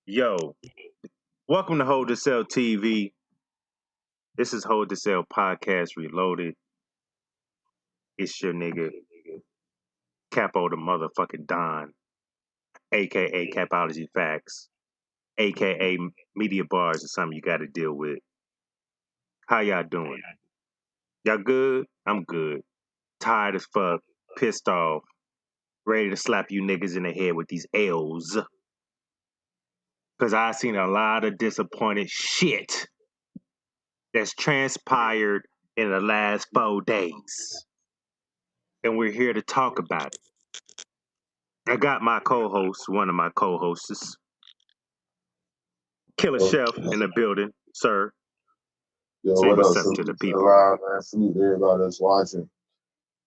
Yo, welcome to Hold the Cell TV. This is Hold the Cell Podcast Reloaded. It's your nigga, Capo the motherfucking Don, aka Capology Facts, aka Media Bars is something you gotta deal with. How y'all doing? Y'all good? I'm good. Tired as fuck, pissed off, ready to slap you niggas in the head with these L's. Cause I seen a lot of disappointed shit that's transpired in the last 4 days. And we're here to talk about it. I got my co-host, one of my co-hosts, Killer Chef in the building, sir. Yo, Say what up? what's up to the Salute to the people. live, man. Salute to everybody that's watching.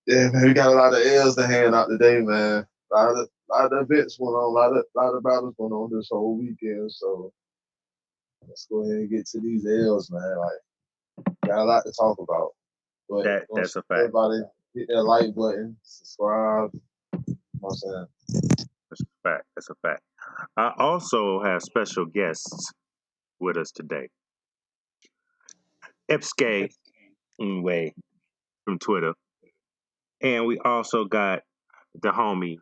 Yeah, man, we got a lot of L's to hand out today, man. A lot of events went on, a lot of battles went on this whole weekend. So let's go ahead and get to these L's, man. Like, got a lot to talk about. But That's a fact. everybody hit that like button, subscribe. You know what I'm saying? That's a fact. That's a fact. I also have special guests with us today. Epske Way from Twitter. And we also got the homie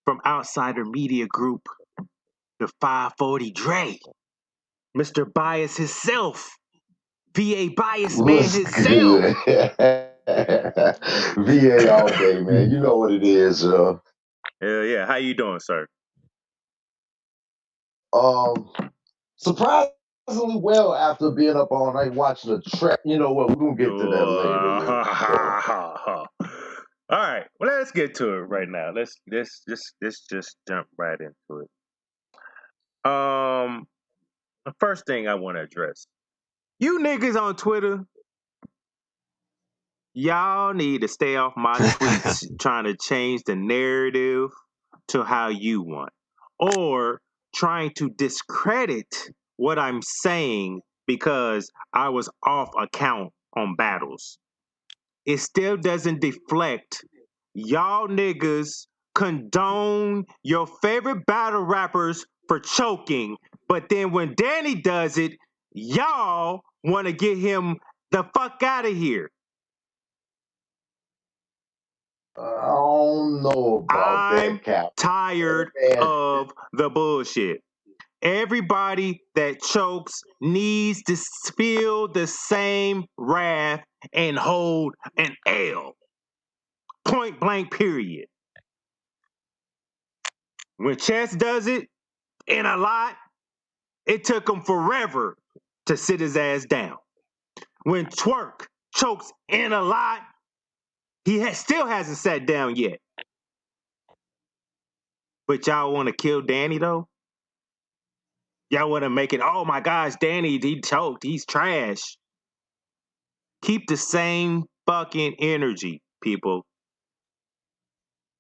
from Outsider Media Group, the 540 Dre, Mr. Bias himself, VA Bias Man What's himself. good? VA all day, man. You know what it is, Hell yeah. How you doing, sir? Surprisingly well after being up all night watching a track. You know what? We're gonna get to that later, man. All right. Well, let's get to it right now. Let's just jump right into it. The first thing I want to address. You niggas on Twitter, y'all need to stay off my tweets trying to change the narrative to how you want, or trying to discredit what I'm saying because I was off account on battles. It still doesn't deflect. Y'all niggas condone your favorite battle rappers for choking, but then when Danny does it, y'all want to get him the fuck out of here. I don't know about I'm that, Cap. tired of the bullshit. Everybody that chokes needs to feel the same wrath and hold an L. Point blank, period. When Chess does it in a lot, it took him forever to sit his ass down. When Twerk chokes in a lot, he still hasn't sat down yet. But y'all want to kill Danny though? Y'all want to make it, oh my gosh, Danny, he choked, he's trash. Keep the same fucking energy, people.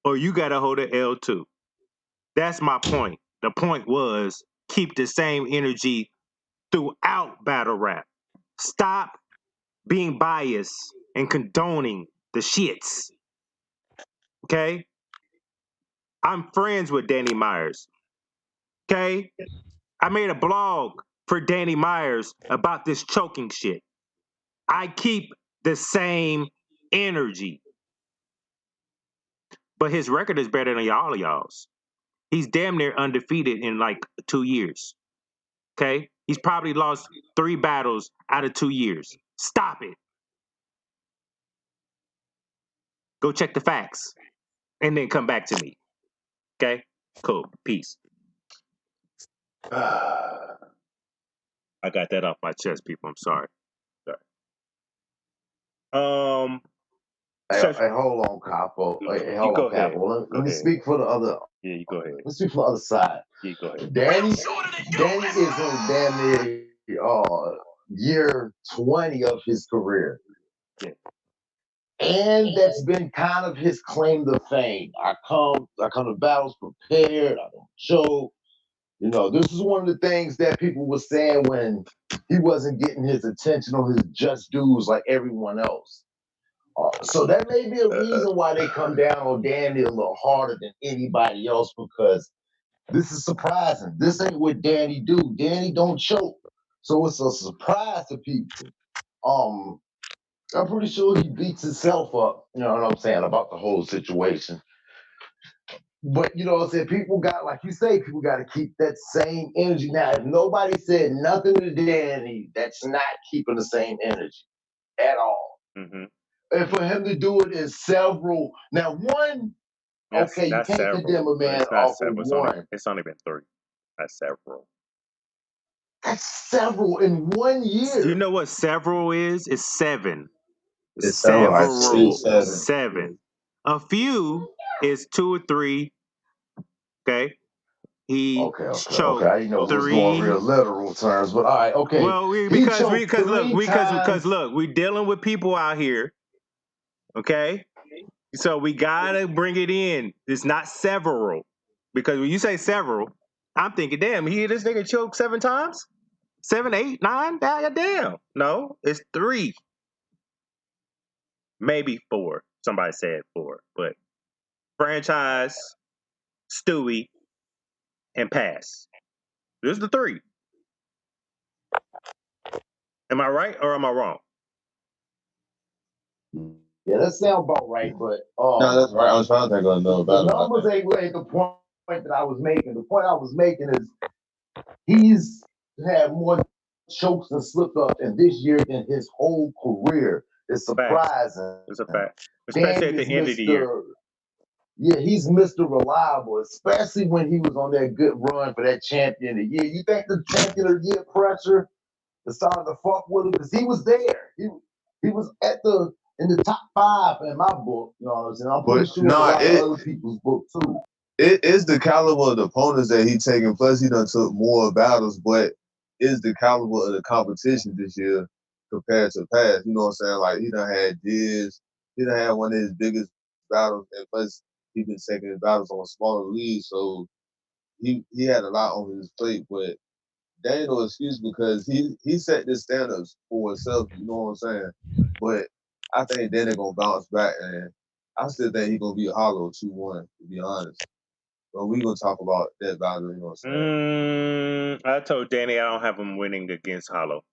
Or you got to hold an L too. That's my point. The point was keep the same energy throughout battle rap. Stop being biased and condoning the shits. Okay? I'm friends with Danny Myers. Okay? I made a blog for Danny Myers about this choking shit. I keep the same energy. But his record is better than all of y'all's. He's damn near undefeated in like 2 years. Okay? He's probably lost 3 battles out of 2 years. Stop it. Go check the facts and then come back to me. Okay? Cool. Peace. I got that off my chest, people. I'm sorry. Hey, hold on, Capo. Hey, hold on, Capo. Let me speak for the other. Yeah, you go ahead. Let me speak for the other side. Yeah, go ahead. Danny is in damn near year 20 of his career. Yeah. And that's been kind of his claim to fame. I come to battles prepared. I don't choke. You know, this is one of the things that people were saying when he wasn't getting his attention or his just dues like everyone else. So that may be a reason why they come down on Danny a little harder than anybody else, because This is surprising. This ain't what Danny do. Danny don't choke. So it's a surprise to people. I'm pretty sure he beats himself up, you know what I'm saying, about the whole situation. But you know what I'm saying? People got, like you say, people got to keep that same energy. Now, if nobody said nothing to Danny, that's not keeping the same energy at all. Mm-hmm. And for him to do it in several, now one, okay, you can't condemn a man off of one. It's only been 3. That's several. That's several in 1 year. You know what several is? It's 7. It's several, like Several. 6, 7. 7. A few is 2 or 3. Okay. He choked I didn't know it was going 3. real literal terms, but all right, okay. Well, He choked three times. look, we dealing with people out here. Okay. So we gotta bring it in. It's not several. Because when you say several, I'm thinking, damn, this nigga choked 7 times? 7, 8, 9? Damn. No, it's 3. Maybe 4. Somebody said 4. But franchise, Stewie, and pass. This is the 3. Am I right or am I wrong? Yeah, that sounds about right, but No, that's right. I was trying to think of another the battle. numbers ain't the point that I was making. The point I was making is he's had more chokes and slip ups in this year than his whole career. It's surprising. It's a fact. Especially at the end of the year. Yeah, he's Mr. Reliable, especially when he was on that good run for that champion of the year. You think the champion of the year pressure is starting to fuck with him? Because he was there. He was in the top 5 in my book. You know what I'm saying? I'm pretty sure in a lot of other people's book too. It is the caliber of the opponents that he taking. Plus, he done took more battles, but is the caliber of the competition this year compared to past. You know what I'm saying? Like, he done had Diz. He done had one of his biggest battles, and plus, he been taking his battles on smaller leagues, so he had a lot on his plate, but that ain't no excuse because he set the standards for himself, you know what I'm saying? But I think then they're gonna bounce back, and I still think he's gonna be a hollow 2-1, to be honest. But we gonna talk about that battle, you know what I'm saying? I told Danny I don't have him winning against Hollow.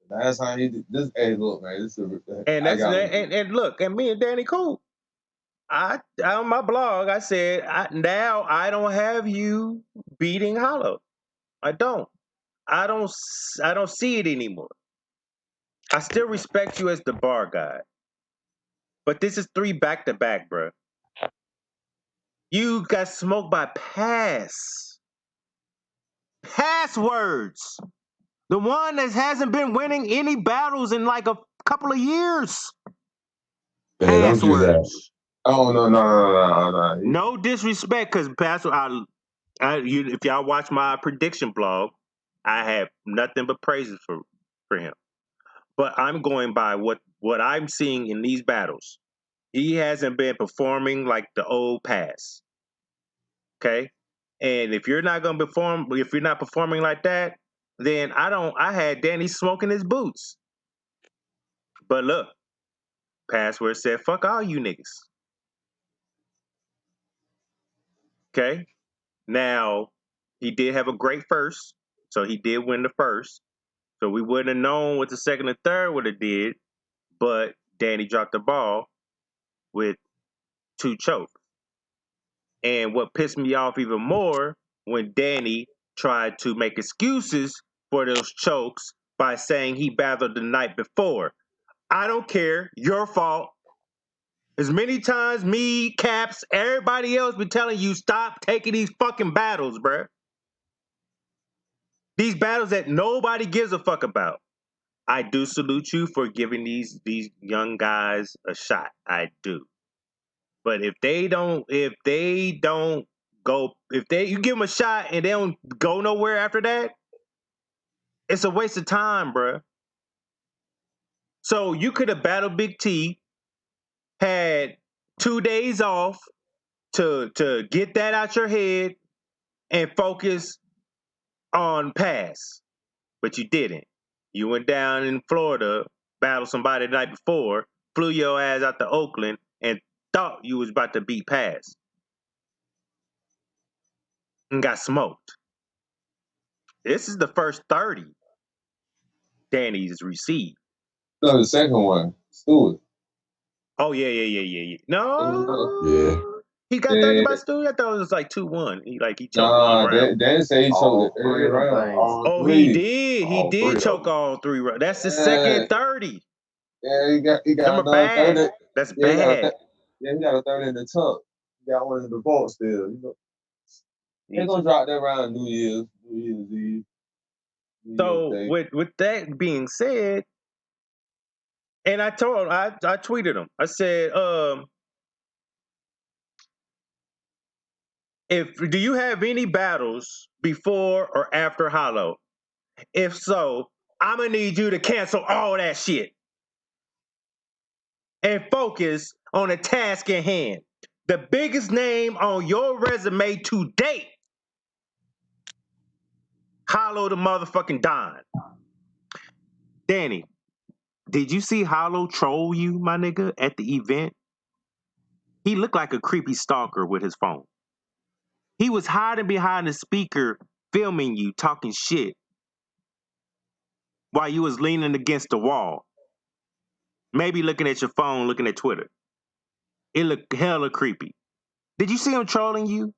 Last time he did this, hey, look, man, this is and look, and me and Danny cool. I on my blog I said now I don't have you beating Hollow. I don't see it anymore. I still respect you as the bar guy, but this is 3 back-to-back, bro. You got smoked by passwords. The one that hasn't been winning any battles in like a couple of years. Hey, don't do that. Oh no. No disrespect, because Password, if y'all watch my prediction blog, I have nothing but praises for him. But I'm going by what I'm seeing in these battles. He hasn't been performing like the old Pass. Okay? And if you're not gonna perform, if you're not performing like that, then I had Danny smoking his boots. But look, Password said, fuck all you niggas. Okay? Now, he did have a great first, so he did win the first. So we wouldn't have known what the second and third would have did, but Danny dropped the ball with 2 chokes. And what pissed me off even more when Danny tried to make excuses for those chokes by saying he battled the night before. I don't care. Your fault. As many times me, Caps, everybody else been telling you stop taking these fucking battles, bruh. These battles that nobody gives a fuck about. I do salute you for giving these young guys a shot. I do. But if you give them a shot and they don't go nowhere after that, it's a waste of time, bruh. So you could have battled Big T, had 2 days off to get that out your head and focus on Pass. But you didn't. You went down in Florida, battled somebody the night before, flew your ass out to Oakland, and thought you was about to beat Pass. and got smoked. This is the first 30 Danny's received. No, the second one, Stewart. Oh yeah. No, Yeah. he got 30 by Stewie. I thought it was like 2-1. He choked one round. Dan said he choked All the three third of them round. things. All Oh, three. he did. He All three did of choke them. all 3 rounds. That's the second 30. Yeah, he got Them are another bad. 30. That's Yeah, bad. he got a 30 in the tuck. He got one in the vault still. You know, they're gonna drop that around New Year's Eve. So with that being said, and I tweeted him. I said, do you have any battles before or after Hollow? If so, I'm gonna need you to cancel all that shit and focus on the task at hand. The biggest name on your resume to date, Hollow the motherfucking Don. Danny, did you see Hollow troll you, my nigga, at the event? He looked like a creepy stalker with his phone. He was hiding behind the speaker, filming you, talking shit, while you was leaning against the wall. Maybe looking at your phone, looking at Twitter. It looked hella creepy. Did you see him trolling you?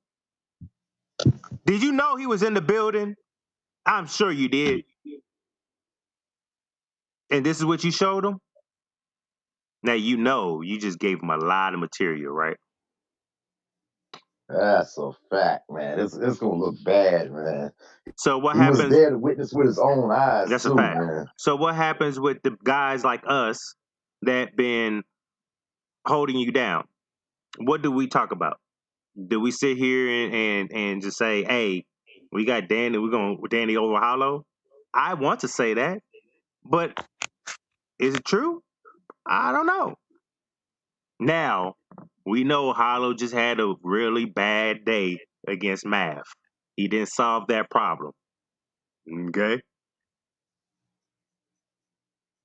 Did you know he was in the building? I'm sure you did. And this is what you showed him? Now you know you just gave him a lot of material, right? That's a fact, man. It's gonna look bad, man. So what He happens? was there to witness with his own eyes. That's too, a fact. man. So what happens with the guys like us that been holding you down? What do we talk about? Do we sit here and just say, hey, we got Danny, we're going Danny over Hollow? I want to say that, but is it true? I don't know. Now, we know Hollow just had a really bad day against Math. He didn't solve that problem. Okay?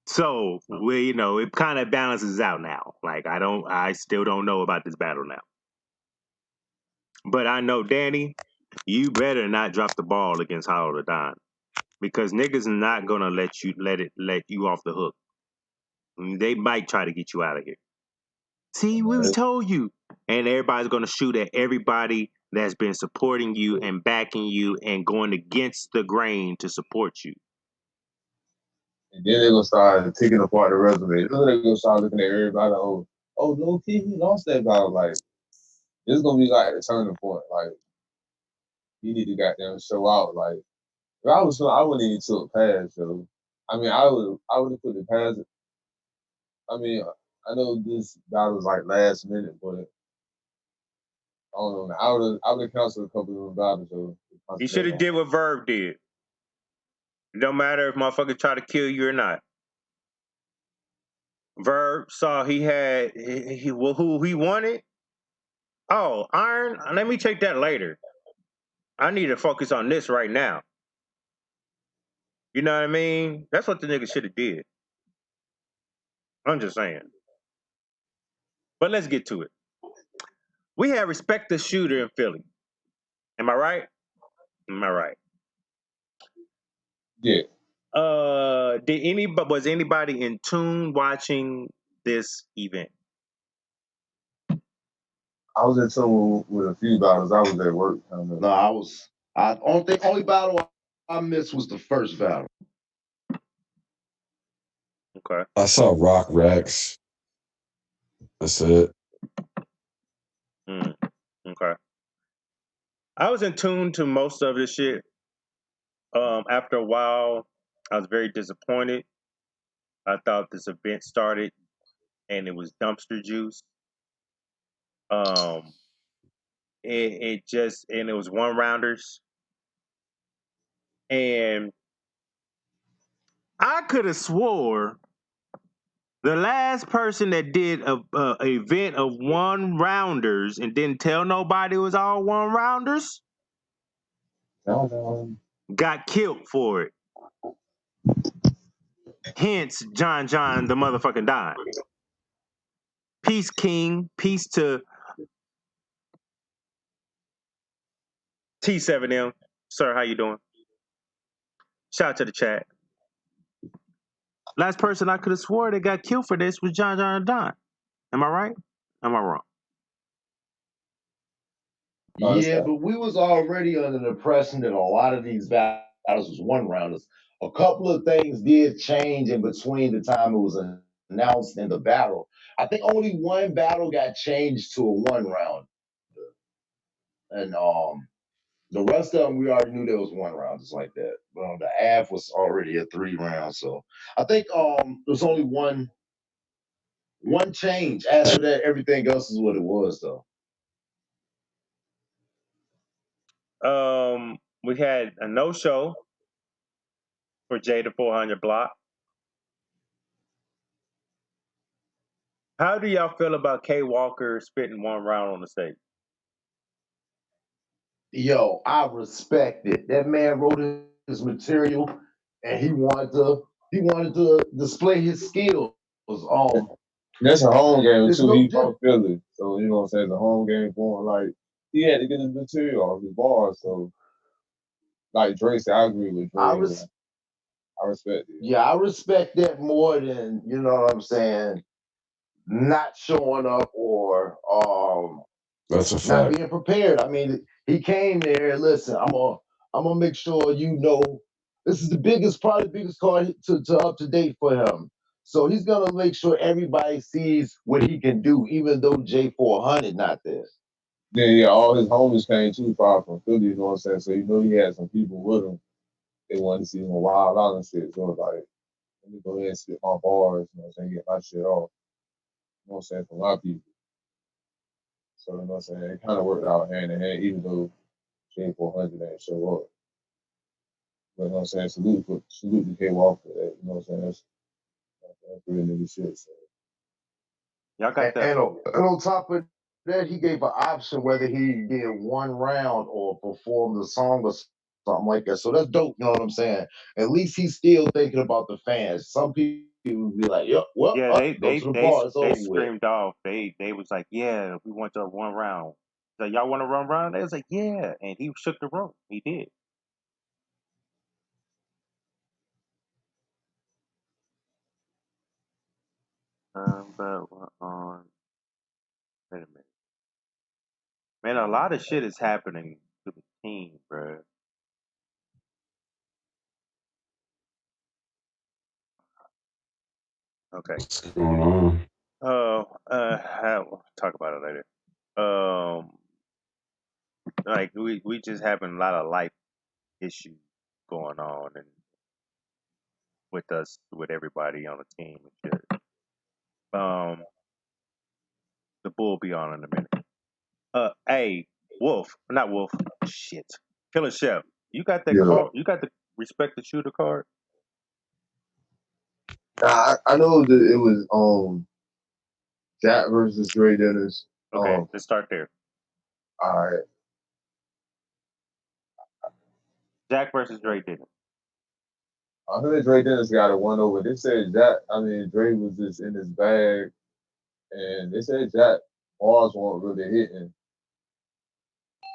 So it kind of balances out now. Like I still don't know about this battle now. But I know, Danny, you better not drop the ball against Hollow the Don. Because niggas are not gonna let you off the hook. They might try to get you out of here. See, we told you. And everybody's gonna shoot at everybody that's been supporting you and backing you and going against the grain to support you. And then they're gonna start taking apart the resume. Then they're gonna start looking at everybody. Oh, no key, he lost that battle. Like, it's gonna be like a turning point. Like, you need to goddamn show out. Like, if I was, I wouldn't even took pass. So, I mean, I would have put the pass. I mean, I know this battle was like last minute, but I don't know. Man. I would have canceled a couple of them battles. So You should have did what Verb did. It don't matter if motherfuckers try to kill you or not. Verb saw he had who he wanted. Oh, Iron. Let me take that later. I need to focus on this right now. You know what I mean? That's what the nigga should have did. I'm just saying. But let's get to it. We had Respect the Shooter in Philly. Am I right? Am I right? Yeah. Was anybody in tune watching this event? I was in tune with a few battles. I was at work. No, only battle I missed was the first battle. Okay. I saw Rock Rex. That's it. Okay. I was in tune to most of this shit. After a while, I was very disappointed. I thought this event started and it was dumpster juice. It was one rounders. And I could have swore the last person that did a event of one rounders and didn't tell nobody it was all one rounders got killed for it. Hence, John the motherfucking Don. Peace, King. Peace to T7M, sir, how you doing? Shout out to the chat. Last person I could have swore that got killed for this was John and Don. Am I right? Am I wrong? Yeah, but we was already under the impression that a lot of these battles was one rounders. A couple of things did change in between the time it was announced and the battle. I think only one battle got changed to a one round, and the rest of them we already knew there was one round just like that. But the AF was already a 3 round, so I think there's only one change. After that, everything else is what it was though. We had a no-show for Jada 400 block. How do y'all feel about K Walker spitting one round on the stage? Yo, I respect it. That man wrote his material, and he wanted to display his skills. That's a home game It's too. no He from different. Philly, so you know what I'm saying. The home game for him, like he had to get his material off his bars. So, like Dre said, I agree with Dre. I respect it. Yeah, I respect that more than you know what I'm saying. Not showing up or That's a not fact. being prepared. I mean, he came there. Listen, I'm gonna make sure you know this is probably the biggest card to up to date for him. So he's gonna make sure everybody sees what he can do, even though J400 not there. Yeah, all his homies came too far from Philly. You know what I'm saying. So you know he had some people with him. They wanted to see him wild out and shit. So it's like, let me go ahead and spit my bars. You know what I'm saying, get my shit off. You know what I'm saying, for my people. So you know what I'm saying, it kind of worked out hand in hand, even though J400 didn't show up. But you know what I'm saying, salute to K Walker for that. You know what I'm saying, that's real nigga shit. So. Y'all got that. And on top of that, he gave an option whether he did one round or perform the song or something like that. So that's dope. You know what I'm saying? At least he's still thinking about the fans. Some people would be like, "Yep, well, Yeah, go to the bar. It's over with." screamed off. They was like, yeah, we want to one round. So y'all want to run round? They was like, yeah, and he shook the room. He did. But on. Wait a minute, man. A lot of shit is happening to the team, bro. Okay. What's going on? We'll talk about it later. Like we just having a lot of life issues going on, and with us, with everybody on the team and shit. The bull be on in a minute. Hey, Wolf, not Wolf. Shit, Killer Chef. You got that card? You got the respect the shooter card? Nah, I know that it was Jack versus Dre Dennis. Okay, let's start there. All right. Jack versus Dre Dennis. I heard Dre Dennis got a 1-over. They said Dre was just in his bag, and they said Jack bars weren't really hitting.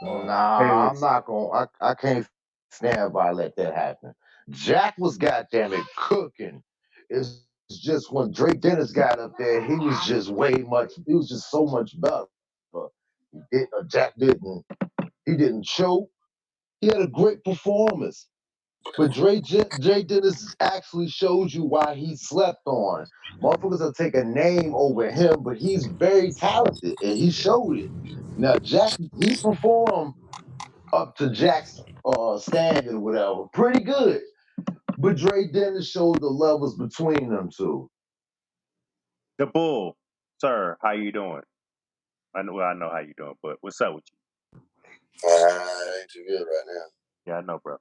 Nah, I'm not gonna. I can't stand by let that happen. Jack was goddamn it cooking. It's just when Drake Dennis got up there, he was just He was just so much better. But Jack didn't. He didn't choke. He had a great performance. But Jay Dennis actually shows you why he slept on. Motherfuckers will take a name over him, but he's very talented and he showed it. Now Jack, he performed up to Jack's standard or whatever, pretty good. But Dre Dennis showed the levels between them two. The Bull, sir, how you doing? I know how you doing, but what's up with you? Ain't too good right now. Yeah, I know, bro.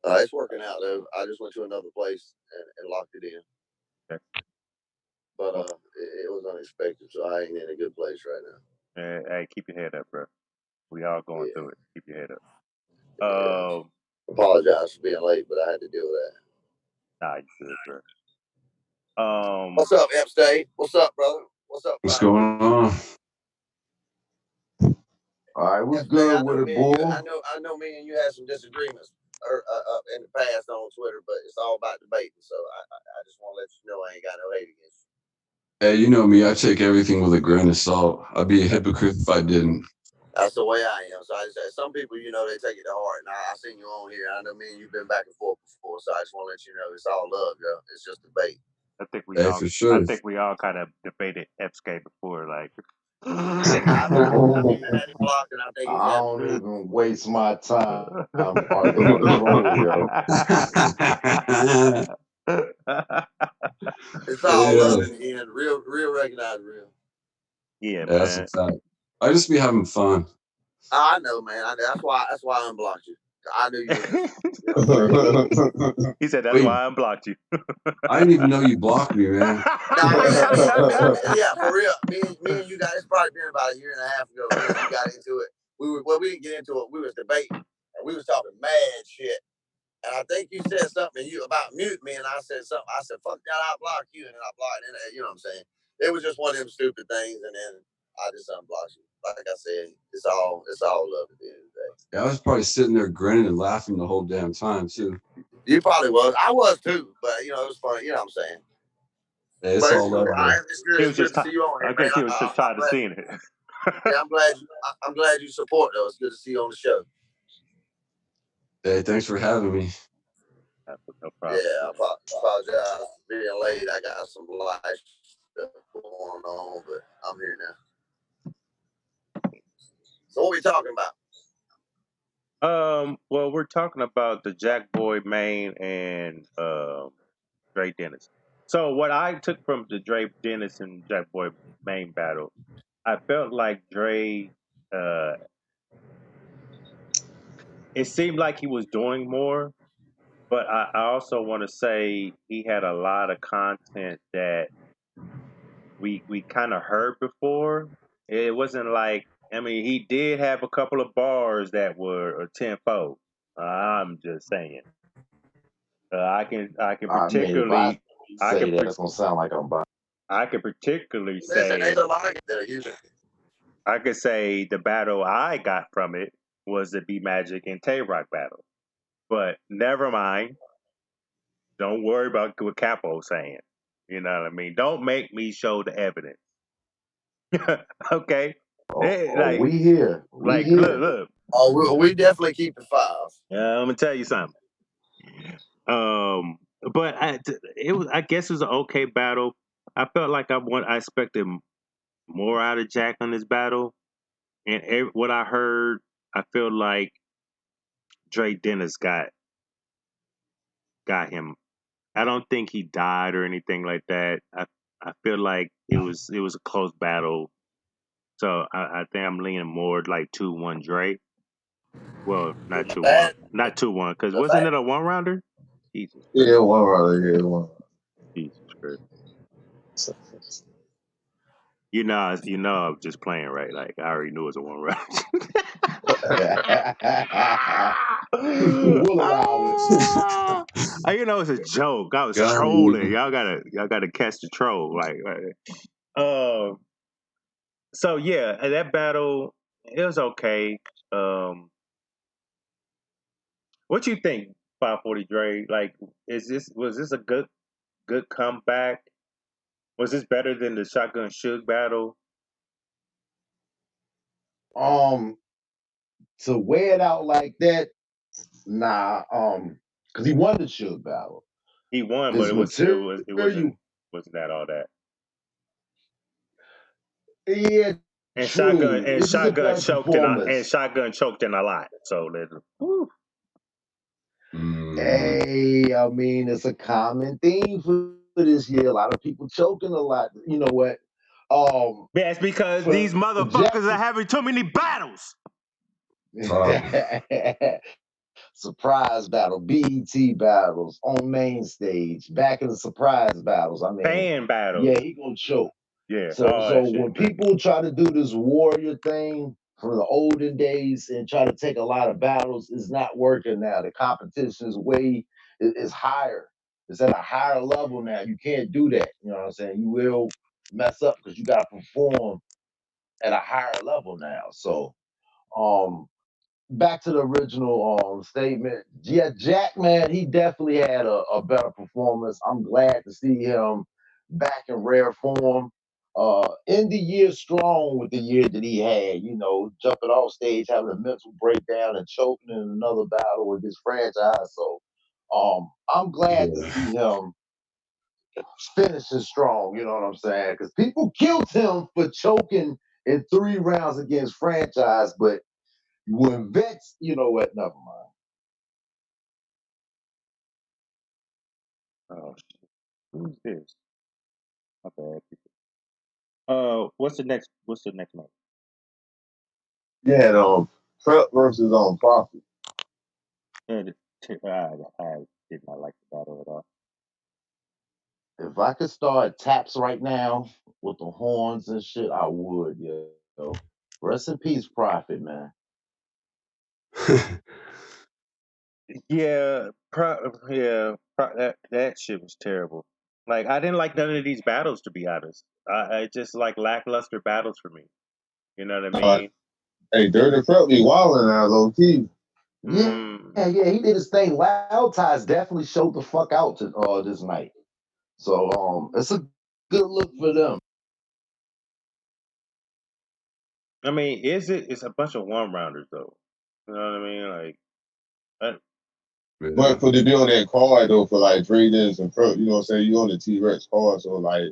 It's working out though. I just went to another place and locked it in. Okay. But it was unexpected, so I ain't in a good place right now. Hey, keep your head up, bro. We all going through it. Keep your head up. Yeah. Apologize for being late, but I had to deal with that. Nah, you good, bro. What's up, M State? What's up, brother? What's up, What's going on? All right, what's Yesterday, good with it, bull? I know. Me and you had some disagreements in the past on Twitter, but it's all about debating. So I just want to let you know I ain't got no hate against you. Hey, you know me. I take everything with a grain of salt. I'd be a hypocrite if I didn't. That's the way I am. So I just say some people, you know, they take it to heart. And I seen you on here. I know me and you've been back and forth before. So I just want to let you know it's all love, girl. It's just debate. Hey, for sure. all kind of debated Epscape before, like. Me, you had him blocked, and I think he's I had don't me. even waste my time arguing with troll, yo. It's all Yeah, love in the end. Real recognize real. Yeah, that's a man. fact. I just be having fun. I know, man. That's why I unblocked you. I knew you was just, you know what I'm saying. He said that's Wait, why I unblocked you. I didn't even know you blocked me, man. Nah, yeah, for real. Me and you guys. It's probably been about a year and a half ago. Me and you got into it. We didn't get into it. We was debating and we was talking mad shit. And I think you said something you about mute me, and I said something. I said, "Fuck that, I block you," and then I blocked. And you know what I'm saying? It was just one of them stupid things, and then I just unblocked you. Like I said, it's all love at the end of the day. Yeah, I was probably sitting there grinning and laughing the whole damn time too. You probably was. I was too, but you know it was funny. You know what I'm saying? Hey, it's But it's all cool. love, though. It's good. He It's was good just. to see you on I here, guess man. he was just I'm tired of glad. seeing it. Yeah, I'm glad you support though. It's good to see you on the show. Hey, thanks for having me. No problem. Yeah, I apologize for being late. I got some life stuff going on, but I'm here now. So what we talking about? Well, we're talking about the Jack Boy Maine and Dre Dennis. So what I took from the Dre Dennis and Jack Boy Maine battle, I felt like Dre. Uh, it seemed like he was doing more, but I also want to say he had a lot of content that we kind of heard before. It wasn't like, I mean, he did have a couple of bars that were a tenfold. I'm just saying. I can I mean, if I particularly I say can that, it's gonna sound like I'm biased. I can particularly Listen, there's say a lot that are using. I could say the battle I got from it was the B Magic and Tay Rock battle. But never mind. Don't worry about what Capo's saying. You know what I mean? Don't make me show the evidence. Okay? We here. We here. Look. Oh, we definitely keep the files. I'm gonna tell you something. Um, but it was. I guess it was an okay battle. I felt like I expected more out of Jack on this battle, and what I heard, I feel like Dre Dennis got him. I don't think he died or anything like that. I feel like it was a close battle. So I think I'm leaning more like 2-1 Dre. Well, not The 2-1, bad, not 2-1, because the wasn't bad. it a one rounder? Jesus Christ, Yeah, one rather, yeah, one. Jesus Christ. You know, I'm just playing, right? Like I already knew it was a one round. We'll allow it. You know, it's a joke. I was Got trolling. me. Y'all gotta catch the troll. Uh, so yeah, that battle it was okay. Um, what you think, 540 Dre? Like, was this a good comeback? Was this better than the Shotgun Suge battle? um, to weigh it out like that, nah. Because he won the Suge battle. He won, but His material, it wasn't that all that. yeah, true. This is a better performance. Shotgun choked in a lot. So Mm. Hey, I mean, it's a common theme for this year. A lot of people choking a lot. You know what? that's because For these motherfuckers are Jackson, having too many battles. Probably. surprise battle, BET battles on main stage, back in the surprise battles. I mean, Fan battles. yeah, he gonna choke. Yeah, all So that shit. when people try to do this warrior thing from the olden days and try to take a lot of battles, it's not working now. The competition is higher. It's at a higher level now. You can't do that. You know what I'm saying? You will mess up because you got to perform at a higher level now. So Back to the original statement. Yeah, Jack, man, he definitely had a better performance. I'm glad to see him back in rare form. End the year strong with the year that he had, jumping off stage, having a mental breakdown and choking in another battle with his franchise. So I'm glad to Yeah. see him finishing strong, you know what I'm saying? Because people killed him for choking in 3 rounds against franchise, but when vets, you know what? Never mind. Oh shit. Who's this? My bad. What's the next? What's the next match? You had Prep versus Profit. I did not like the battle at all. If I could start taps right now with the horns and shit, I would, yo. Rest in peace, Prophet, man. That shit was terrible. Like I didn't like none of these battles to be honest. I just like lackluster battles for me. You know what I mean? Hey, Dirty Prep be wilding now, low key. Yeah, he did his thing. Loud Ties definitely showed the fuck out to this night. So it's a good look for them. I mean, it's a bunch of one rounders though. You know what I mean? Like, Yeah. But for to be on that card though, for like Traders and Prep, you know what I'm saying? You on the T-Rex card, so like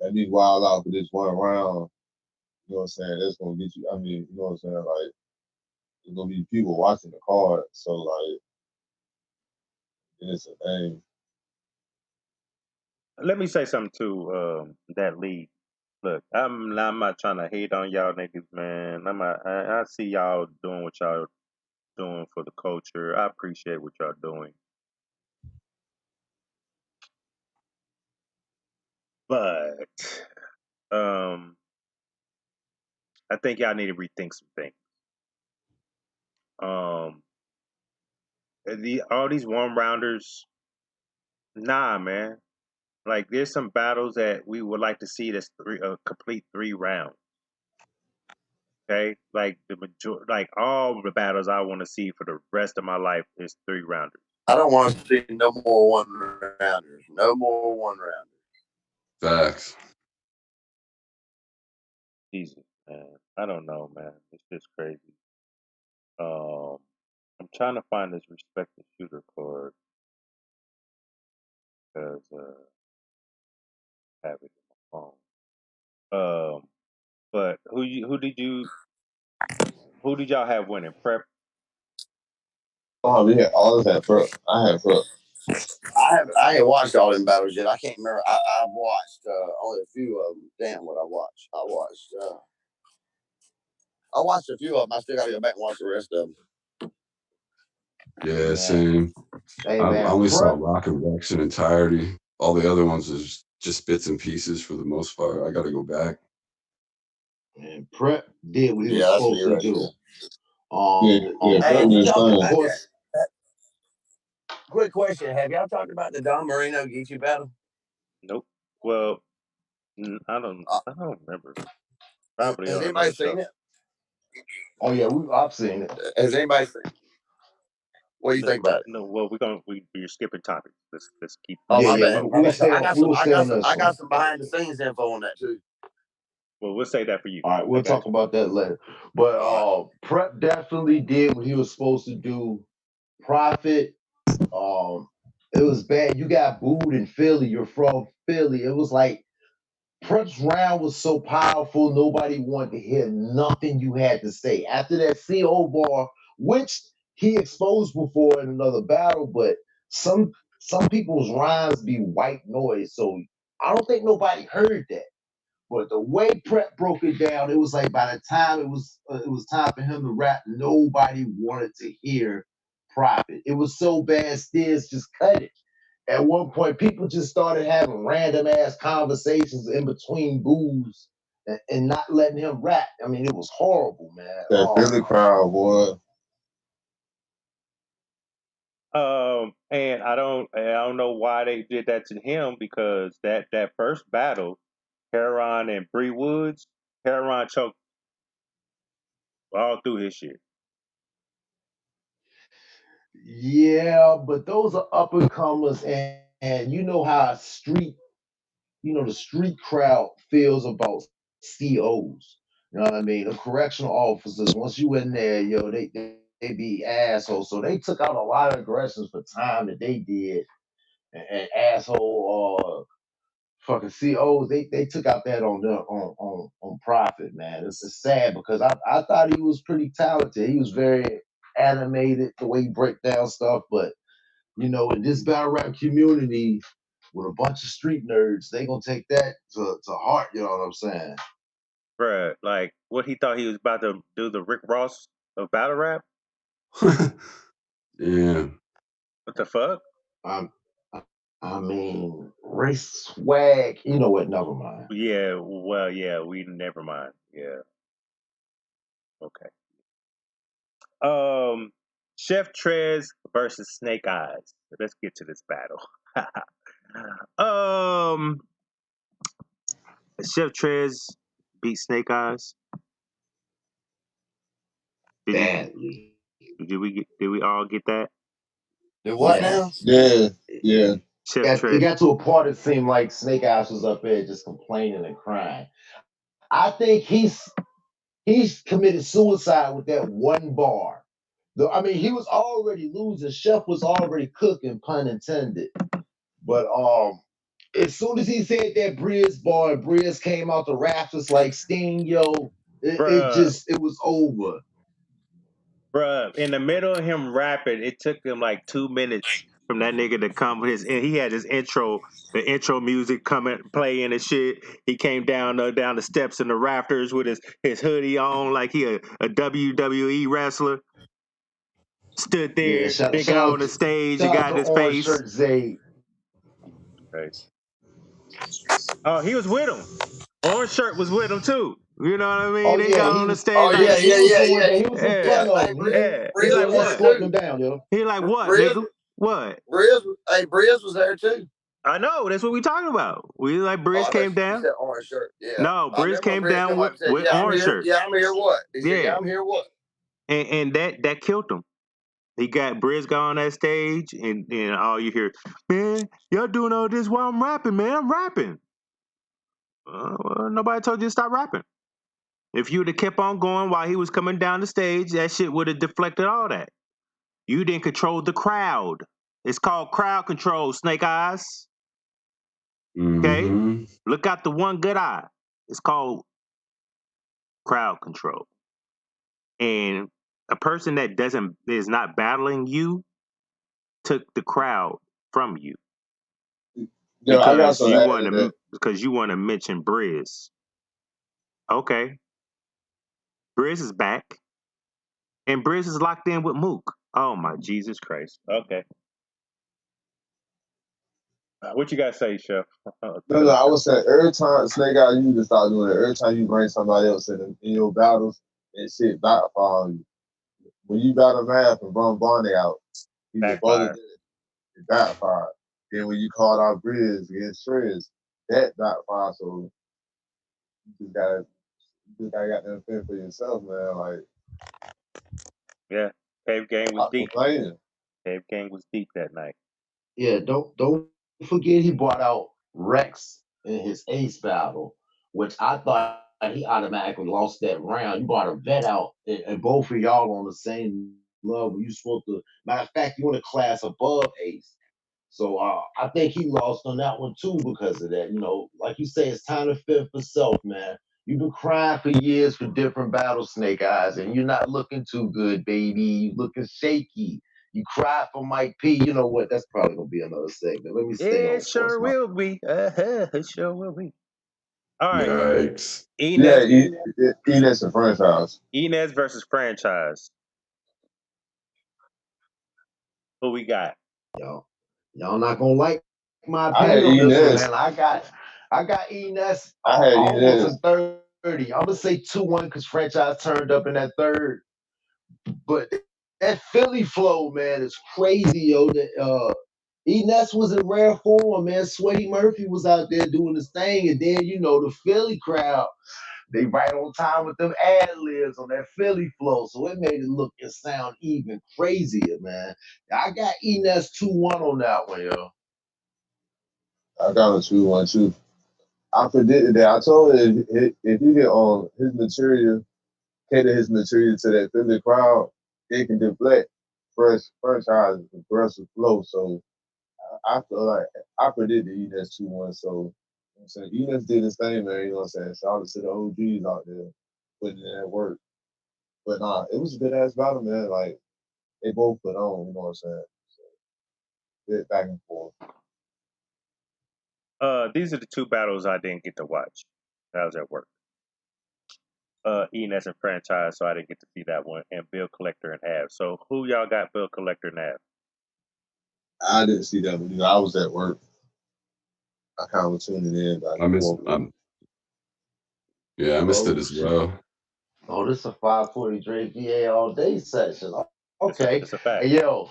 let me wild out for this one round. You know what I'm saying? That's gonna get you. I mean, you know what I'm saying? Like there's gonna be people watching the card, so like it's a thing. let me say something to that league. Look, I'm not trying to hate on y'all niggas, man. I see y'all doing what y'all doing for the culture. I appreciate what y'all doing. But I think y'all need to rethink some things. Um all these one rounders, nah man. Like there's some battles that we would like to see that's complete 3 rounds. Okay? Like like all the battles I want to see for the rest of my life is 3 rounders. I don't want to see no more one rounders. No more one rounders. Facts. Jesus, man. I don't know, man. It's just crazy. Um, I'm trying to find this respect the shooter card because I have it in my phone. But who did y'all have winning? Prep. Oh, we had all of that Prep. I had Prep. I ain't watched all them battles yet. I can't remember. I've watched only a few of them. Damn, what I watched. I watched a few of them. I still got to go back and watch the rest of them. Yeah, same. Hey I man, only saw Prep. Rock and Rex in entirety. All the other ones is just bits and pieces for the most part. I got to go back. And Prep did what he was Yeah, that's supposed me to right do. there. Prep Hey, was did his y'all? thing. Of course, Quick question: have y'all talked about the Don Marino Geechee battle? Nope. Well, I Uh, don't remember. has Probably on anybody another show. seen it? oh yeah, I've seen it. Has anybody seen it? What do you think about it? No. Well, we're skipping topics. Let's keep Oh, Yeah, my yeah, moving bad. forward. My bad. So we will stay on this I one. got some behind the scenes info on that too. Well, we'll say that for you. All right, we'll I got talk about that later. But All right. Prep definitely did what he was supposed to do. Profit, it was bad. You got booed in Philly. You're from Philly. It was like Prep's round was so powerful, nobody wanted to hear nothing you had to say. After that CO bar, which he exposed before in another battle, but some people's rhymes be white noise, so I don't think nobody heard that. But the way Prep broke it down, it was like by the time it was time for him to rap, nobody wanted to hear Profit. It was so bad, Stiz just cut it. At one point, people just started having random ass conversations in between booths and not letting him rap. I mean, it was horrible, man. That Philly crowd, boy. And I don't know why they did that to him because that first battle, Heron and Bree Woods, Heron choked. all through his shit. Yeah, but those are up and comers, and you know how the street crowd feels about COs. You know what I mean? The correctional officers, once you in there, yo, they be assholes. So they took out a lot of aggressions for time that they did, and asshole fucking COs, they took out that on the on profit, man. It's sad because I thought he was pretty talented. He was very animated the way he break down stuff, but in this battle rap community with a bunch of street nerds, they gonna take that to heart. You know what I'm saying? Bruh, like what he thought he was about to do the Rick Ross of battle rap? Yeah. What the fuck? Um, I mean, race swag. You know what? Never mind. Yeah, well, yeah, we never mind. Yeah. Okay. Chef Trez versus Snake Eyes. Let's get to this battle. um Chef Trez beat Snake Eyes. Did he Badly. did we all get that? Do what now? Yes. Yeah, yeah. Chef It Trez. got to a part it seemed like Snake Eyes was up there just complaining and crying. I think he's committed suicide with that one bar. I mean, he was already losing. Chef was already cooking, pun intended. But as soon as he said that Briz bar and Briz came out the rafters like Sting, yo, Bruh, it was over. bruh. In the middle of him rapping, it took him like 2 minutes from that nigga to come with his and he had his intro, the intro music coming playing and shit. He came down the steps and the rafters with his hoodie on like he a WWE wrestler. Stood Yeah, there, shout, then shout got on out the stage and shout out got to in his Orange face. Shirt Zay. Okay. Oh, he was with him. Orange Shirt was with him too. You know what I mean? Oh They yeah, got he on the was. stage Oh Yeah, like, yeah, he yeah, was yeah, doing yeah. that. He was in yeah, front of Hey, him. yeah. He Briz He like was was there what? escorting him too. down, yo. He like what, Briz, nigga? What? Briz was there too. I know. That's what we talking about. We like Oh, Briz I thought came you down. said orange shirt. Yeah, No, I Briz remember when came Briz down come up and said, with "Yeah, I'm orange here. shirt. Yeah, I'm here. What?" He said, "Yeah, Yeah, I'm here. What?" and that killed him. He got Briz got on that stage, and all you hear, man, y'all doing all this while I'm rapping, man. I'm rapping. Well, nobody told you to stop rapping. If you would have kept on going while he was coming down the stage, that shit would have deflected all that. You didn't control the crowd. It's called crowd control, Snake Eyes. Okay? Mm-hmm. Look out the one good eye. It's called crowd control. And a person that doesn't is not battling you took the crowd from you Yo, I got some added to that. because you want to mention Briz. Okay, Briz is back, and Briz is locked in with Mook. Oh my Jesus Christ. Okay, what you got to say, Chef? No, I was saying every time Snake Eye, you just start doing it. Every time you bring somebody else in your battles, and shit backfire on you. When you battle Math and Brum Barney out, he was both Backfire. it backfired. Then when you called out Briz against Shreds, that backfired. So you just gotta got that feel for yourself, man. Like Yeah, Cave Gang was stop deep. complaining. Cave Gang was deep that night. Yeah, don't forget he brought out Rex in his ace battle, which I thought he automatically lost that round. You brought a vet out, and both of y'all on the same level. You supposed to, matter of fact, you in a class above ace. So I think he lost on that one too because of that. Like you say, it's time to fend for self, man. You've been crying for years for different battles, Snake Eyes, and you're not looking too good, baby. You looking shaky. You cried for Mike P. You know what? That's probably gonna be another segment. Let me stay It on course. sure will be. It sure will be. All right, Yikes. Yeah, Enes, Enes and franchise. Enes versus franchise. Who we got? Y'all not gonna like my I had opinion on this one, Enes. man. I got Enes I had almost Enes. in 30. I'm gonna say 2-1 because franchise turned up in that third. But that Philly flow, man, is crazy, yo. Enes was in rare form, man. Sweaty Murphy was out there doing his thing, and then the Philly crowd. they right on time with them ad libs on that Philly flow. So it made it look and sound even crazier, man. I got Enes 2-1 on that one, yo. I got a 2-1 too. I predicted that. I told him if he get on his material, cater his material to that Philly crowd, it can deflect franchise aggressive flow. So I feel like I predicted Enes 2-1. So you know what I'm saying Enes did his thing, man. You know what I'm saying? Shout out to the OGs out there putting in that work. But nah, it was a good ass battle, man. Like they both put on, you know what I'm saying? So, bit back and forth. These are the two battles I didn't get to watch. I was at work. Enes and Franchise, so I didn't get to see that one, and Bill Collector and Av. So who y'all got Bill Collector and Av? I didn't see that one. You know, I was at work. I kind of tuned in back I and missed. forth. Yeah, I missed it Oh as shit. well. Oh, this is a 540 Dre VA all day session. Okay. It's a fact. Hey, yo,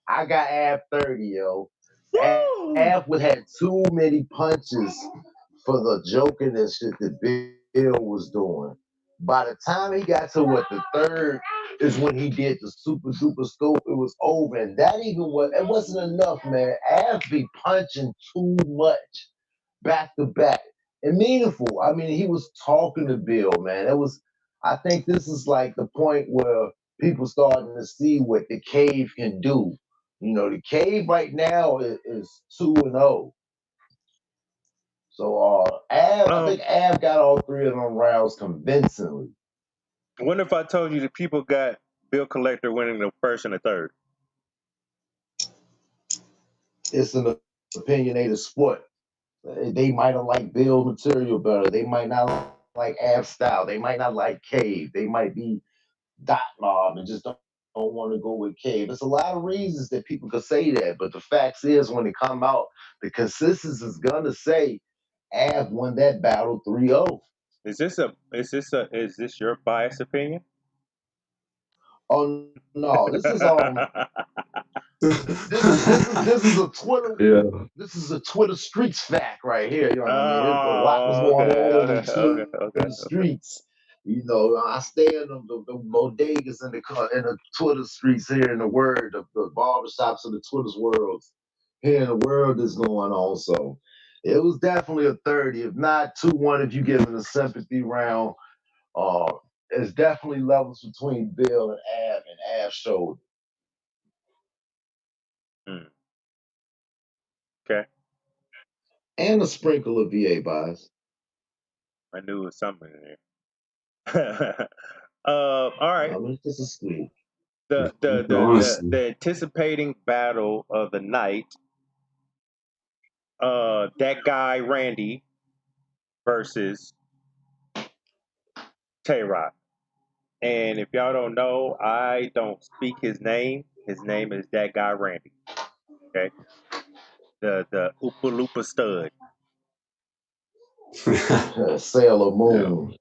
I got Ab 30, yo. Woo! Ab would had too many punches for the joking and shit that Bill was doing. By the time he got to what the third is when he did the super duper scope, it was over. And that even was it wasn't enough, man. Ab be punching too much back to back and meaningful. I mean, he was talking to Bill, man. It was. I think this is like the point where people starting to see what the cave can do. You know, the cave right now is 2-0. So I think Ab got all three of them rounds convincingly. What if I told you that people got Bill Collector winning the first and the third? It's an opinionated sport. They might have liked Bill material better. They might not like Ab style. They might not like Cave. They might be dot mob and just don't want to go with Cave. There's a lot of reasons that people could say that, but the facts is when they come out, the consensus is gonna say Ab won that battle 3-0. Is this your biased opinion? Oh no, this is a Twitter Yeah. this is a Twitter streets fact right here. You know what I mean? A lot was Oh, going okay, on in okay, the okay. streets. You know, I stay in the bodegas in the Twitter streets here in the word, the barbershops of the Twitter's worlds. Here in the world is going on. So it was definitely a 30, if not 2-1 if you give it a sympathy round. Uh, it's definitely levels between Bill and Av showed. Okay, And a sprinkle of VA bias. I knew it was something in there. All right. I mean, it's just a squeak. The anticipating battle of the night. That guy Randy versus Tay Rock. And if y'all don't know, I don't speak his name. His name is that guy Randy. Okay, the Oopa Loopa stud. Sailor Yeah. Moon.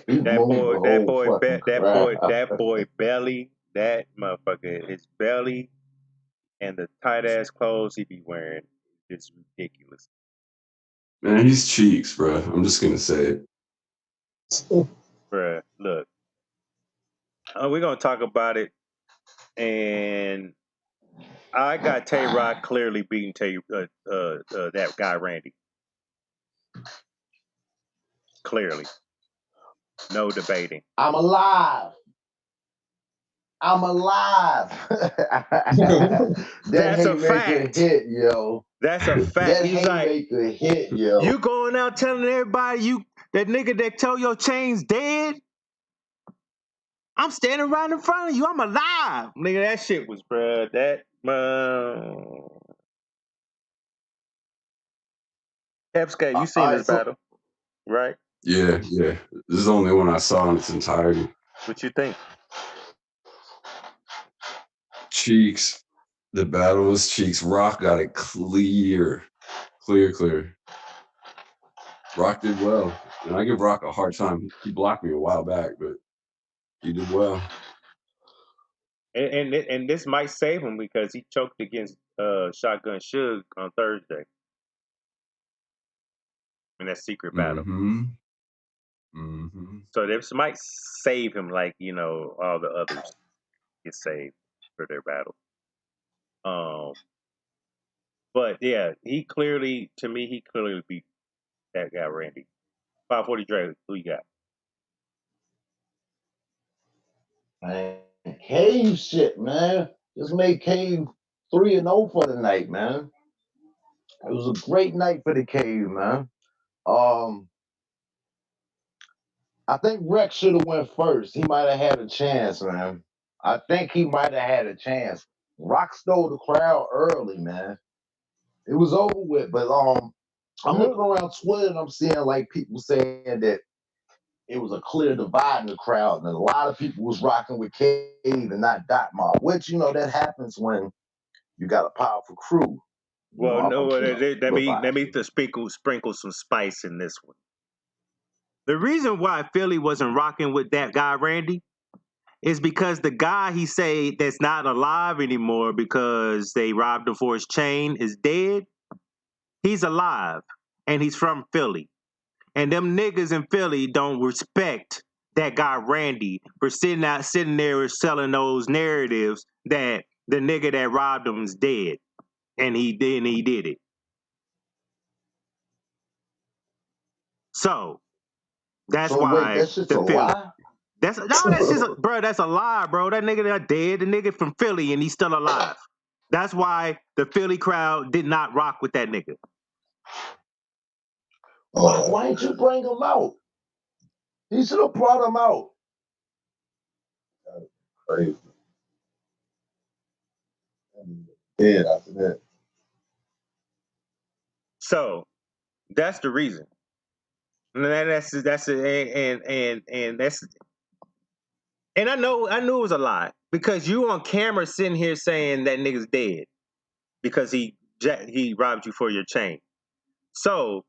He mooned the whole fucking crowd. That boy belly, that motherfucker, his belly and the tight ass clothes he be wearing is ridiculous. Man, he's cheeks, bro. I'm just gonna say it. Bruh, look, we're gonna talk about it, and I got Tay Rock clearly beating that guy Randy. Clearly, no debating. I'm alive. I'm alive. That That's a haymaker fact. hit, yo. That's a fact. That He's like, haymaker hit, yo. you going out telling everybody you that nigga that tell your chain's dead? I'm standing right in front of you. I'm alive, nigga. That shit was, bruh. Epsca, you seen All this right, so battle, right? Yeah. This is the only one I saw in its entirety. What you think? Cheeks. The battle was Cheeks. Rock got it clear. Rock did well. And I give Rock a hard time. He blocked me a while back, but he did well. And this might save him because he choked against Shotgun Suge on Thursday. in that secret battle. Mm-hmm. Mm-hmm. So this might save him, like all the others get saved for their battle. But yeah, to me, he clearly beat that guy Randy. 540 Dre, who you got? Man, Cave shit, man. Just made Cave 3-0 for the night, man. It was a great night for the Cave, man. Um, I think Rex should have went first. He might have had a chance, man. I think he might have had a chance. Rock stole the crowd early, man. It was over with, but I'm looking around Twitter and I'm seeing like people saying that it was a clear divide in the crowd, and a lot of people was rocking with Cave and not Dot Mob, which that happens when you got a powerful crew. Well, no, let me to sprinkle some spice in this one. The reason why Philly wasn't rocking with that guy Randy is because the guy he say that's not alive anymore because they robbed him for his chain is dead. He's alive and he's from Philly. And them niggas in Philly don't respect that guy Randy for sitting there selling those narratives that the nigga that robbed him is dead. And he did it. So that's So wait, why that shit's the a Philly. lie? That's that's a lie, bro. That nigga dead. The nigga from Philly and he's still alive. That's why the Philly crowd did not rock with that nigga. Why didn't you bring him out? He should have brought him out. Crazy. Dead after that. So that's the reason. And and I knew it was a lie because you on camera sitting here saying that nigga's dead because he robbed you for your chain. So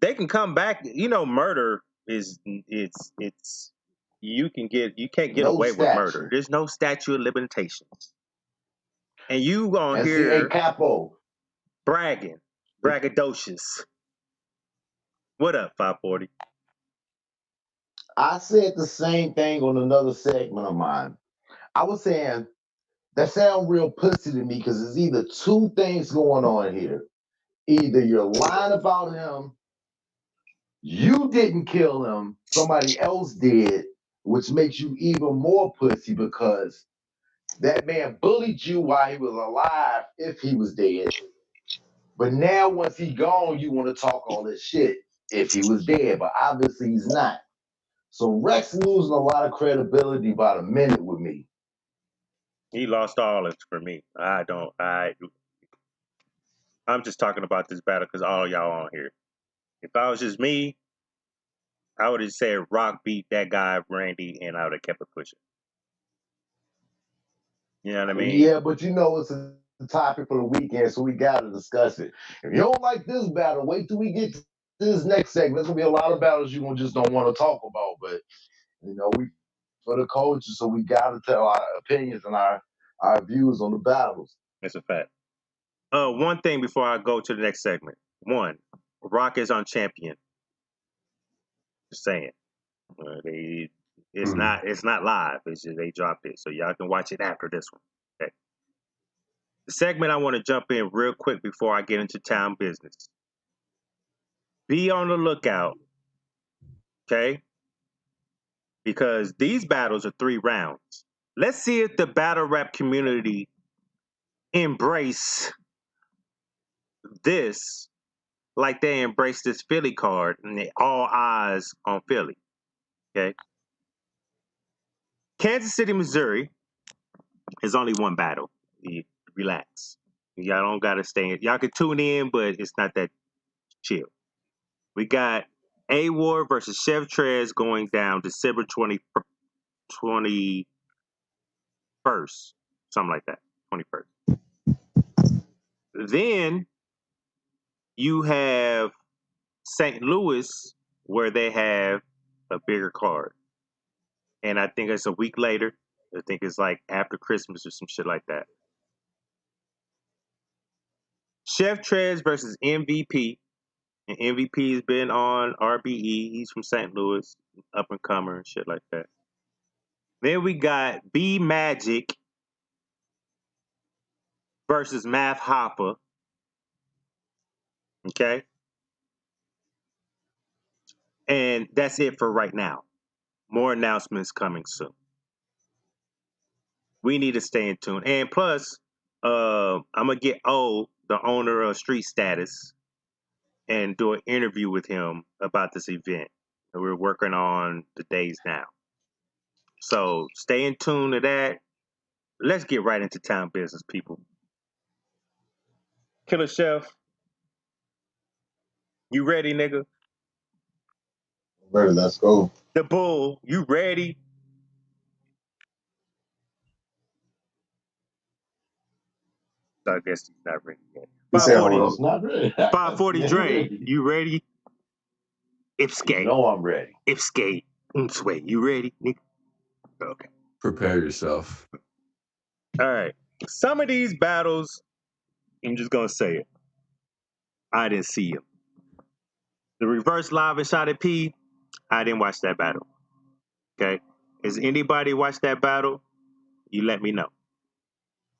they can come back. Murder is it's you can't get No away with murder. statue. There's no statute of limitations. And you on And here Capo. braggadocious. What up, 540? I said the same thing on another segment of mine. I was saying that sound real pussy to me because there's either two things going on here. Either you're lying about him, you didn't kill him, somebody else did, which makes you even more pussy because that man bullied you while he was alive if he was dead. But now once he gone, you want to talk all this shit if he was dead, but obviously he's not. So Rex losing a lot of credibility by the minute with me. He lost all it for me. I'm just talking about this battle because all y'all on here. If I was just me, I would have said Rock beat that guy Randy, and I would have kept it pushing. You know what I mean? Yeah, but it's a topic for the weekend, so we got to discuss it. If you don't like this battle, wait till we get to this next segment. There's gonna be a lot of battles you just don't want to talk about, but we for the culture, so we got to tell our opinions and our views on the battles. That's a fact. One thing before I go to the next segment. One, Rock is on champion. Just saying. It's not live. It's just they dropped it, so y'all can watch it after this one. Okay. The segment I want to jump in real quick before I get into town business. Be on the lookout, okay? Because these battles are 3 rounds. Let's see if the battle rap community embrace this like they embrace this Philly card and they all eyes on Philly. Okay. Kansas City, Missouri is only one battle. Relax. Y'all don't gotta stay. Y'all can tune in, but it's not that chill. We got A War versus Chef Trez going down December 21st. Something like that. 21st. Then you have St. Louis where they have a bigger card. And I think it's a week later. I think it's like after Christmas or some shit like that. Chef Trez versus MVP And MVP's been on RBE. He's from St. Louis, up and comer and shit like that. Then we got B Magic versus Math Hopper. Okay. And that's it for right now. More announcements coming soon. We need to stay in tune. And plus, I'm gonna get O, the owner of Street Status, and do an interview with him about this event. And we're working on the days now. So stay in tune to that. Let's get right into town business, people. Killer Chef, you ready, nigga? Ready, let's go. The Bull, you ready? I guess he's not ready yet. He said, hold 540, on. It's not ready. 540 It's Dre, ready. you ready? You Ipskate, know I'm ready. Ipskate, Umsway, you ready, nigga? Okay. Prepare yourself. All right. Some of these battles, I'm just gonna say it. I didn't see them. The reverse live and shot at P, I didn't watch that battle. Okay. Has anybody watched that battle? You let me know.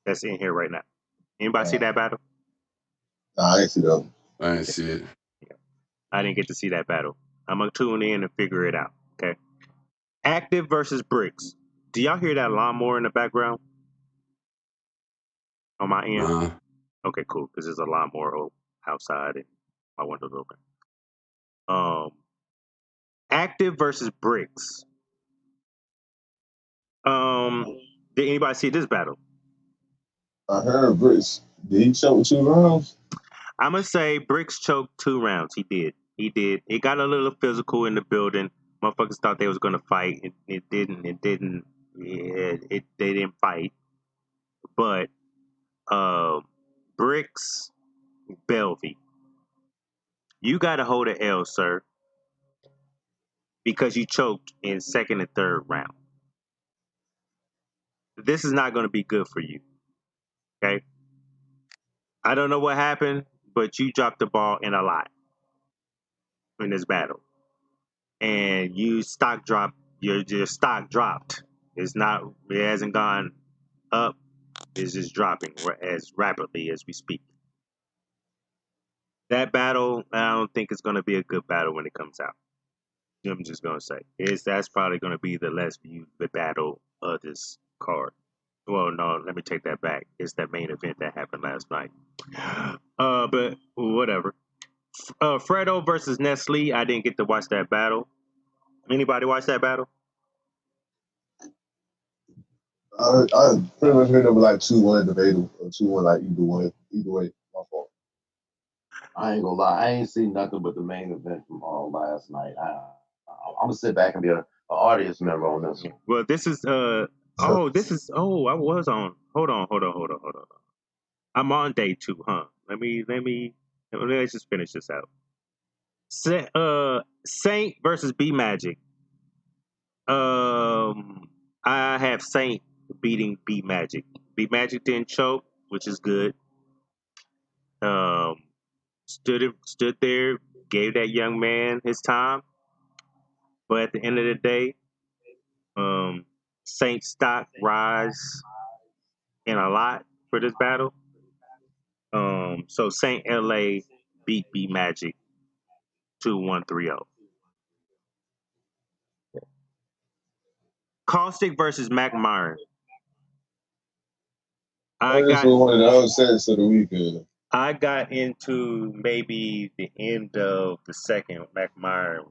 That's in here right now. Anybody see that battle? Nah, I ain't see that. I didn't see it. I didn't get to see that battle. I'm gonna tune in and figure it out. Okay. Active versus Bricks. Do y'all hear that lawnmower in the background? On my end? Nah. Okay, cool. Because there's a lawnmower outside and my window's open. Active versus Bricks. Did anybody see this battle? I heard Bricks. Did he choke 2 rounds? I'm gonna say Bricks choked 2 rounds. He did. He did. It got a little physical in the building. Motherfuckers thought they was gonna fight. It didn't. It didn't. They didn't fight. But Bricks, Belvy, you got to hold an L, sir, because you choked in second and third round. This is not going to be good for you. Okay. I don't know what happened, but you dropped the ball in a lot in this battle, and you stock dropped. Your stock dropped. It's not. It hasn't gone up. It's just dropping as rapidly as we speak. That battle, I don't think it's going to be a good battle when it comes out. I'm just gonna say that's probably gonna be the less viewed battle of this card. Well, no, let me take that back. It's that main event that happened last night. But whatever. Fredo versus Nestle. I didn't get to watch that battle. Anybody watch that battle? I pretty much heard them like 2-1 debatable or 2-1 like either way. Either way, my fault. I ain't gonna lie. I ain't seen nothing but the main event from last night. I'm gonna sit back and be an audience member on this one. Well, this is I was on. Hold on. I'm on day 2, huh? Let's just finish this out. Saint versus B Magic. I have Saint beating B Magic. B Magic didn't choke, which is good. Um, stood there, gave that young man his time, but at the end of the day, Saint stock rise in a lot for this battle. So Saint LA beat B Magic 2-1-3-0. Caustic versus Mac Myron. This was one of the upsets of the weekend. I got into maybe the end of the second. Mac Myron,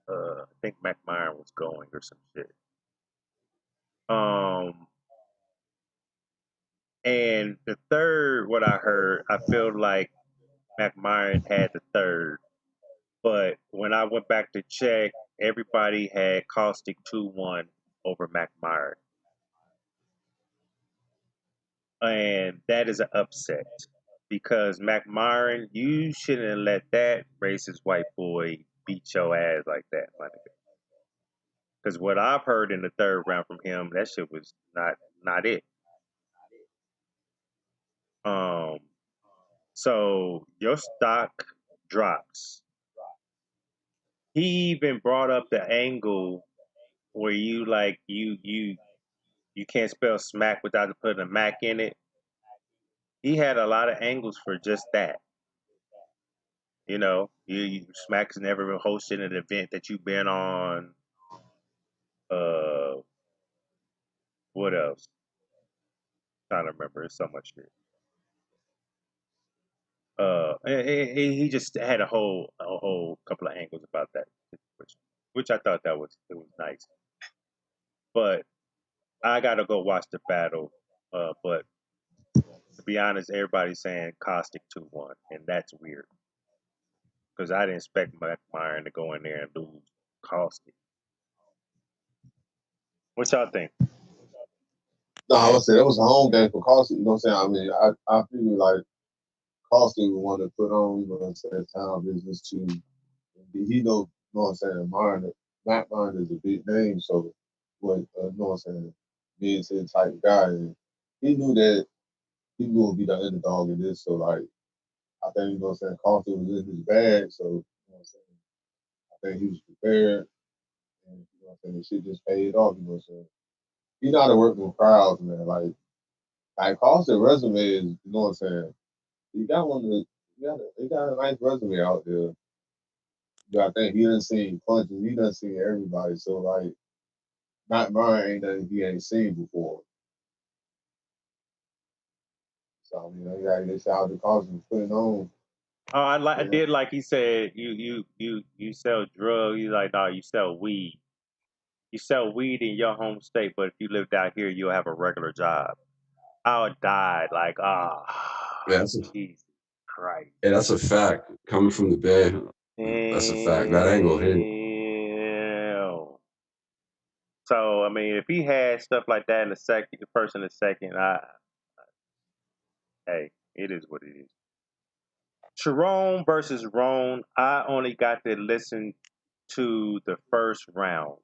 I think Mac Myron was going or some shit. And the third, what I heard, I feel like Mac Myron had the third. But when I went back to check, everybody had Caustic 2-1 over Mac Myron. And that is an upset because Mac Myron, you shouldn't let that racist white boy beat your ass like that, my nigga. Because what I've heard in the third round from him, that shit was not it. So your stock drops. He even brought up the angle where you can't spell smack without putting a Mac in it. He had a lot of angles for just that. You know, Smack's never hosted an event that you've been on. What else? Trying to remember. It's so much shit. He just had a whole couple of angles about that, which I thought it was nice. But I gotta go watch the battle. But to be honest, everybody's saying Caustic 2-1, and that's weird because I didn't expect Mac Myron to go in there and lose Caustic. What y'all think? No, I would say that was a home game for Costa. You know what I'm saying? I mean, I feel like Costa would want to put on, you know what I'm saying, town business to. He know what I'm saying. Matt Martin is a big name, so what you know what I'm saying, being said type of guy, and he knew that he would be the underdog in this. So like, I think you know what I'm saying, Costa was in his bag, so you know what I'm saying. I think he was prepared, and you know what I'm saying, the shit just paid off. You know what I'm saying. He know how to work with crowds, man. Like Costa's resume is, you know what I'm saying. He got one of the, he got a nice resume out there. But I think he done seen punches. He done seen everybody. So like, Matt Murray ain't nothing he ain't seen before. So I mean, they shout out the cause and putting on. Oh, I did like he said. You sell drugs. You like, no, you sell weed. You sell weed in your home state, but if you lived out here, you'll have a regular job. I would die like, Yeah, Jesus Christ. that's a fact. Coming from the Bay, that's a fact. That angle hit. Damn. So I mean, if he had stuff like that in the first and the second, hey, it is what it is. Sharon versus Roan. I only got to listen to the first round,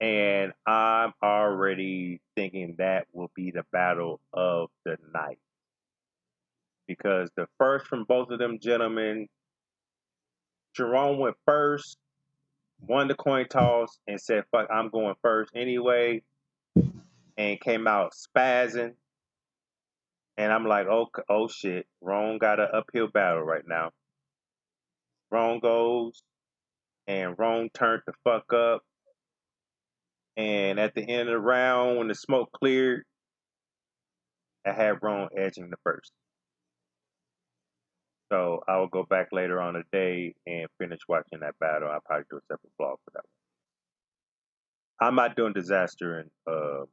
and I'm already thinking that will be the battle of the night because the first from both of them gentlemen, Sharon went first, won the coin toss, and said, "Fuck, I'm going first anyway," and came out spazzing. And I'm like, oh shit, Ron got an uphill battle right now. Ron goes, and Ron turned the fuck up. And at the end of the round, when the smoke cleared, I had Ron edging the first. So I will go back later on today and finish watching that battle. I'll probably do a separate vlog for that one. I'm not doing Disaster and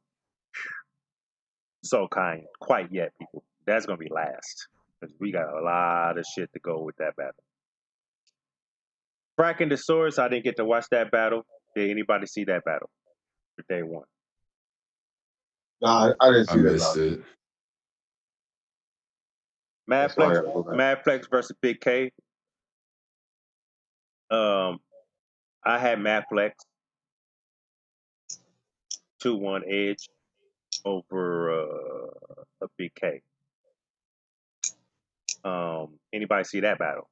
So Kind quite yet, people. That's gonna be last because we got a lot of shit to go with that battle. Cracking the Source, I didn't get to watch that battle. Did anybody see that battle for day one? Nah, I didn't I see that. missed it. Madflex versus Big K. I had Madflex 2-1 edge over a Big K. Anybody see that battle?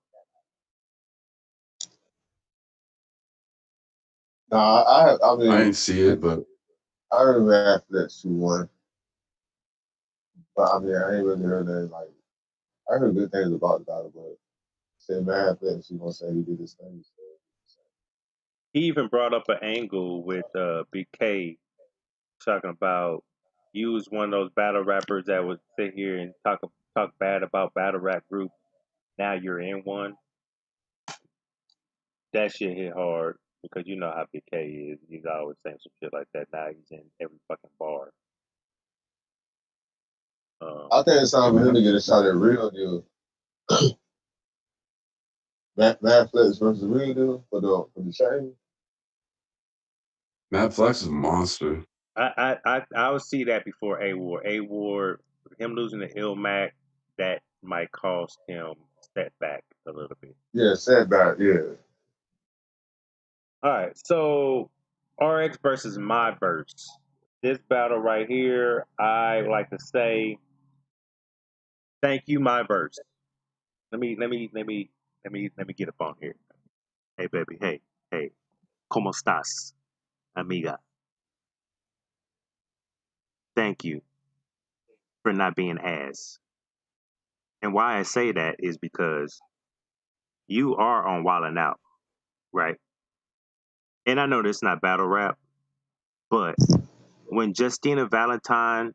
Nah, I mean, I didn't see it, but I remember after that 2-1. But I mean, I ain't really heard that. Like, I heard good things about the battle, but say Madflex, you gonna say he did his thing. So. He even brought up an angle with Big K talking about you was one of those battle rappers that would sit here and talk bad about battle rap group. Now you're in one. That shit hit hard because you know how Big K is. He's always saying some shit like that. Now he's in every fucking bar. I think it's time for him to get a shot at Real Deal. Madflex versus Real Deal for the chain. Madflex is a monster. I would see that before A Ward. A Ward, him losing to Ilmac, that might cost him setback a little bit. Yeah, setback. Yeah. All right, so RX versus My Verse. This battle right here, I like to say, thank you, My Verse. Let me Let me get up on here. Hey baby, hey, ¿Cómo estás, amiga? Thank you for not being ass. And why I say that is because you are on Wildin' Out, right? And I know this is not battle rap, but when Justina Valentine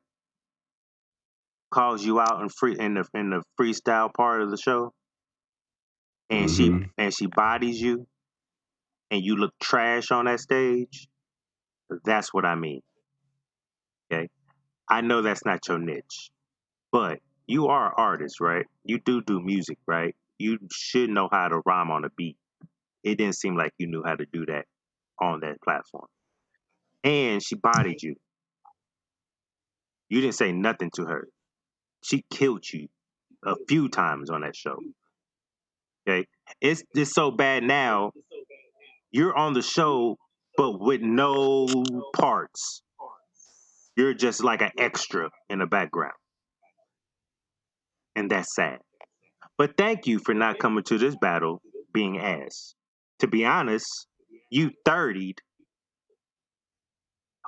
calls you out in the freestyle part of the show, and Mm-hmm. she bodies you, and you look trash on that stage, that's what I mean. Okay, I know that's not your niche, but you are an artist, right? You do music, right? You should know how to rhyme on a beat. It didn't seem like you knew how to do that on that platform. And she bodied you. You didn't say nothing to her. She killed you a few times on that show. Okay, it's just so bad now. You're on the show, but with no parts. You're just like an extra in the background, and that's sad. But thank you for not coming to this battle being ass. To be honest, you 30'd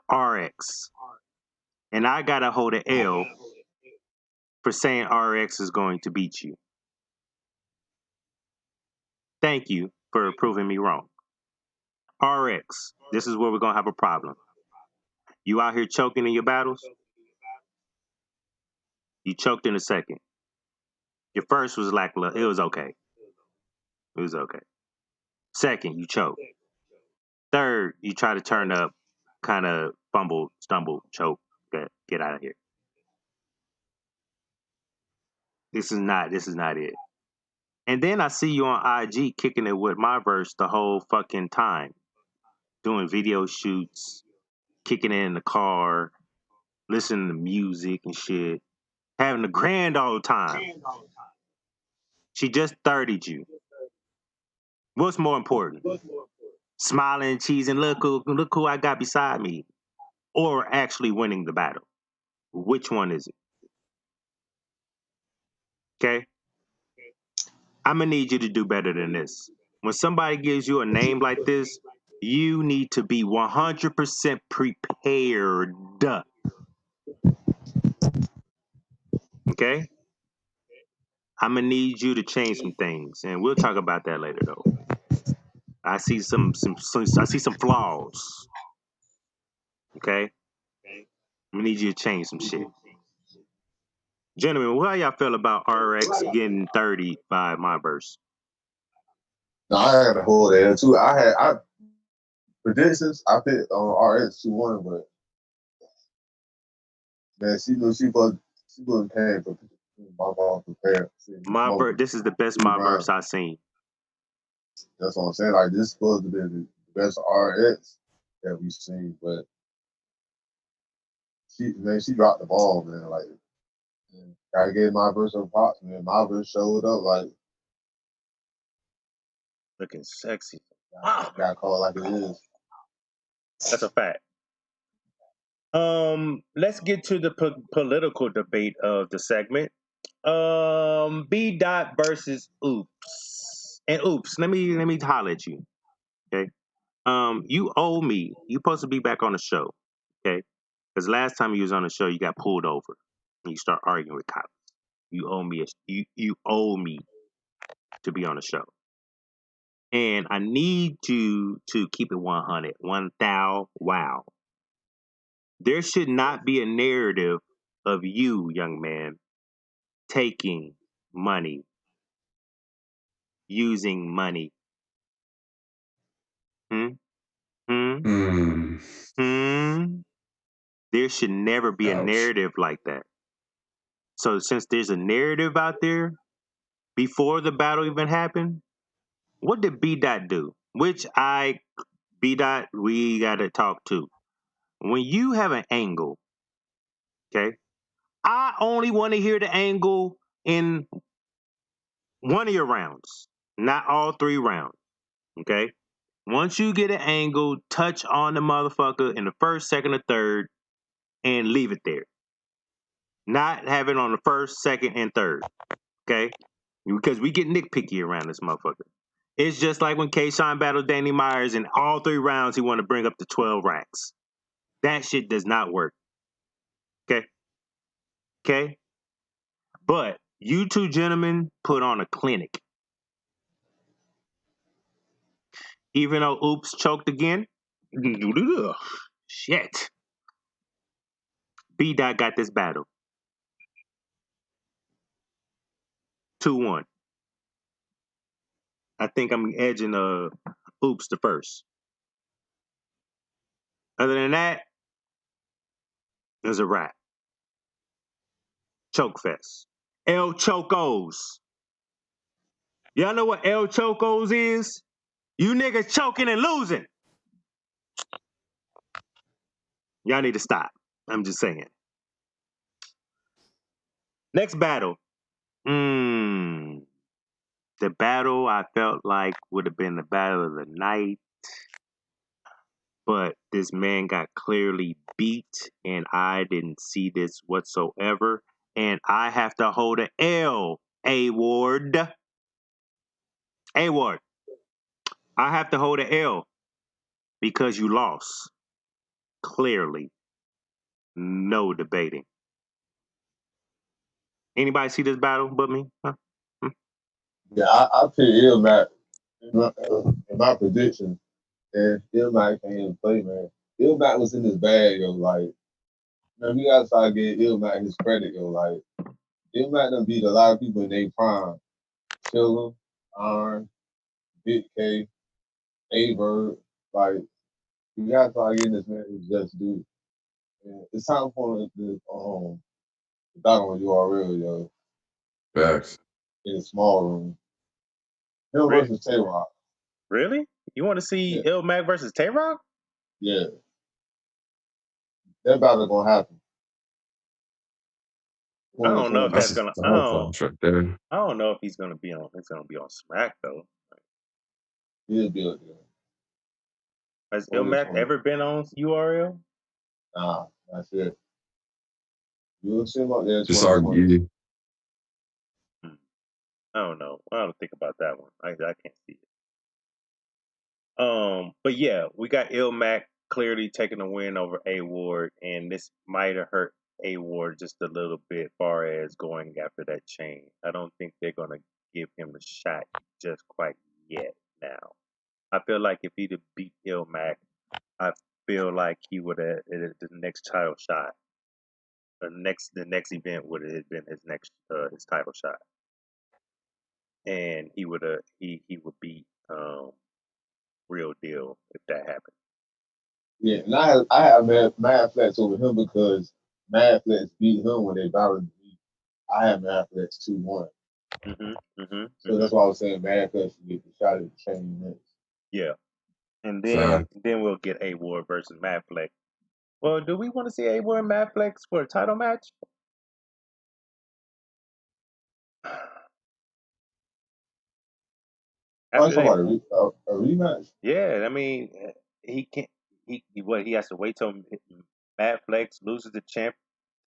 RX, and I gotta hold an L for saying RX is going to beat you. Thank you for proving me wrong. RX, this is where we're gonna have a problem. You out here choking in your battles? You choked in a second. Your first was lackluster. It was okay. It was okay. Second, you choked. Third, you try to turn up, kind of fumble, stumble, choke. Get out of here. This is not it. And then I see you on IG kicking it with my verse the whole fucking time, doing video shoots, kicking it in the car, listening to music and shit, having a grand old time. She just 30'd you. What's more important? Smiling, cheesing, look who I got beside me, or actually winning the battle? Which one is it? Okay? I'm gonna need you to do better than this. When somebody gives you a name like this, you need to be 100% prepared. Okay? I'm gonna need you to change some things, and we'll talk about that later. Though I see I see some flaws. Okay? I'm gonna need you to change some shit. Gentlemen, how y'all feel about RX getting 30 by my verse? No, I had a hold there too. I predictions. I picked on RX 2-1, but man, she knew she wasn't paying for my ball prepared. This is the best my verse I've seen. That's what I'm saying. Like, this is supposed to be the best RX that we've seen, but she dropped the ball, man. Like, man, gotta give my verse her props, man. My verse showed up, like, Looking sexy. gotta call it like it is. That's a fact. Let's get to the political debate of the segment. B dot versus Oops. And Oops, let me holler at you. Okay. You owe me. You supposed to be back on the show. Okay. Because last time you was on the show, you got pulled over and you start arguing with cops. You owe me you owe me to be on the show. And I need you to keep it 100. 1,000. Wow. There should not be a narrative of you, young man, taking money, using money. Hmm? Hmm? Mm. Hmm? There should never be a Ouch. narrative like that. So since there's a narrative out there before the battle even happened, what did B Dot do? B Dot, we gotta talk to. When you have an angle, okay, I only want to hear the angle in one of your rounds, not all 3 rounds. Okay. Once you get an angle, touch on the motherfucker in the first, second, or third, and leave it there. Not have it on the first, second, and third. Okay. Because we get nitpicky around this motherfucker. It's just like when K-Shine battled Danny Myers and all 3 rounds he want to bring up the 12 racks. That shit does not work. Okay? But you two gentlemen put on a clinic. Even though Oops choked again, shit. B-Dot got this battle. 2-1. I think I'm edging Oops the first. Other than that, there's a wrap. Choke fest. El Chocos. Y'all know what El Chocos is? You niggas choking and losing. Y'all need to stop. I'm just saying. Next battle. The battle I felt like would have been the battle of the night. But this man got clearly beat, and I didn't see this whatsoever. And I have to hold an L, A-Ward. A-Ward. I have to hold an L because you lost. Clearly. No debating. Anybody see this battle but me? Huh? Yeah, I picked Ilmac in my prediction, and Ilmac can't even play, man. Ilmac was in his bag, yo. Like, man, we gotta start getting Ilmac his credit, yo. Like, Ilmac done beat a lot of people in their prime. Chiller, Iron, Big K, A-Bird. Like, we gotta start getting this man his just due. And it's time for him to battle on URL, yo. Facts. In a small room. Him Really? versus Tay-Rock. Really? You want to see Yeah. Ilmac versus Tay-Rock? Yeah. That battle gonna happen. I don't know if That's that's a gonna. star clash right there. I don't know if he's gonna be on. It's gonna be on Smack though. He'll be up there. Has Only Ilmac 20. ever been on URL? Nah, that's it. You'll see him up there Just 2020. argue. I don't know. I don't think about that one. I can't see it. But yeah, we got Ilmac clearly taking a win over A-Ward, and this might have hurt A-Ward just a little bit far as going after that chain. I don't think they're gonna give him a shot just quite yet now. I feel like if he'd have beat Ilmac, I feel like he would have the next title shot. The next event would have been his title shot, and he would beat Real Deal if that happened. Yeah, and I have Mad Flex over him because Mad Flex beat him when they battled me. I have Mad Flex 2-1. So that's why I was saying Mad Flex should get the shot at the chain next. Yeah. And Fact. then we'll get A-Ward versus Mad Flex. Well, do we want to see A-Ward and Mad Flex for a title match? Oh, you talking about a rematch? Yeah, I mean, he can't. He has to wait till Mad Flex loses the champ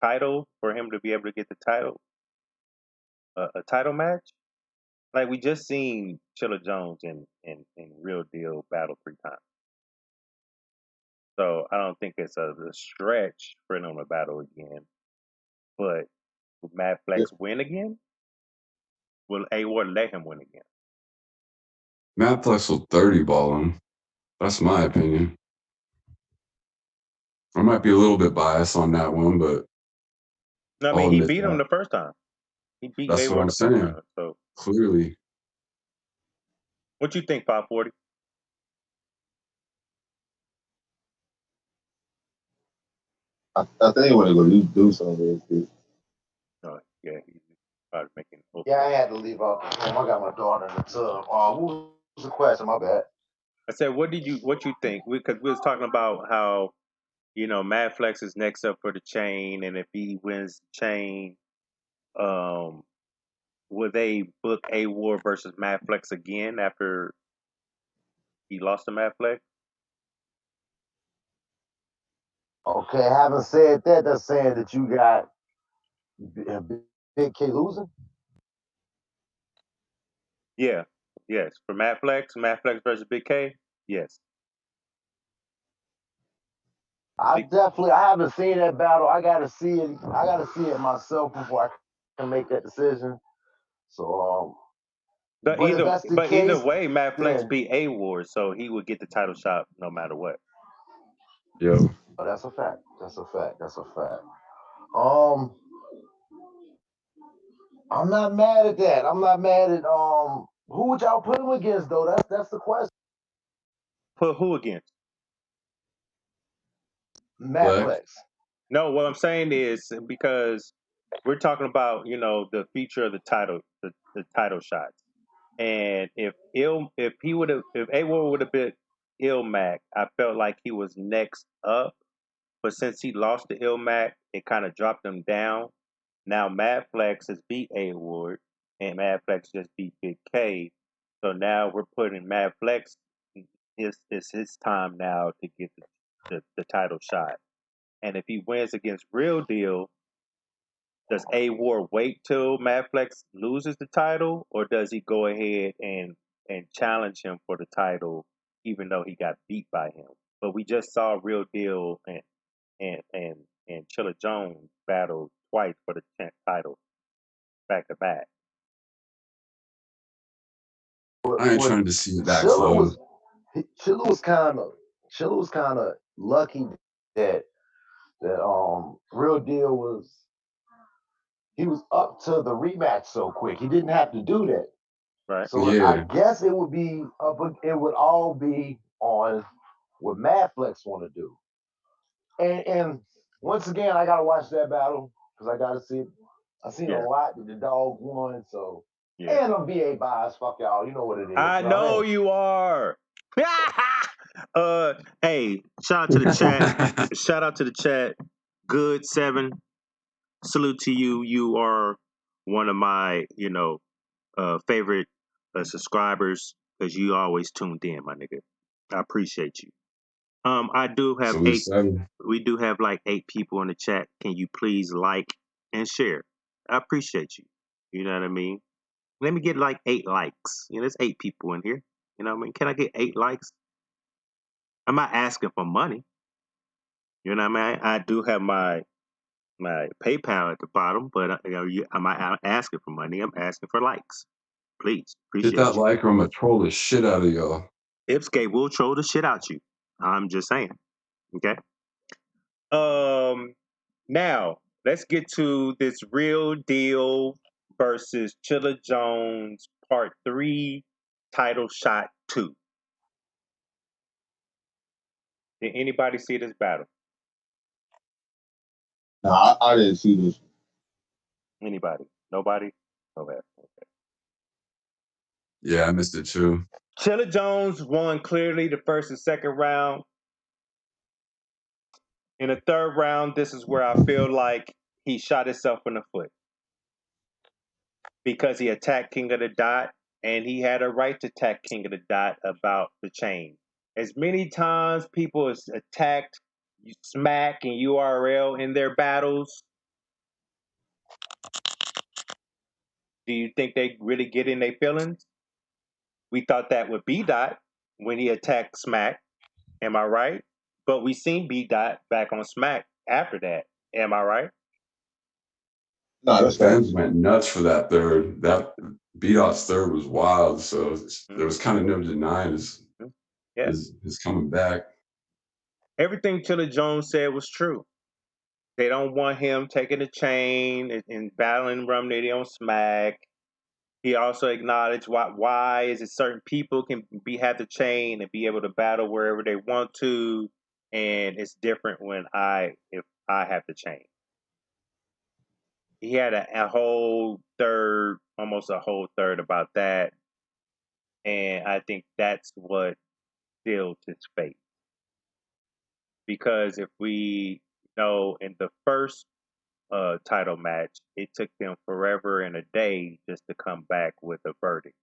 title for him to be able to get the title, a title match. Like we just seen Chilla Jones and Real Deal battle 3 times. So I don't think it's a stretch for them to battle again. But will Mad Flex win again? Will A-Ward let him win again? Matt Flex will 30 ball him. That's my opinion. I might be a little bit biased on that one, but No, I mean he beat him the first time. He beat That's what A-Ward I'm the first saying. time. So Clearly. what you think, 540? I think he want to go do something real quick. No, yeah, he's probably making. Yeah, I had to leave out the room. I got my daughter in the tub. What was the question? My bad. I said, what you think? Because we was talking about how Mad Flex is next up for the chain, and if he wins the chain, will they book A-Ward versus Mad Flex again after he lost to Mad Flex? Okay, having said that, that's saying that you got Big K losing. Yeah. Yes. For Matt Flex versus Big K. Yes. I haven't seen that battle. I gotta see it. I gotta see it myself before I can make that decision. So, But but if that's the either case, way, Matt Flex then beat A Ward, so he would get the title shot no matter what. Yep. that's a fact. That's a fact. That's a fact. Um, I'm not mad at that. I'm not mad at who would y'all put him against though? That's the question. Put who against? Matt Flex. Flex. No, what I'm saying is because we're talking about the feature of the title shots, and if A Ward would have been Ilmac, I felt like he was next up, but since he lost to Ilmac, it kind of dropped him down. Now Mad Flex has beat A Ward, and Mad Flex just beat Big K, so now we're putting Mad Flex. It's his time now to get the title shot. And if he wins against Real Deal, does A Ward wait till Mad Flex loses the title, or does he go ahead and challenge him for the title, even though he got beat by him? But we just saw Real Deal and Chilla Jones battle twice for the title back to back. I ain't What trying to see it that Chilla close. was kind of lucky that Real Deal he was up to the rematch so quick. He didn't have to do that. Right. So I Yeah. guess it would all be on what Mad Flex want to do. And once again, I gotta watch that battle because I gotta see it. I seen a lot that the dog won, so and I'm VA bias. Fuck y'all, you know what it is. I know you are. Hey, shout out to the chat. Shout out to the chat. Good 7. Salute to you. You are one of my, favorite subscribers because you always tuned in, my nigga. I appreciate you. I do have Salute 8. 7. We do have like 8 people in the chat. Can you please like and share? I appreciate you. You know what I mean? Let me get like 8 likes. There's 8 people in here. You know what I mean? Can I get 8 likes? I'm not asking for money. You know what I mean? I do have my PayPal at the bottom, but I'm not asking for money. I'm asking for likes. Please, Hit appreciate that you. like or I'm gonna troll the shit out of y'all. Ipscape will troll the shit out you. I'm just saying. Okay. Now let's get to this Real Deal versus Chilla Jones Part 3, Title Shot 2. Did anybody see this battle? No, I didn't see this. Anybody? Nobody? Okay. Yeah, I missed it too. Chilla Jones won clearly the first and second round. In the third round, this is where I feel like he shot himself in the foot because he attacked King of the Dot, and he had a right to attack King of the Dot about the chain. As many times people has attacked Smack and URL in their battles, do you think they really get in their feelings? We thought that with B Dot when he attacked Smack. Am I right? But we seen B Dot back on Smack after that. Am I right? No, The that's facts. fans went nuts for that third. That B-Dot's third was wild, so there was kind of no denying his coming back. Everything Chilla Jones said was true. They don't want him taking the chain and battling Rum Nitty on Smack. He also acknowledged why is it certain people can have the chain and be able to battle wherever they want to, and it's different if I have the chain. He had a whole third, almost a whole third about that, and I think that's what sealed his fate. Because if we know in the first title match, it took them forever and a day just to come back with a verdict.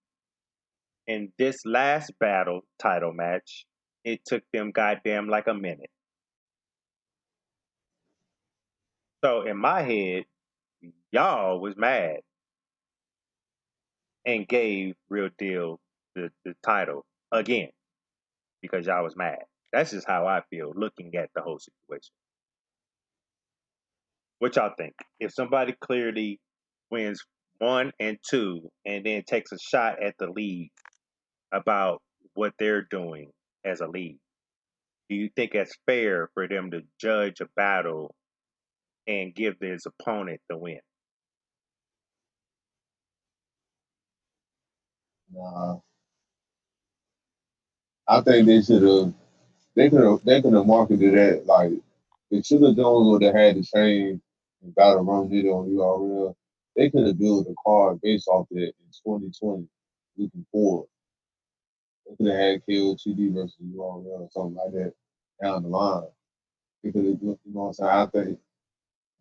In this last title match, it took them goddamn like a minute. So in my head, y'all was mad. and gave Real Deal the title again because y'all was mad. That's just how I feel looking at the whole situation. What y'all think? If somebody clearly wins 1 and 2 and then takes a shot at the league about what they're doing as a league, do you think it's fair for them to judge a battle and give his opponent the win? Nah, I think they should have. They could have marketed that like if Sugar Jones would have had the same and Battle Run did on URL. They could have built a card based off that in 2020, looking forward. They could have had KOTD versus URL or something like that down the line. They could have, you know what I'm saying? I think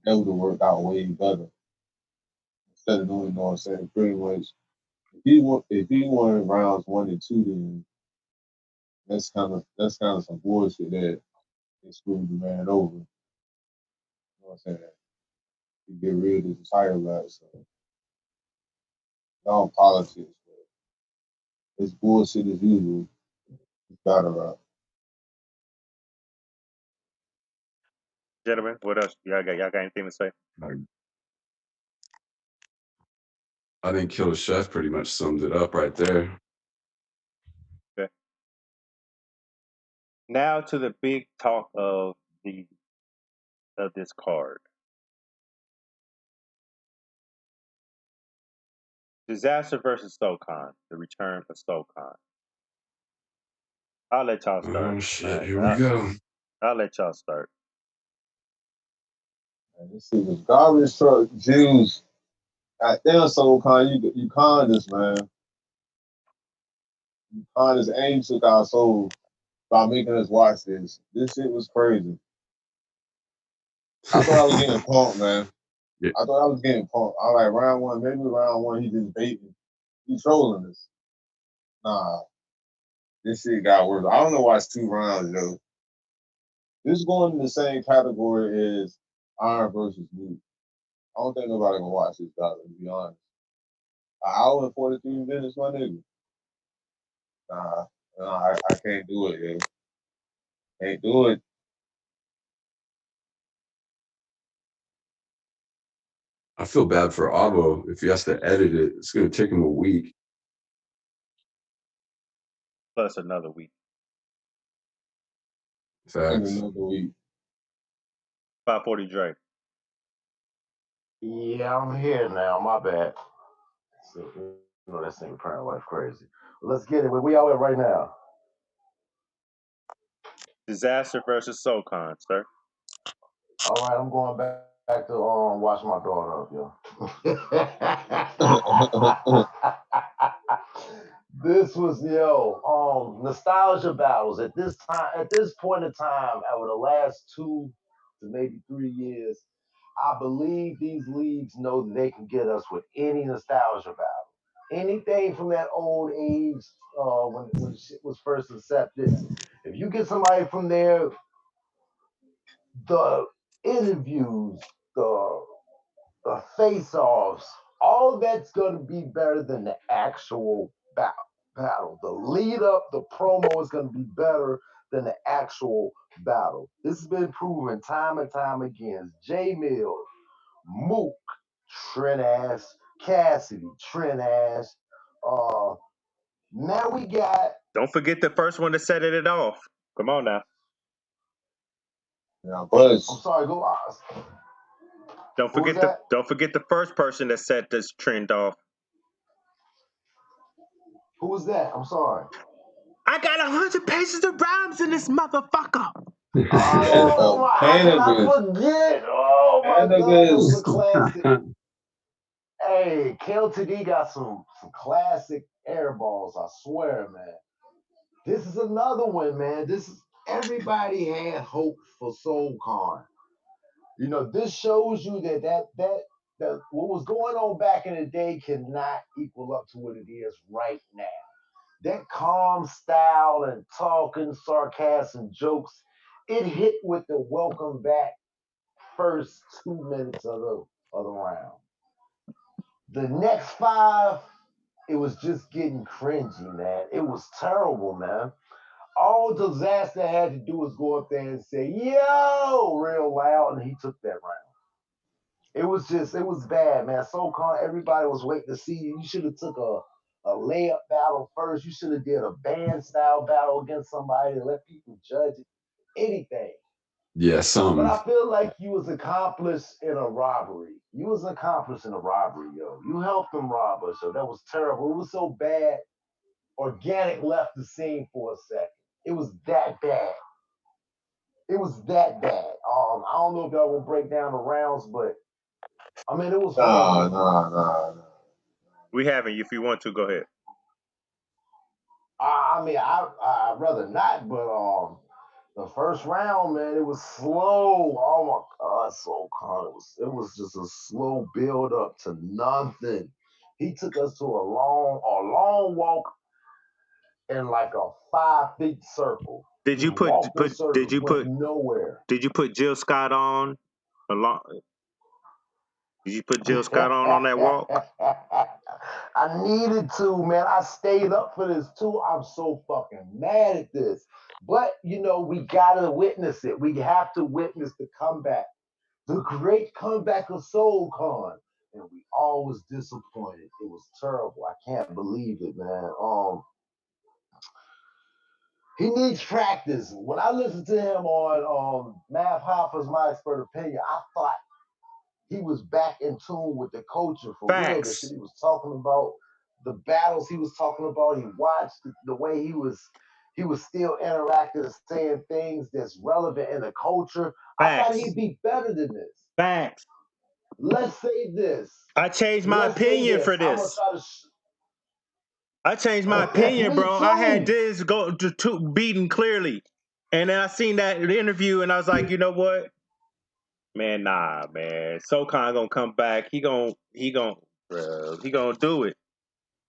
that would have worked out way better instead of doing, you know what I'm saying? Pretty much, if he won rounds 1 and 2, then that's kind of some bullshit that they screwed the man over. You know what I'm saying? To get rid of the title back. So it's all politics, but it's bullshit as usual. It's battle rap. Gentlemen, what else? Y'all got anything to say? I think Killer Chef pretty much summed it up right there. Okay. Now to the big talk of this card. Disaster versus SoCon, the return for SoCon. I'll let y'all start. Oh shit, here we go. I'll let y'all start. And this shit was garbage truck juice. Goddamn, SoulCon, you conned us, man. You conned us and you took our soul by making us watch this. This shit was crazy. I thought I was getting punked, man. Yeah. I thought I was getting punked. I was like, round 1, maybe round 1, he just baiting. He trolling us. Nah. This shit got worse. I don't know why it's 2 rounds, though. This is going in the same category as Iron versus Luke. I don't think nobody gonna watch this battle, to be honest. An hour and 43 minutes, my nigga. Nah, I can't do it, yo. Can't do it. I feel bad for Abo if he has to edit it. It's gonna take him a week. Plus another week. Facts. Another week. 540 Dre. Yeah, I'm here now. My bad. So, you know, that thing crying like crazy. Let's get it. Where we all at right now? Disaster versus SoCon, sir. All right, I'm going back to watch my daughter up, yo. This was nostalgia battles at this time. At this point in time, over the last 2 to maybe 3 years, I believe these leagues know that they can get us with any nostalgia battle. Anything from that old age, when shit was first accepted. If you get somebody from there, the interviews, the face-offs, all that's going to be better than the actual battle. The lead up, the promo is going to be better than the actual battle. This has been proven time and time again. J Mills, Mook, Trent Ass, Cassidy, Trent Ass. Now we got. Don't forget the first one to set it off. Come on now. Yeah, Buzz. I'm sorry, go on. Don't forget the first person that set this trend off. Who was that? I'm sorry. I got 100 pages of rhymes in this motherfucker. Oh my! How can I forget? Oh my God, that was a classic. Hey, KLTD got some classic air balls. I swear, man. This is another one, man. This is everybody had hope for SoulCon. You know, this shows you that what was going on back in the day cannot equal up to what it is right now. That calm style and talking, sarcasm, jokes, it hit with the welcome back first 2 minutes of the round. The next 5, it was just getting cringy, man. It was terrible, man. All Disaster had to do was go up there and say, yo, real loud, and he took that round. It was bad, man. SoCon, everybody was waiting to see you. You should have took a layup battle first. You should have did a band style battle against somebody and let people judge it. Anything. Yeah, But I feel like you was accomplice in a robbery. You was accomplice in a robbery, yo. You helped them rob us, yo. That was terrible. It was so bad. Organic left the scene for a second. It was that bad. It was that bad. I don't know if y'all will break down the rounds, but I mean, it was horrible. Nah. We haven't. If you want to, go ahead. I mean, I'd rather not, but the first round, man, it was slow. Oh my God, so kind. It was just a slow build up to nothing. He took us to a long walk in like a 5 feet circle. Did you Just put walked in circles, did you went put nowhere. did you put Jill Scott on along? Did you put Jill Scott on that walk? I needed to, man. I stayed up for this too. I'm so fucking mad at this. But, we got to witness it. We have to witness the comeback, the great comeback of SoulCon. And we all was disappointed. It was terrible. I can't believe it, man. He needs practice. When I listened to him on Math Hoffa's My Expert Opinion, I thought he was back in tune with the culture for real. The shit he was talking about, the battles he was talking about. He watched the way he was still interacting and saying things that's relevant in the culture. I thought he'd be better than this. Facts. Let's say this. I changed my opinion for this. I'm gonna try to I changed my opinion, bro. too. I had this go to beaten clearly, and then I seen that interview, and I was like, you know what, man, nah, man. SoCon gonna come back. He gonna do it.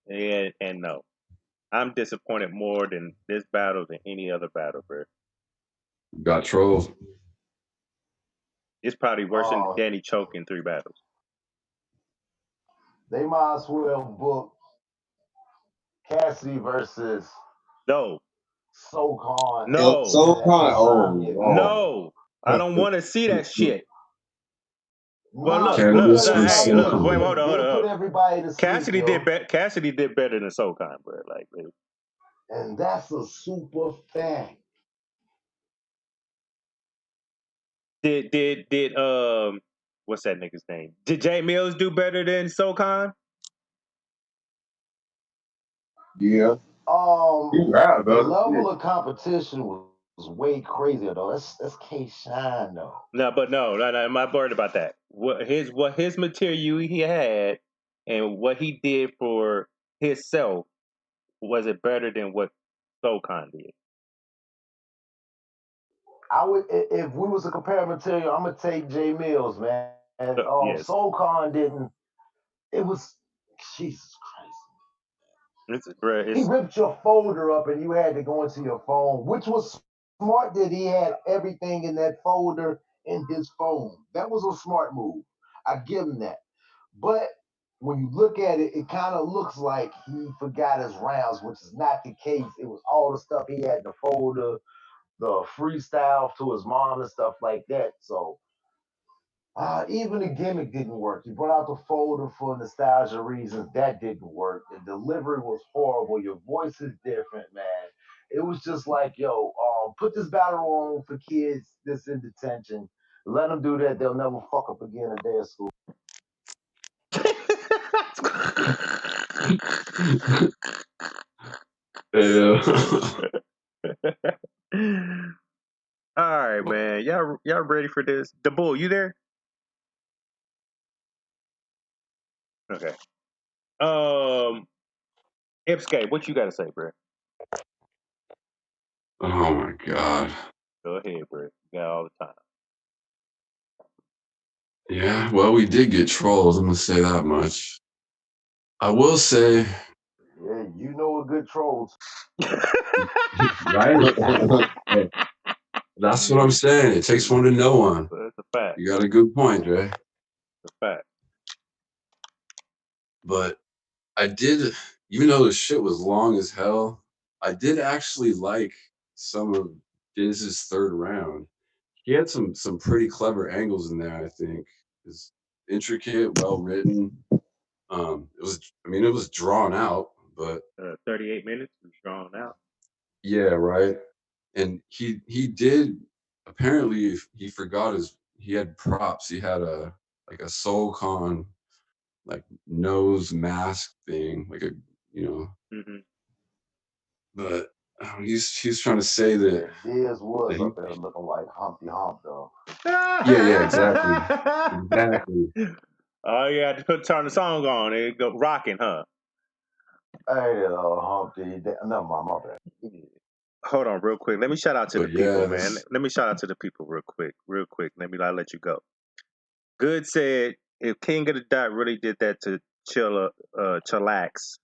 And no, I'm disappointed more than this battle than any other battle, bro. Got trolled. It's probably worse than Danny Choke in 3 battles. They might as well book Cassidy versus SoCon. No. SoCon. No. I don't want to see that shit. Well, look. Hey, look. Wait, hold on. Put everybody to sleep, Cassidy did better than SoCon, bro. Like, and that's a super fact. Did what's that nigga's name? Did Jay Mills do better than SoCon? Yeah. The level of competition was way crazier though. That's K-Shine though. No, I'm not worried about that. What his material he had and what he did for himself, was it better than what SoCon did? I would, if we was to compare material, I'm gonna take Jay Mills, man. And Yes. SoCon didn't. It was Jesus Christ. He ripped your folder up and you had to go into your phone, which was smart that he had everything in that folder in his phone. That was a smart move. I give him that. But when you look at it, it kind of looks like he forgot his rounds, which is not the case. It was all the stuff he had in the folder, the freestyle to his mom and stuff like that. So even the gimmick didn't work. He brought out the folder for nostalgia reasons. That didn't work. The delivery was horrible. Your voice is different, man. It was just like, yo, put this battle on for kids that's in detention. Let them do that. They'll never fuck up again a day of school. All right, man. Y'all ready for this? The Bull, you there? Okay. Ipscape, what you got to say, bro? Oh my God. Go ahead, bro. You got all the time. Yeah, well, we did get trolls. I'm gonna say that much. I will say. Yeah, you know a good trolls. Right? Hey, that's what I'm saying. It takes one to know one. That's a fact. You got a good point, Dre. That's a fact. But I did even though the shit was long as hell, I did actually like some of Diz's third round. He had some pretty clever angles in there, I think. It's intricate, well written. It was, I mean, it was drawn out, but 38 minutes was drawn out. yeah, right. And he did, apparently he forgot he had props. He had a like a SoulCon like nose mask thing, like a, you know, Mm-hmm. but he's trying to say that, Diz was that he, up there looking like Humpty Hump though. yeah, exactly. Exactly. Oh yeah, just turn the song on. It go rocking, huh? Hey, Humpty. Never mind, my bad. Hold on, real quick. Let me shout out to the But people, yeah, man. Let me shout out to the people real quick. I'll let you go. Good said, if King of the Dot really did that to chillax,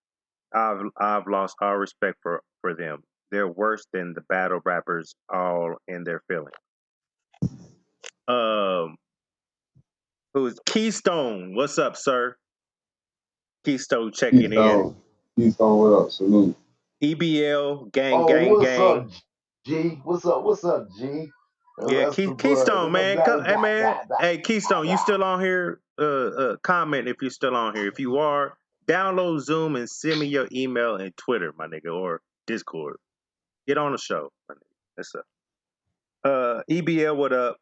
I've lost all respect for them. They're worse than the battle rappers, all in their feelings. Um, who's Keystone? What's up, sir? Keystone checking in. Keystone, what up? Salute. EBL gang, Oh, gang, what's gang. up, G? What's up, G? Yeah, That's the Keystone, man. Hey, man. Hey, Keystone, you blah. still on here? Comment if you're still on here. If you are, download Zoom and send me your email and Twitter, my nigga, or Discord. Get on the show, my nigga. That's up. EBL, what up?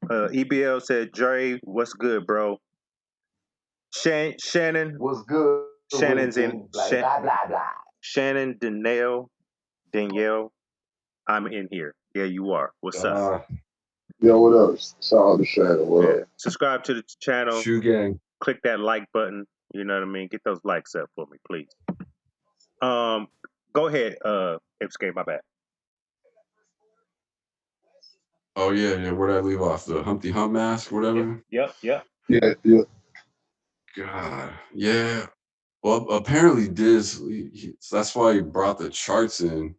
EBL said, Dre, what's good, bro? Shannon, What's good with it, Shannon's in. King? Blah, blah, blah, blah. Shannon, Danielle, I'm in here. Yeah, you are. What's up? Yo, what up? Shout out to Shannon. What up? Subscribe to the channel. Shoe Gang. Click that like button. You know what I mean? Get those likes up for me, please. Go ahead, Escape, my bad. Oh yeah, where'd I leave off? The Humpty Hump mask, whatever. Yep. Yeah. God, yeah. Well, apparently Diz, so that's why he brought the charts in.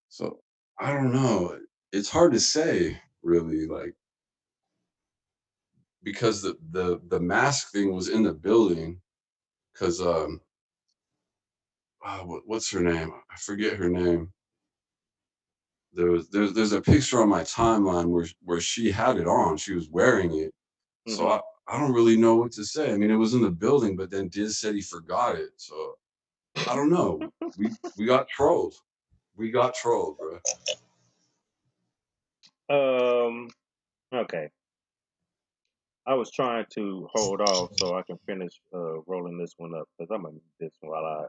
So I don't know. It's hard to say, really, like, because the mask thing was in the building. Because what's her name? I forget her name. There's a picture on my timeline where she had it on. She was wearing it. So I don't really know what to say. I mean, it was in the building, but then Diz said he forgot it. So I don't know. We got trolled. We got trolled, bro. Okay. I was trying to hold off so I can finish rolling this one up because I'm gonna need this while I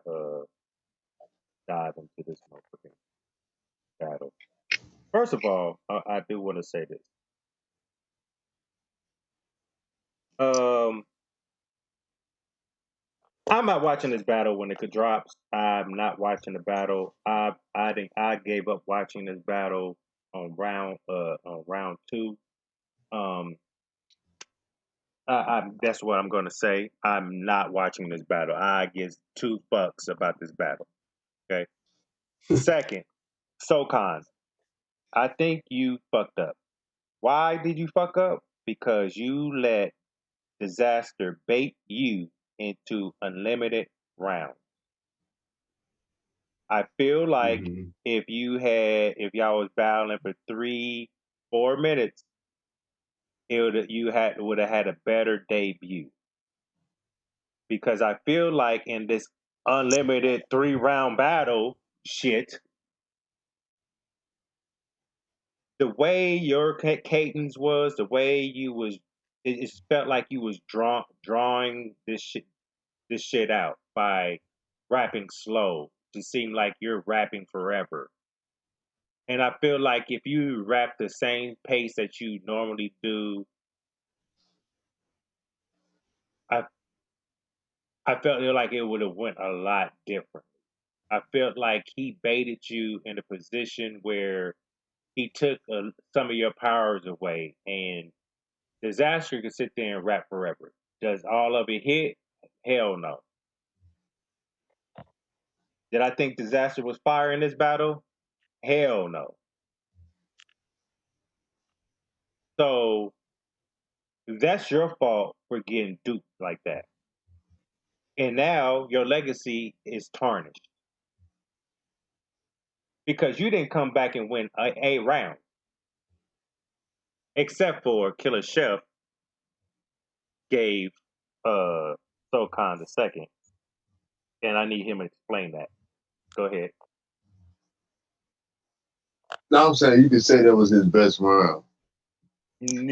dive into this motherfucking battle. First of all, I do want to say this. I'm not watching this battle when it drops. I'm not watching the battle. I think I gave up watching this battle on round two. Um, that's what I'm gonna say. I'm not watching this battle. I give two fucks about this battle. Okay. Second, SoCon. I think you fucked up. Why did you fuck up? Because you let Disaster bait you into unlimited rounds. I feel like Mm-hmm. if y'all was battling for 3-4 minutes, would have had a better debut. Because I feel like in this unlimited 3-round battle shit, the way your cadence was, the way you was, it felt like you was drawing this shit out by rapping slow to seem like you're rapping forever. And I feel like if you rap the same pace that you normally do, I I felt like it would have went a lot different. I felt like he baited you in a position where he took some of your powers away, and Disaster could sit there and rap forever. Does all of it hit? Hell no. Did I think Disaster was fire in this battle? Hell no. So that's your fault for getting duped like that. And now your legacy is tarnished because you didn't come back and win a round, except for Killer Chef gave SoCon the second, and I need him to explain that. Go ahead. No, I'm saying you could say that was his best round. No.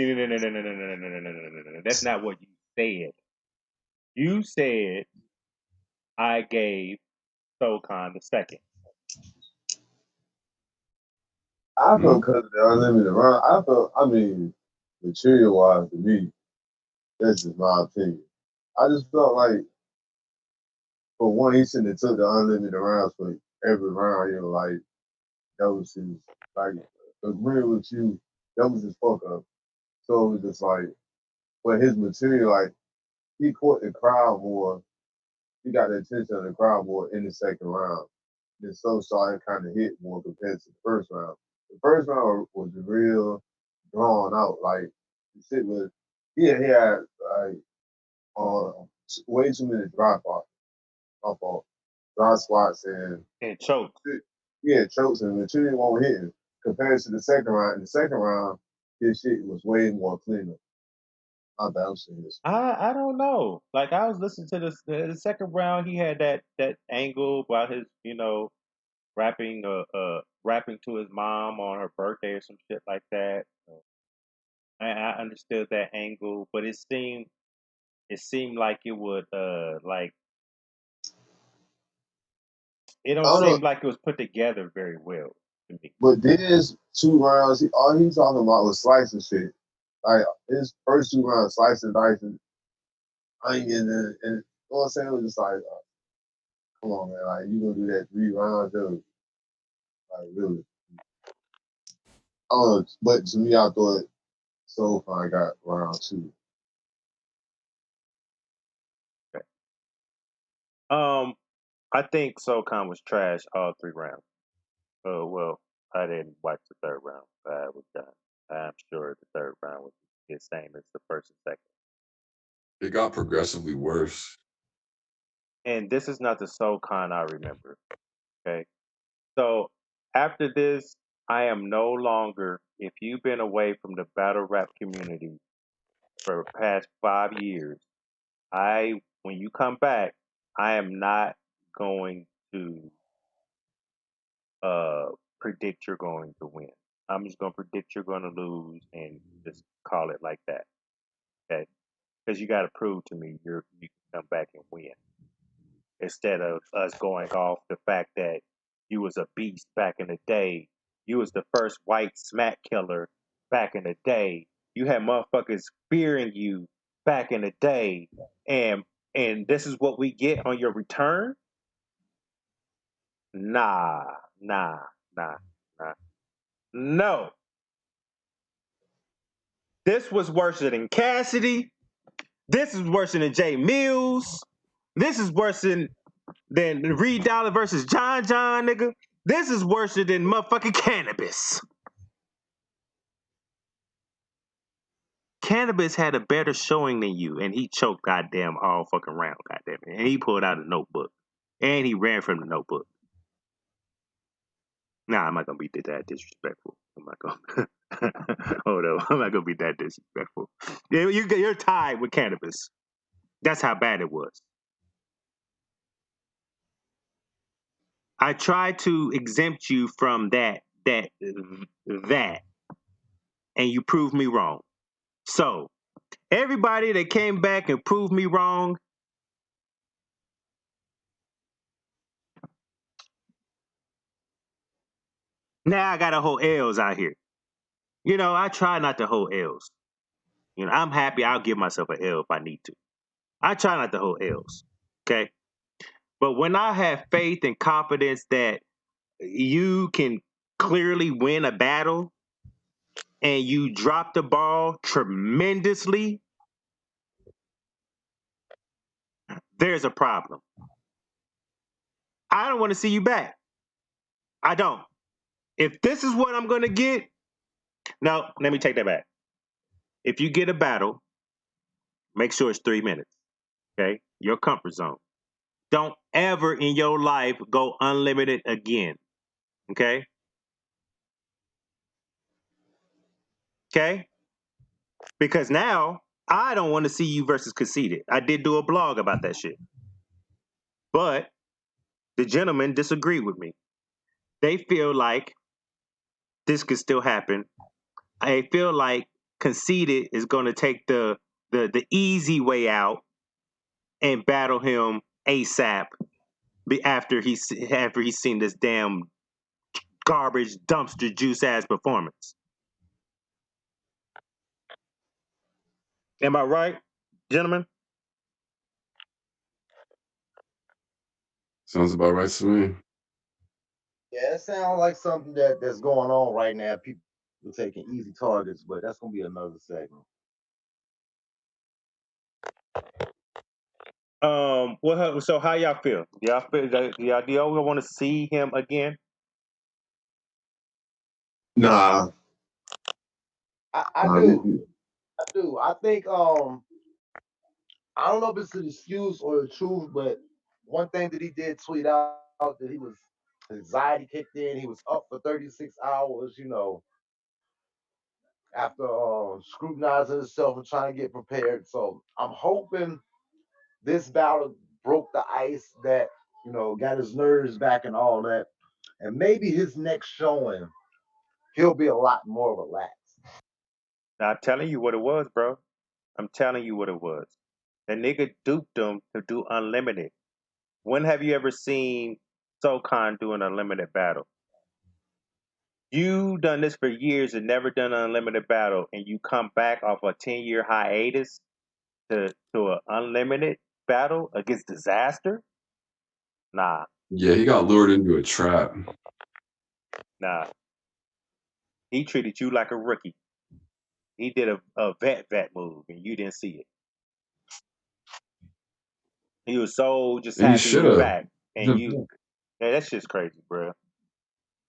That's not what you said. You said I gave SoCon the second. I felt because of the unlimited round. I mean, material wise to me, that's just my opinion. I just felt like, for one, he shouldn't have took the unlimited rounds for every round. You know, like that was his, like, agreeing with you, that was his fuck up. So it was just like, but his material, like, he caught the crowd more. He got the attention of the crowd more in the second round. Then so started kind of hit more compared to the first round. The first round was real drawn out. Like the shit was, yeah, he had like way too many dry spots. My fault. Dry spots and chokes. Yeah, chokes and material won't hit him. Compared to the second round, in the second round, his shit was way more cleaner. My bad, I'm saying this. I don't know. Like I was listening to this the second round. He had that angle while his rapping rapping to his mom on her birthday or some shit like that. I understood that angle, but it seemed like it would like it I don't don't know, seem like it was put together very well to me. but there's 2 rounds. All he's talking about was slicing shit. Like his first 2 rounds, slicing, dicing, onion, and you know what I'm saying? It was just like, come on, man, like you gonna do that 3 rounds, dude? Like really? I don't know, but to me, I thought So Fine got round 2. Okay. I think SoCon was trash all 3 rounds. Oh well, I didn't watch the third round. I was done. I'm sure the third round was the same as the first and second. It got progressively worse. And this is not the SoCon I remember. Okay. So after this, I am no longer, if you've been away from the battle rap community for the past 5 years, when you come back, I am not going to predict you're going to win. I'm just going to predict you're going to lose and just call it like that. Okay. Because you got to prove to me you can come back and win. Instead of us going off the fact that you was a beast back in the day. You was the first white smack killer back in the day. You had motherfuckers fearing you back in the day. And this is what we get on your return? Nah, nah, nah, nah. No. This was worse than Cassidy. This is worse than Jay Mills. This is worse than Reed Dollar versus John, nigga. This is worse than motherfucking Cannabis. Cannabis had a better showing than you, and he choked goddamn all fucking round, goddamn it. And he pulled out a notebook. And he ran from the notebook. Nah, I'm not gonna be that disrespectful. I'm not gonna hold on. I'm not gonna be that disrespectful. You're tied with Cannabis. That's how bad it was. I tried to exempt you from that, and you proved me wrong. So, everybody that came back and proved me wrong, now I gotta hold L's out here. I try not to hold L's. I'm happy I'll give myself an L if I need to. I try not to hold L's. Okay. But when I have faith and confidence that you can clearly win a battle and you drop the ball tremendously, there's a problem. I don't want to see you back. I don't. If this is what I'm going to get, no, let me take that back. If you get a battle, make sure it's 3 minutes. Okay? Your comfort zone. don't ever in your life go unlimited again. Okay? Okay? Because now I don't want to see you versus Conceited. I did do a blog about that shit. But the gentlemen disagree with me. They feel like this could still happen. I feel like Conceited is going to take the easy way out and battle him ASAP after he's seen this damn garbage dumpster juice ass performance. Am I right, gentlemen? Sounds about right to me. Yeah, it sounds like something that's going on right now. People taking easy targets, but that's gonna be another segment. Well, so how y'all feel? Do y'all want to see him again? Nah, I do. I do. I think I don't know if it's an excuse or the truth, but one thing that he did tweet out that he was anxiety kicked in. He was up for 36 hours, after scrutinizing himself and trying to get prepared. So I'm hoping this battle broke the ice that, got his nerves back and all that. And maybe his next showing, he'll be a lot more relaxed. I'm telling you what it was, bro. I'm telling you what it was. The nigga duped him to do unlimited. When have you ever seen SoCon do an unlimited battle? You done this for years and never done an unlimited battle, and you come back off a 10-year hiatus to an unlimited battle against disaster? Nah, Yeah, he got lured into a trap. nah. He treated you like a rookie. He did a vet move, and you didn't see it. He was so just And he happy should you have. back, and you. Yeah, that's just crazy, bro.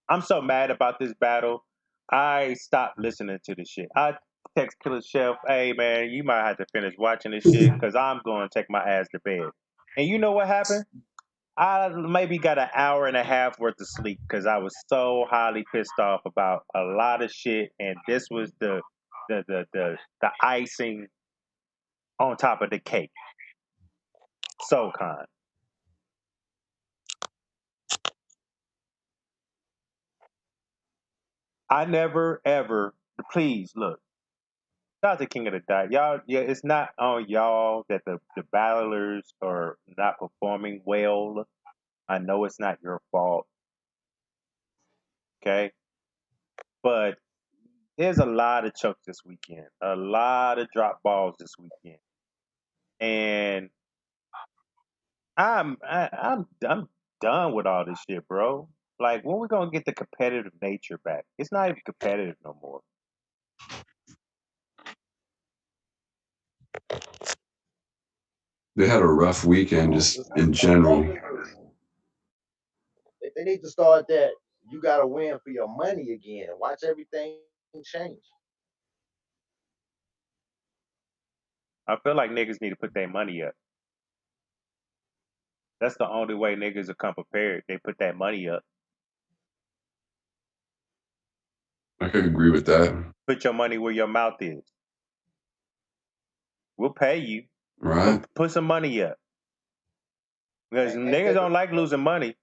I'm so mad about this battle. I stopped listening to this shit. I text Killer Chef, hey man, you might have to finish watching this shit because I'm going to take my ass to bed. And you know what happened? I maybe got an hour and a half worth of sleep because I was so highly pissed off about a lot of shit, and this was the icing on top of the cake. So kind. I never ever. Please look. Shout out to King of the Dot. Y'all, yeah, it's not on y'all that the battlers are not performing well. I know it's not your fault. Okay. But there's a lot of chokes this weekend. A lot of drop balls this weekend. And I'm done with all this shit, bro. Like when we gonna get the competitive nature back? It's not even competitive no more. They had a rough weekend just in general. They need to start that. You got to win for your money again. Watch everything change. I feel like niggas need to put their money up. That's the only way niggas will come prepared. They put that money up. I could agree with that. Put your money where your mouth is. We'll pay you. Right? Put some money up. Because Ain't niggas that don't like losing money.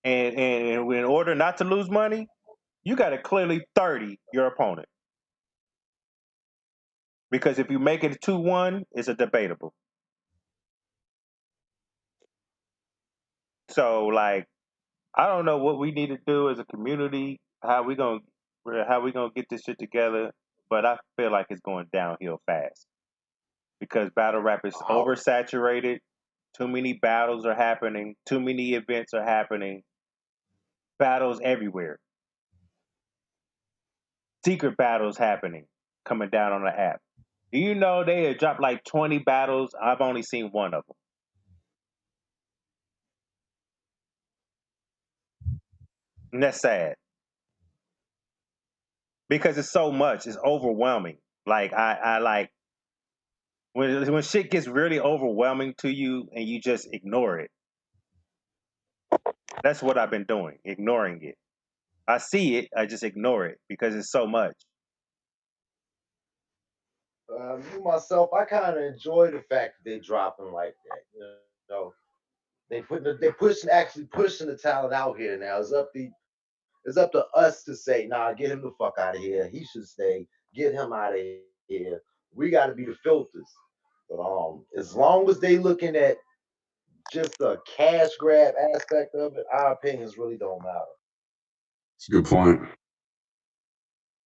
And in order not to lose money, you got to clearly 30 your opponent. Because if you make it 2-1, it's a debatable. So like, I don't know what we need to do as a community. How we gonna get this shit together? But I feel like it's going downhill fast because battle rap is oversaturated. Too many battles are happening. Too many events are happening. Battles everywhere. Secret battles happening, coming down on the app. Do you know they have dropped like 20 battles? I've only seen one of them. And that's sad. Because it's so much. It's overwhelming. Like I like When shit gets really overwhelming to you and you just ignore it. That's what I've been doing, ignoring it. I see it, I just ignore it because it's so much. Me myself, I kind of enjoy the fact that they dropping like that. You know, actually pushing the talent out here now. It's up to us to say, nah, get him the fuck out of here. He should stay. Get him out of here. We got to be the filters. But as long as they looking at just the cash grab aspect of it, our opinions really don't matter. It's a good point.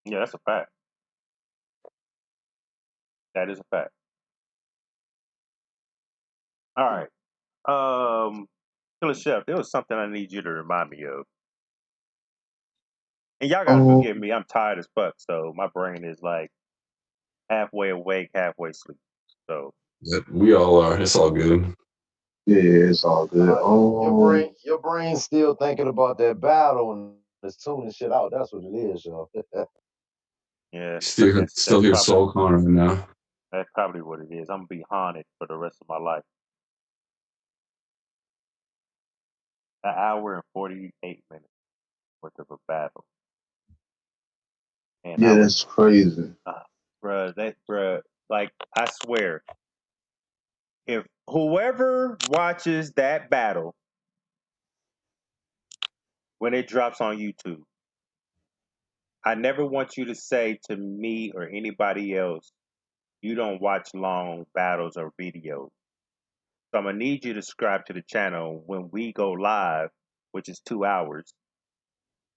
Yeah, that's a fact. That is a fact. All right. Killer Chef, there was something I need you to remind me of. And y'all gotta forgive me, I'm tired as fuck, so my brain is like halfway awake, halfway asleep. So We all are. It's all good. Yeah, it's all good. Your brain's still thinking about that battle and it's tuning shit out. That's what it is, yo. yeah, Still hear Soul Con right now. That's probably what it is. I'm gonna be haunted for the rest of my life. An hour and 48 minutes worth of a battle. And yeah, that's crazy. bruh, like I swear, if whoever watches that battle when it drops on YouTube, I never want you to say to me or anybody else, you don't watch long battles or videos. So I'm gonna need you to subscribe to the channel when we go live, which is 2 hours.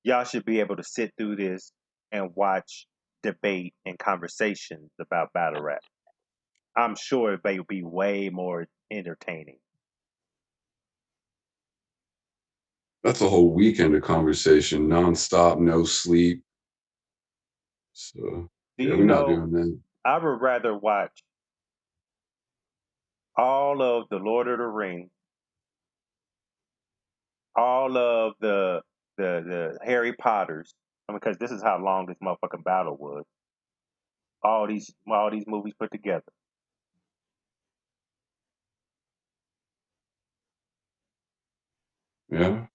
Y'all should be able to sit through this and watch debate and conversations about battle rap. I'm sure it will be way more entertaining. That's a whole weekend of conversation, nonstop, no sleep. So yeah, we're not doing that. I would rather watch all of the Lord of the Rings, all of the Harry Potters, because this is how long this motherfucking battle was. All these movies put together. Yeah.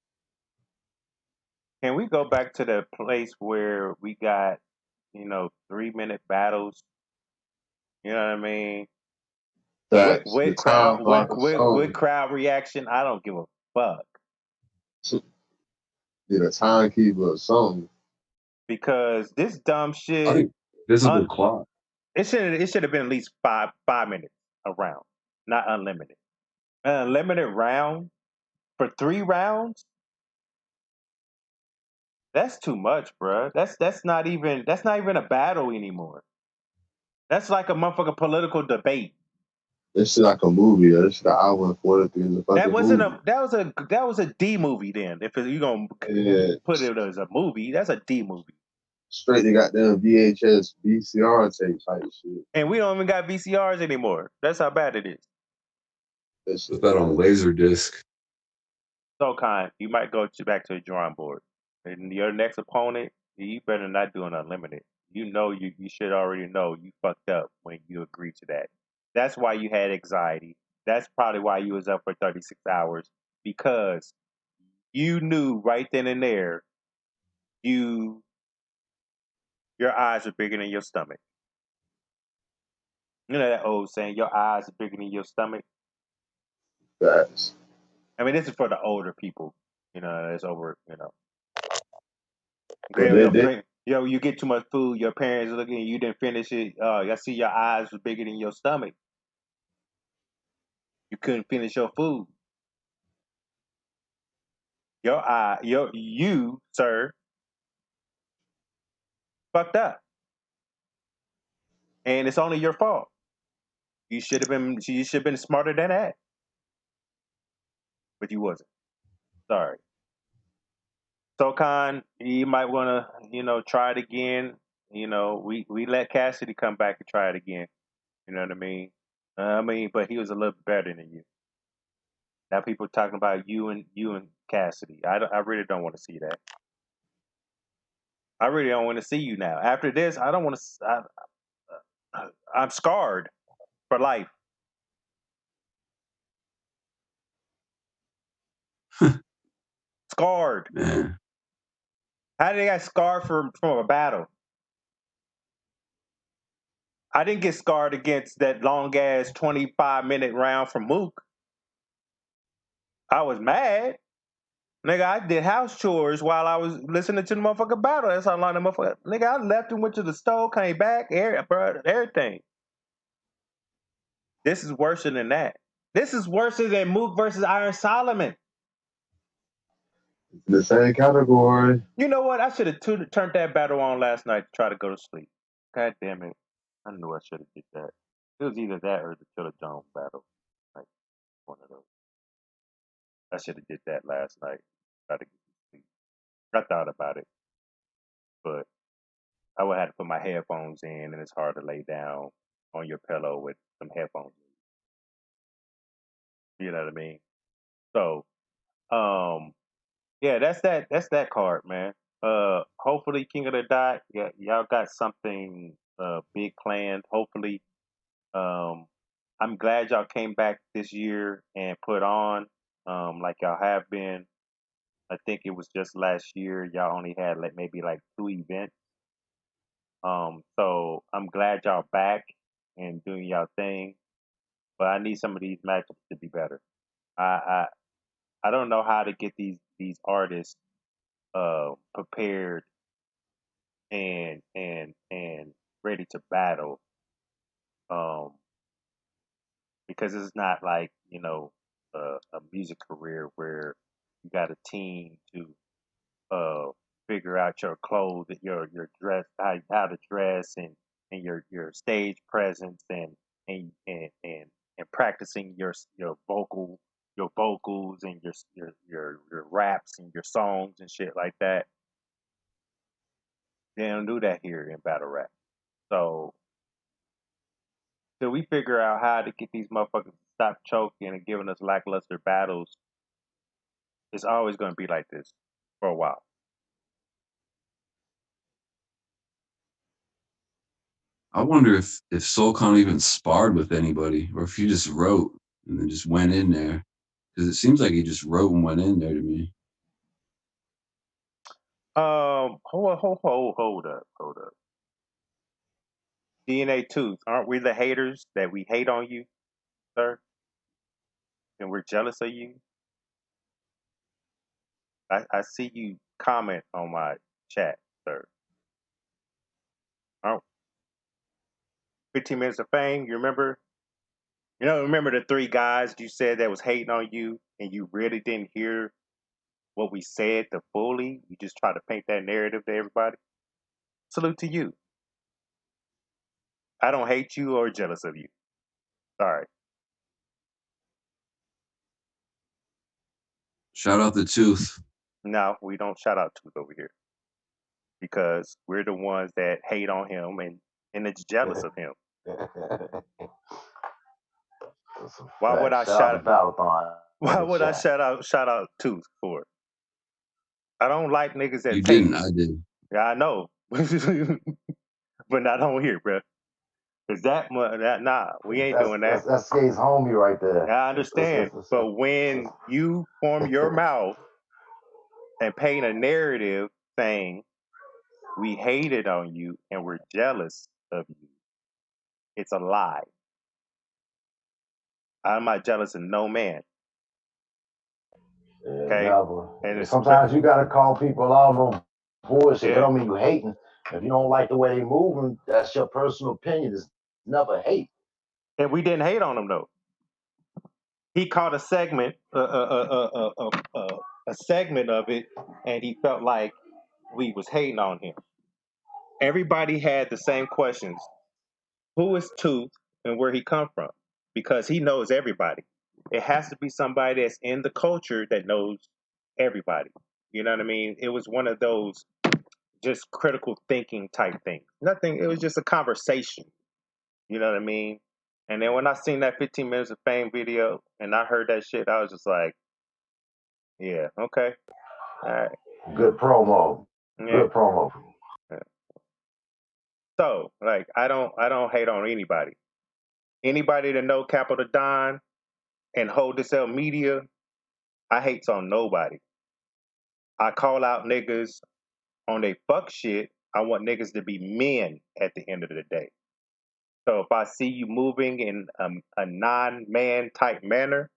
Can we go back to the place where we got, 3-minute battles? You know what I mean? That's the time block of With song. crowd reaction, I don't give a fuck. Did a timekeeper or something. Because this dumb shit, I think visible clock. It should have been at least 5 minutes a round, not unlimited. An unlimited round for 3 rounds? That's too much, bruh. That's not even a battle anymore. That's like a motherfucking political debate. This shit like a movie. This shit an hour and 43 is a fucking That wasn't movie. that was a D movie then. If you gonna put it as a movie, that's a D movie. Straight they got them VHS, VCR tape type shit. And we don't even got VCRs anymore. That's how bad it is. Put that on Laserdisc. So kind, you might go back to the drawing board. And your next opponent, you better not do an unlimited. You should already know you fucked up when you agreed to that. That's why you had anxiety. That's probably why you was up for 36 hours because you knew right then and there your eyes are bigger than your stomach. You know that old saying, your eyes are bigger than your stomach? Facts. I mean, this is for the older people. It's over, you get too much food, your parents are looking, you didn't finish it. I see your eyes were bigger than your stomach. You couldn't finish your food. You, sir, fucked up. And it's only your fault. You should have been smarter than that. But you wasn't. Sorry. So Khan, you might wanna, try it again. We let Cassidy come back and try it again. You know what I mean? But he was a little better than you. Now people talking about you and Cassidy. I really don't want to see that. I really don't want to see you now. After this, I don't want to. I'm scarred for life. Scarred. Man. How did they get scarred from a battle? I didn't get scarred against that long ass 25-minute round from Mook. I was mad. Nigga, I did house chores while I was listening to the motherfucking battle. That's how long the motherfucker. Nigga, I left and went to the store, came back, everything. This is worse than that. This is worse than Mook versus Iron Solomon. The same category. You know what? I should have turned that battle on last night to try to go to sleep. God damn it. I knew I should have did that. It was either that or the Killer Jones battle. Like, one of those. I should have did that last night. Try to get to sleep. I thought about it. But I would have to put my headphones in, and it's hard to lay down on your pillow with some headphones in. You know what I mean? So, yeah, that's that card, man. Hopefully King of the Dot, yeah, y'all got something big planned. Hopefully, I'm glad y'all came back this year and put on like y'all have been. I think it was just last year y'all only had maybe 2 events. So I'm glad y'all back and doing y'all thing, but I need some of these matchups to be better. I I don't know how to get these artists prepared and ready to battle. Um, because it's not like a music career where you got a team to figure out your clothes, your dress, how to dress, and your stage presence, and practicing your vocals and your raps and your songs and shit like that. They don't do that here in battle rap. So till we figure out how to get these motherfuckers to stop choking and giving us lackluster battles, it's always going to be like this for a while. I wonder if Soulcon even sparred with anybody, or if he just wrote and then just went in there. Because it seems like he just wrote and went in there to me. Hold up. DNA Tooth, aren't we the haters that we hate on you, sir? And we're jealous of you? I see you comment on my chat, sir. Oh, 15 minutes of fame, you remember? Remember the 3 guys you said that was hating on you and you really didn't hear what we said to fully? You just try to paint that narrative to everybody? Salute to you. I don't hate you or jealous of you. Sorry. Shout out the Tooth. No, we don't shout out Tooth over here because we're the ones that hate on him and it's jealous of him. Why would I shout out Tooth for? I don't like niggas that You pay. didn't, I did. Yeah, I know, but not on here, bro. Cause we ain't doing that. That's Skate's homie right there. I understand, but when you form your mouth and paint a narrative saying we hated on you and we're jealous of you, it's a lie. I'm not jealous of no man. Okay. And sometimes you gotta call people out on bullshit. That don't mean you hating. If you don't like the way they moving, that's your personal opinion. It's never hate. And we didn't hate on him though. He caught a segment, a segment of it, and he felt like we was hating on him. Everybody had the same questions: who is Tooth and where he come from? Because he knows everybody. It has to be somebody that's in the culture that knows everybody. You know what I mean? It was one of those just critical thinking type things. Nothing. It was just a conversation. You know what I mean? And then when I seen that 15 minutes of fame video and I heard that shit, I was just like, yeah, okay. All right. Good promo. Yeah. Good promo. Yeah. So, like, I don't hate on anybody. Anybody that know Capital Don and Hold This L Media, I hate on nobody. I call out niggas on they fuck shit. I want niggas to be men at the end of the day. So if I see you moving in a non-man type manner,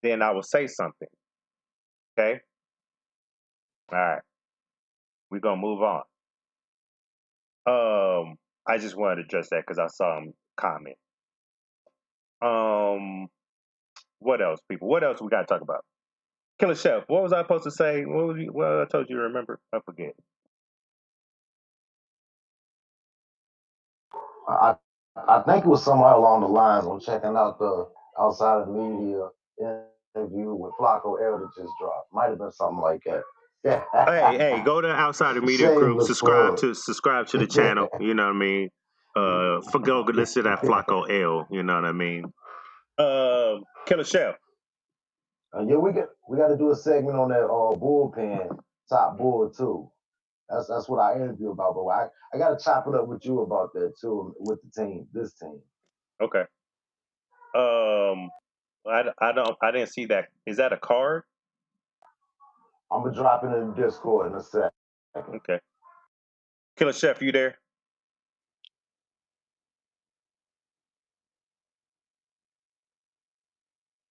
then I will say something. Okay? All right. We're going to move on. I just wanted to address that because I saw him comment. What else, people? What else we got to talk about? Killer Chef, what was I supposed to say? What I told you to remember? I forget. I think it was somewhere along the lines on checking out the Outside of Media interview with Flacco L that just dropped. Might have been something like that. Hey, go to Outside the Media Group, Shameless subscribe plug. to the channel, you know what I mean? Go listen to that Flacco L, you know what I mean? Killer Chef. Yeah, we got to do a segment on that bullpen top bull too. That's what I interview about. But I got to chop it up with you about that too with the team, this team. Okay. I didn't see that. Is that a card? I'm gonna drop it in the Discord in a sec. Okay. Killer Chef, you there?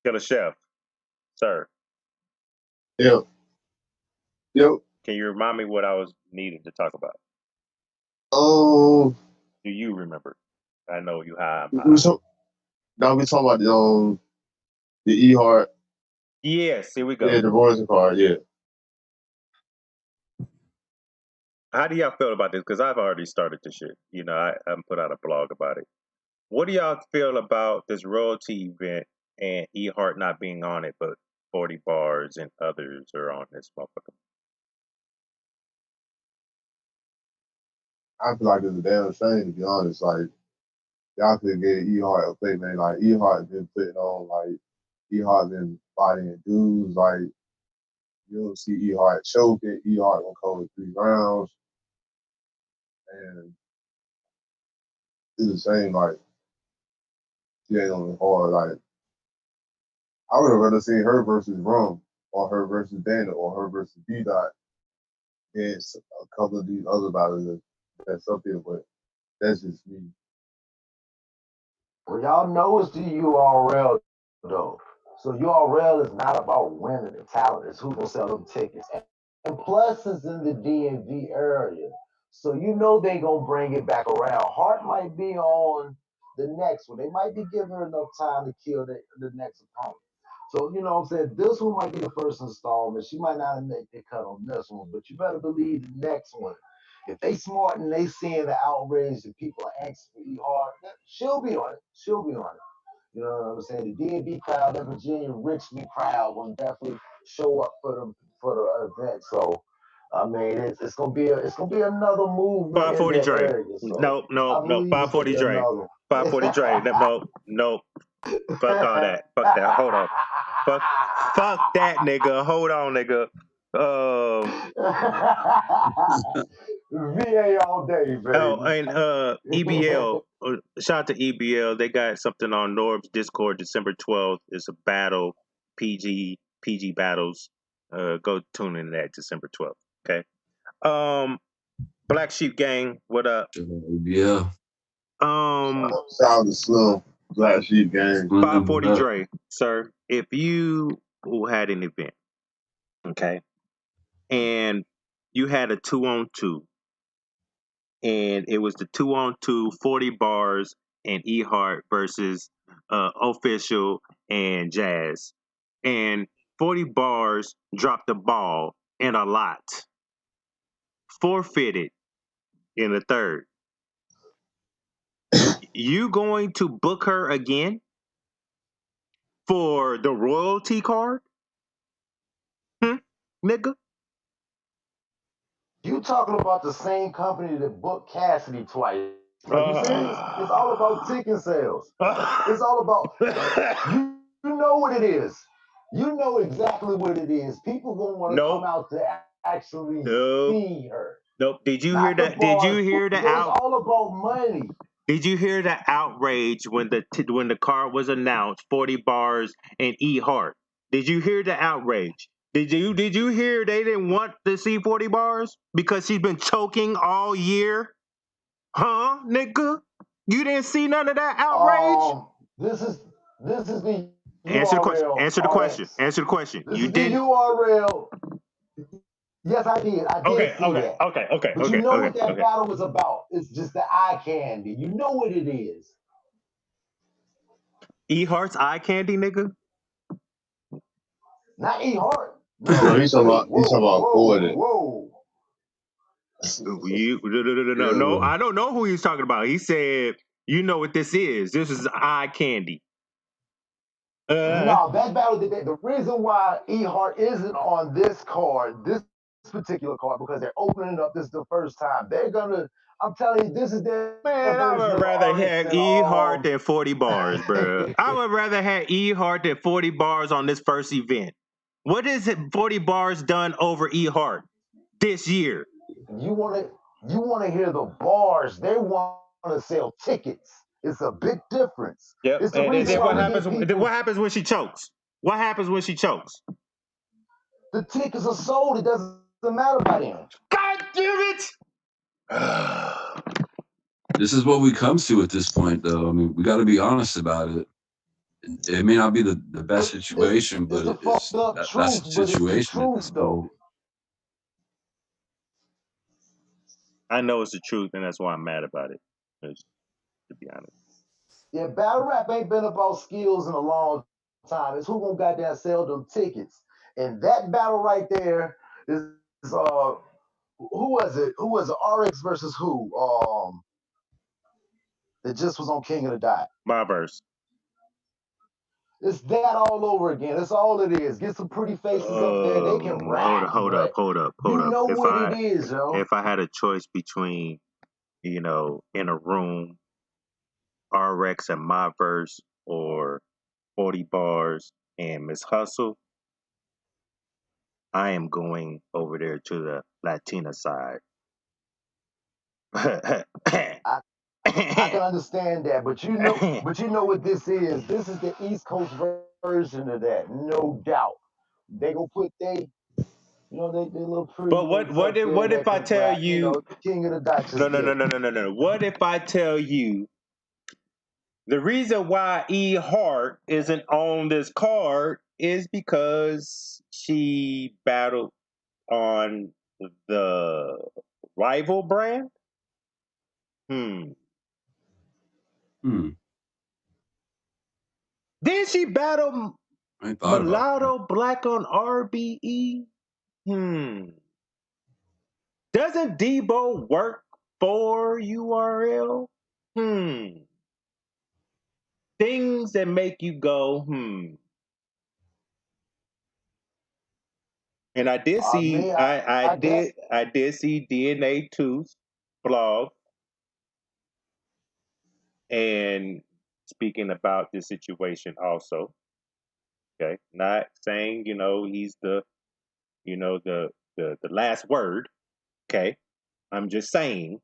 Killer Chef, sir. Yep. Can you remind me what I was needing to talk about? Oh, Do you remember? I know you high. now we talking about the E-Heart. Yes, here we go. Yeah, the Royalty card. Yeah. How do y'all feel about this? Because I've already started this shit. You know, I put out a blog about it. What do y'all feel about this royalty event and E-Heart not being on it, but 40 Bars and others are on this motherfucker? I feel like it's a damn shame, to be honest. Like, y'all could get E-Heart a play, man. Like, E-Heart been putting on, like, E-Heart been fighting dudes. Like, you don't see E-Heart choking. E-Heart gonna cover 3 rounds. And it's the same, like, she ain't on the hard. Like, I would have rather seen her versus Rum, or her versus Dana, or her versus B-Dot, and a couple of these other battles that's up there, but that's just me. Well, y'all know it's the URL though. So URL is not about winning and talent. It's who's gonna sell them tickets. And plus, it's in the DMV area. So you know they gonna bring it back around. Hart might be on the next one. They might be giving her enough time to kill the next opponent. So, you know what I'm saying? This one might be the first installment. She might not make the cut on this one, but you better believe the next one. If they smart and they seeing the outrage that people are asking for E-Hard, she'll be on it. She'll be on it. You know what I'm saying? The DMV crowd, the Virginia Richmond crowd will definitely show up for the event. So I mean, it's gonna be another movement 540 in that Dre. area. So No. I believe it's 540 gonna be Dre. another. 540 Dre. No. Fuck all that. Fuck that. Hold on. Fuck that, nigga. Hold on, nigga. VA all day, baby. Oh, and EBL. Shout out to EBL. They got something on Norb's Discord, December 12th. It's a battle, PG battles. Go tune in that December 12th. Okay. Black Sheep Gang. What up? Yeah. Shout out to Slim, Black Sheep Gang. 540 Dre, sir. If you had an event, okay, and you had a 2-on-2, and it was the 2-on-2 40 Bars and E-Heart versus Official and Jazz, and 40 Bars dropped the ball in a lot, forfeited in the third. You going to book her again for the royalty card? Nigga? You talking about the same company that booked Cassidy twice? Are you serious? It's all about ticket sales. It's all about you know what it is. You know exactly what it is. People gonna want to come out to actually see her. Nope. Did you hear that? Did you hear the It's all about money. Did you hear the outrage when the card was announced? 40 bars and E Hart. Did you hear the outrage? Did you hear they didn't want to see 40 bars because she's been choking all year? Huh, nigga? You didn't see none of that outrage? This is the Answer the question. URL Answer the question. RX. Answer the question. This You is the didn't. URL. Yes, I did. I did Okay, see okay, that. okay, okay, But you okay, know okay, what that okay. battle was about? It's just the eye candy. You know what it is. E Hart's eye candy, nigga. Not E Hart. No, No, he's talking about 40. whoa. No, I don't know who he's talking about. He said, "You know what this is? This is eye candy." No, that battle the reason why E Hart isn't on this card, this particular card, because they're opening up this the first time. They're gonna, I'm telling you, this is their Man, I version would of rather RX have and E Hart than 40 bars, bro. I would rather have E Hart than 40 bars on this first event. What is it 40 bars done over E Hart this year? you wanna hear the bars. They wanna sell tickets. It's a big difference. Yep. It's the And reason then why what we happens? get people. What happens when she chokes? What happens when she chokes? The tickets are sold. It doesn't matter by them. God damn it! This is what we come to at this point, though. I mean, we got to be honest about it. It may not be the best situation, It's but the fucked up that's truth, the but it's the situation at truth this though. point. I know it's the truth, and that's why I'm mad about it. To be honest. Yeah, battle rap ain't been about skills in a long time. It's who gonna goddamn sell them tickets. And that battle right there is who was it? Who was it? RX versus who? It just was on King of the Dot. My verse. It's that all over again. That's all it is. Get some pretty faces up there. They can rap, Hold but up. you know what it is, yo. If I had a choice between, in a room, RX and my verse, or 40 bars and Miss Hustle, I am going over there to the Latina side. I can understand that, but you know what this is. This is the East Coast version of that, no doubt. They gonna put they little pretty But niggas up there what if that I can tell rap. you? King of the Dot No, just no, did no, it. no, no, no, no. What if I tell you the reason why E Hart isn't on this card is because she battled on the rival brand? Hmm. Did she battle I ain't thought about that. Mulatto Black on RBE? Doesn't Debo work for URL? Things that make you go, And I did I see mean, I guess I did see DNA 2's blog and speaking about this situation also. Okay. Not saying, he's the the last word. Okay. I'm just saying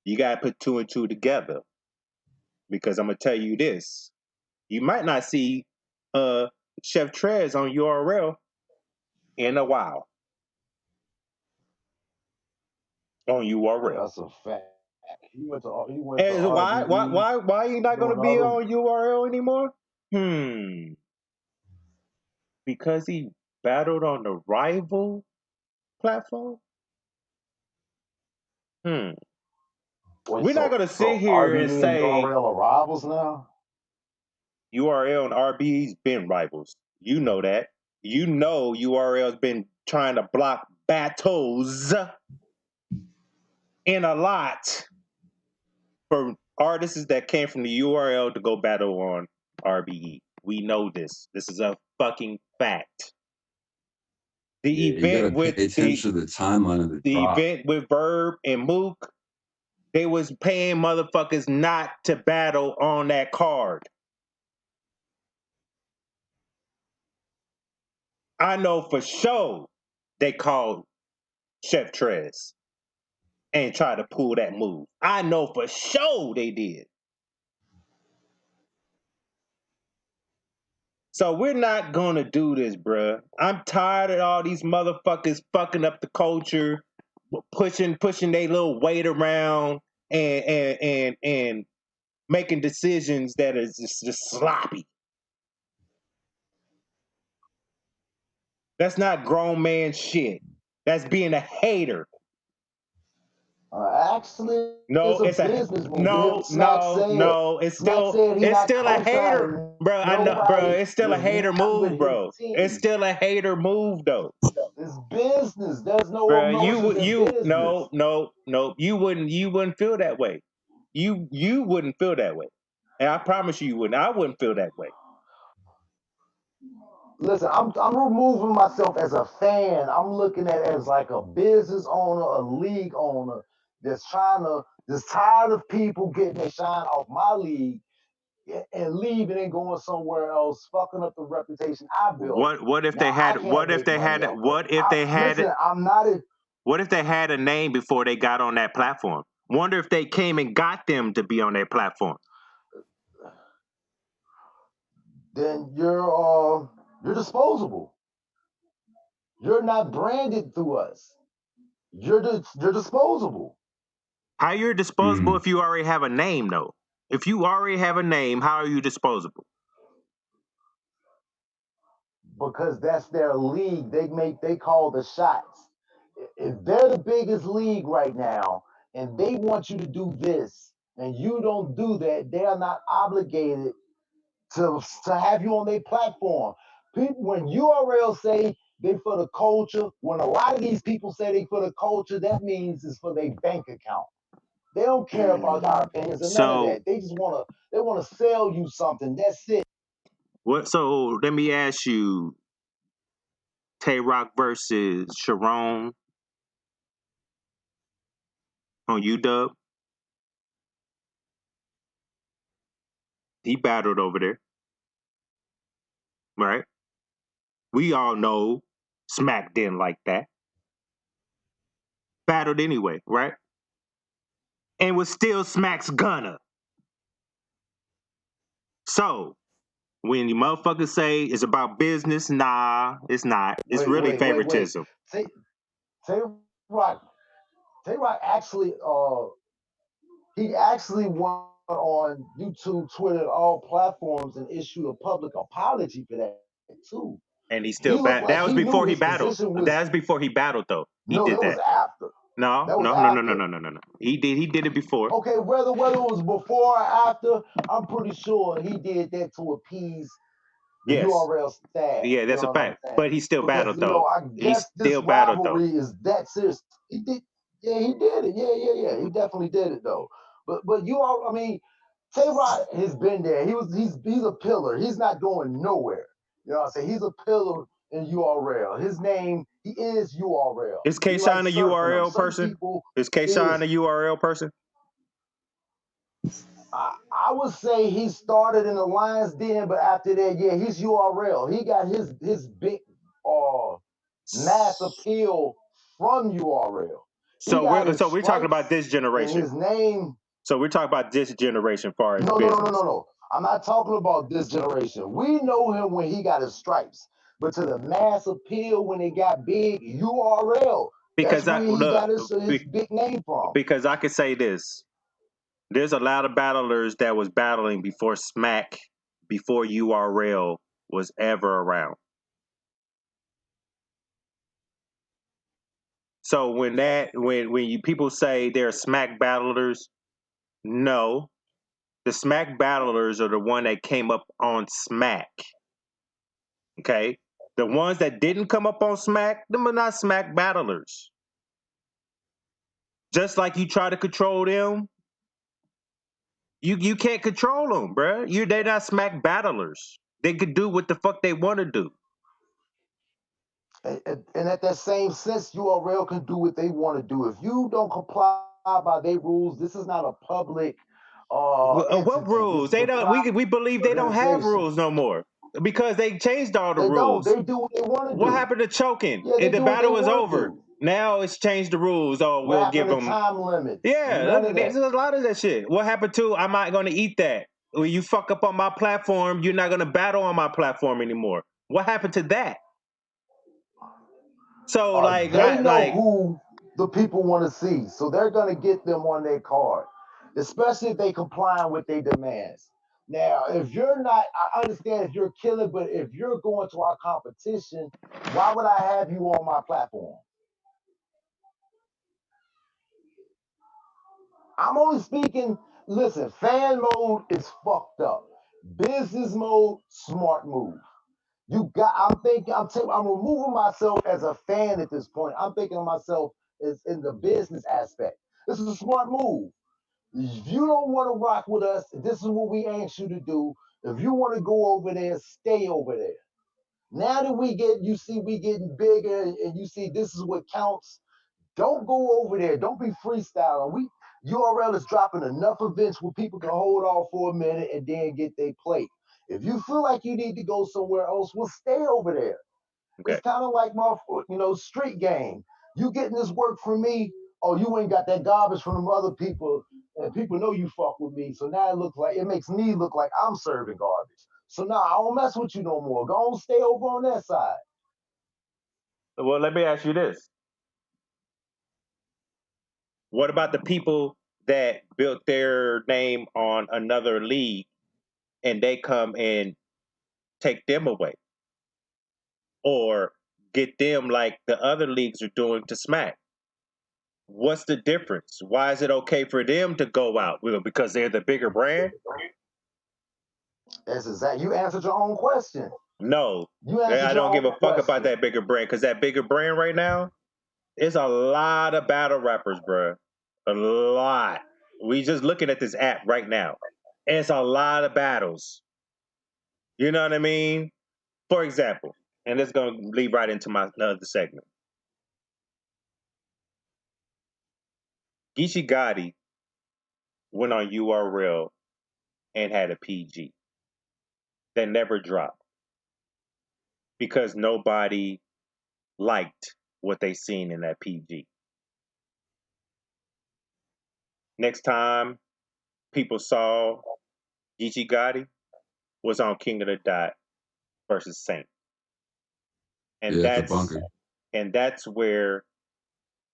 you gotta put two and two together because I'm gonna tell you this. You might not see Chef Trez on URL in a while. On URL. that's a fact. He went to And RBE why you not gonna doing be other. on URL anymore? Because he battled on the rival platform? Wait, We're not gonna sit so here and RBE and say URL are rivals now? URL and RB's been rivals. You know that. You know URL's been trying to block battles in a lot for artists that came from the URL to go battle on RBE. We know this. This is a fucking fact. The Yeah, you got to pay attention to the timeline of the drop. event with Verb and Mook, they was paying motherfuckers not to battle on that card. I know for sure they called Chef Trez and try to pull that move. I know for sure they did. So we're not gonna do this, bruh. I'm tired of all these motherfuckers fucking up the culture, pushing their little weight around and making decisions that is just sloppy. That's not grown man shit. That's being a hater. Actually, No, it's a it's a business move. no, Smack no, said, no. Smack said he It's not still a hater, co-signing bro. I know, bro. nobody It's still a that's hater not with move, his bro. It's team. still a hater move, though, It's business. There's no bro. emotions in business. No. You wouldn't feel that way. You wouldn't feel that way, and I promise you wouldn't. I wouldn't feel that way. Listen, I'm removing myself as a fan. I'm looking at it as like a business owner, a league owner that's tired of people getting their shine off my league and leaving and going somewhere else, fucking up the reputation I built. What if Now they I had? can't make money off of it. Listen, I'm not a What if they had a name before they got on that platform? Wonder if they came and got them to be on their platform. then you're disposable. You're not branded through us. You're disposable. How you're disposable if you already have a name, though? If you already have a name, how are you disposable? Because that's their league. They call the shots. If they're the biggest league right now and they want you to do this and you don't do that, they are not obligated to have you on their platform. People, when URL say they for the culture, when a lot of these people say they for the culture, that means it's for their bank account. They don't care about our opinions or none of So that. They just wanna sell you something. That's it. what? So let me ask you: Tay Rock versus Sharon on UW. He battled over there, right? We all know Smack didn't like that. Battled anyway, right? And was still Smack's gunner. So when you motherfuckers say it's about business, nah, it's not. It's really Wait. favoritism. Tay Rock Tay Rock actually he actually went on YouTube, Twitter, all platforms and issued a public apology for that too. And he He still looked like that was he knew before he his battled. position was That was before he battled, though. He no, did that was that. after. No, That was no, no, no, no, after. no, no, no, no. He did it before. Okay, whether it was before or after, I'm pretty sure he did that to appease the Yes. URL staff. Yeah, that's You a know what I'm fact. saying? But he still Because battled, though. I He guess this still battled, though. rivalry is that serious. He did, yeah, he did it. Yeah. He definitely did it though. But I mean, Tay Rod has been there. He's a pillar. He's not going nowhere. You know what I'm saying? He's a pillar in URL. His name, he is URL. Is He likes K-Shine a surfing them. URL Certain person? people Is K-Shine a URL person? I would say he started in the Lions Den, but after that, yeah, he's URL. He got his big mass appeal from URL. He got his We're talking about stripes this and generation. his name. So we're talking about this generation as far as No. business. I'm not talking about this generation. We know him when he got his stripes, but to the mass appeal when it got big, URL. Because That's where he got his big name from. Because I can say this. There's a lot of battlers that was battling before Smack, before URL was ever around. So when you people say they're Smack battlers, no. The Smack battlers are the one that came up on Smack. Okay? The ones that didn't come up on Smack, them are not Smack battlers. Just like you try to control them, you can't control them, bruh. They're not Smack battlers. They could do what the fuck they want to do. And at that same sense, URL can do what they want to do. If you don't comply by their rules, this is not a public What entity. rules? This is They a don't. private We believe they don't have organization. rules no more because they changed all the They don't. rules. They do what they want to What do. happened to choking? Yeah, they The do what they battle was want to over. do. Now it's changed the rules. Oh, What we'll give happened to them. time limits? Yeah, None of there's that. a lot of that shit. What happened to I'm not going to eat that? When you fuck up on my platform, you're not going to battle on my platform anymore. What happened to that? So They know who the people want to see, so they're gonna get them on their card, especially if they comply with their demands. Now, if you're not, I understand if you're killing, but if you're going to our competition, why would I have you on my platform? I'm only speaking. Listen, fan mode is fucked up. Business mode, smart move. You got. I'm thinking. I'm removing myself as a fan at this point. I'm thinking of myself as in the business aspect. This is a smart move. If you don't want to rock with us, this is what we ask you to do. If you want to go over there, stay over there. Now that you see we getting bigger, and you see this is what counts. Don't go over there. Don't be freestyling. URL is dropping enough events where people can hold off for a minute and then get their plate. If you feel like you need to go somewhere else, well, stay over there. Okay. It's kind of like my, street game. You getting this work from me, or you ain't got that garbage from them other people, and people know you fuck with me. So now it makes me look like I'm serving garbage. So now I don't mess with you no more. Go on, stay over on that side. Well, let me ask you this. What about the people that built their name on another league and they come and take them away? Or get them like the other leagues are doing to smack? What's the difference? Why is it okay for them to go out? Well, because they're the bigger brand? That's exactly. You answered your own question. No. You answered I your don't give own a fuck about question. that bigger brand because that bigger brand right now is a lot of battle rappers, bruh. A lot. We just looking at this app right now. And it's a lot of battles. You know what I mean? For example, and it's going to lead right into my other segment. Geechee Gotti went on URL and had a PG that never dropped because nobody liked what they seen in that PG. Next time people saw Geechee Gotti was on King of the Dot versus Saint. And Yeah, at the bunker. that's where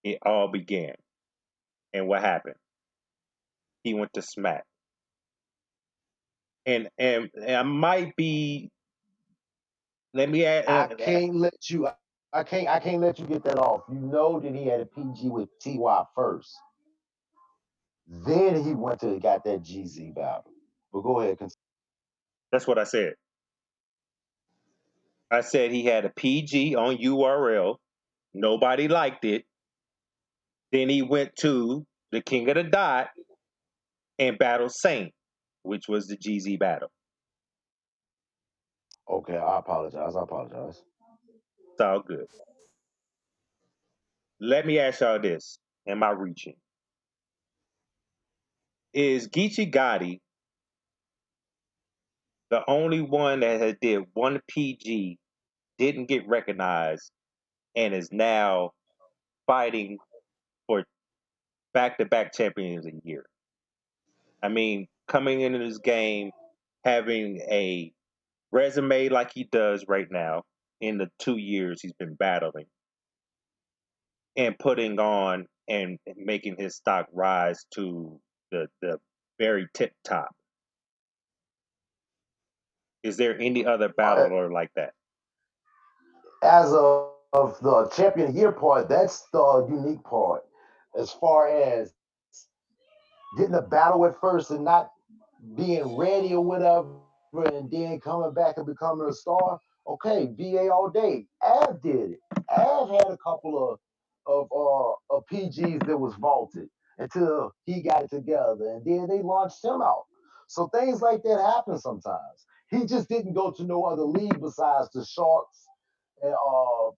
it all began. And what happened? He went to Smack. And I might be let me I add, can't let you. I can't let you get that off. You know that he had a PG with TY first. Then he went to got that GZ battle. But go ahead. that's what I said. I said he had a PG on URL. Nobody liked it. Then he went to the King of the Dot and battled Saint, which was the GZ battle. Okay, I apologize. I apologize. It's all good. Let me ask y'all this. Am I reaching? Is Geechee Gotti the only one that has did one PG, didn't get recognized, and is now fighting for back-to-back champions a year? I mean, coming into this game, having a resume like he does right now in the 2 years he's been battling, and putting on and making his stock rise to the very tip top. Is there any other Uh, battler like that? as of the champion year part, that's the unique part. As far as getting a battle at first and not being ready or whatever, and then coming back and becoming a star. Okay, VA all day. Av did it. Av had a couple of PGs that was vaulted until he got it together, and then they launched him out. So things like that happen sometimes. He just didn't go to no other league besides the Sharks and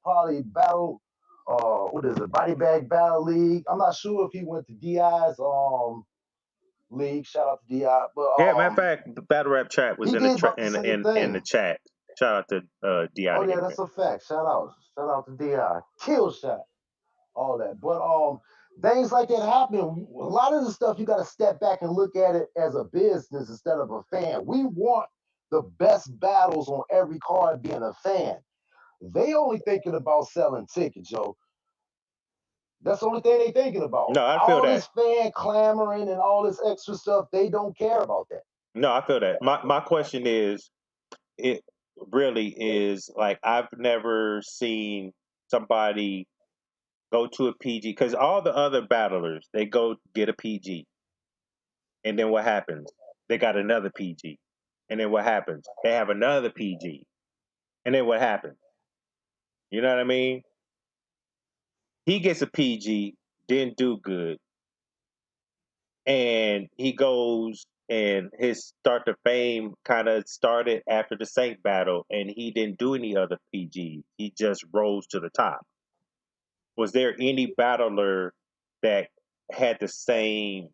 probably battle. What is it? Body Bag Battle League. I'm not sure if he went to DI's league. Shout out to Di. But Yeah, matter of fact, the battle rap chat was he in the did about the same in the thing. chat. Shout out to Di Oh to yeah, get that's a fact. Shout out to Di. Kill shot. all that. But things like that happen. A lot of the stuff you got to step back and look at it as a business instead of a fan. We want the best battles on every card being a fan. They only thinking about selling tickets, Joe. That's the only thing they thinking about. No, I feel All that. this fan clamoring and all this extra stuff, they don't care about that. No, I feel that. My question is, it really is like I've never seen somebody go to a PG because all the other battlers they go get a PG, and then what happens? They got another PG, and then what happens? They have another PG, and then what happens? You know what I mean? He gets a PG, didn't do good, and he goes and his start to fame kind of started after the Saint battle, and he didn't do any other PGs. He just rose to the top. Was there any battler that had the same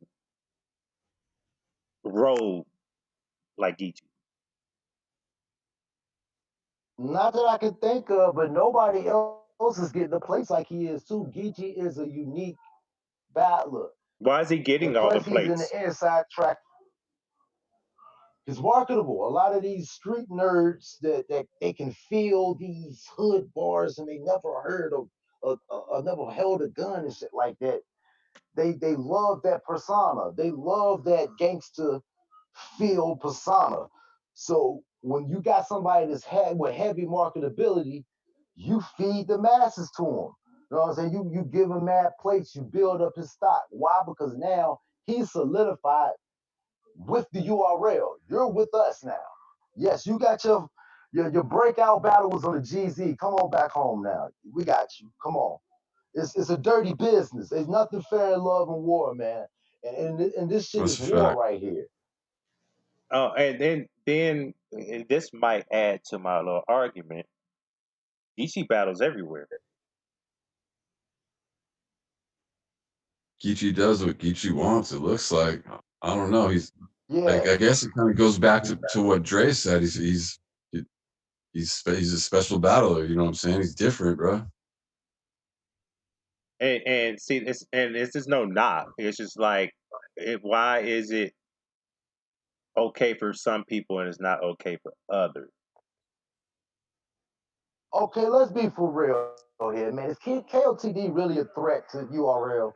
road like Geechee? Not that I can think of, but nobody else is getting a place like he is too. Geechee is a unique battler. Why is he And getting all the plus he's in plates? the inside track. It's marketable. A lot of these street nerds that they can feel these hood bars and they never heard of never held a gun and shit like that. They love that persona. They love that gangster feel persona. So when you got somebody that's had with heavy marketability, you feed the masses to him. You know what I'm saying? You give him mad plates, you build up his stock. Why? Because now he's solidified with the URL. You're with us now. Yes, you got your breakout battle was on the GZ. Come on back home now. We got you. Come on. It's a dirty business. There's nothing fair in love and war, man. And this shit That's is a war fact. right here. Oh, and then and this might add to my little argument. DC battles everywhere. Geechee does what Geechee wants. It looks like. I don't know. He's Yeah. I guess it kind of goes back to what Dre said. He's a special battler. You know what I'm saying? He's different, bro. And see this and this is no knock. It's just like why is it okay for some people and it's not okay for others? Okay, let's be for real here, man. Is KOTD really a threat to URL?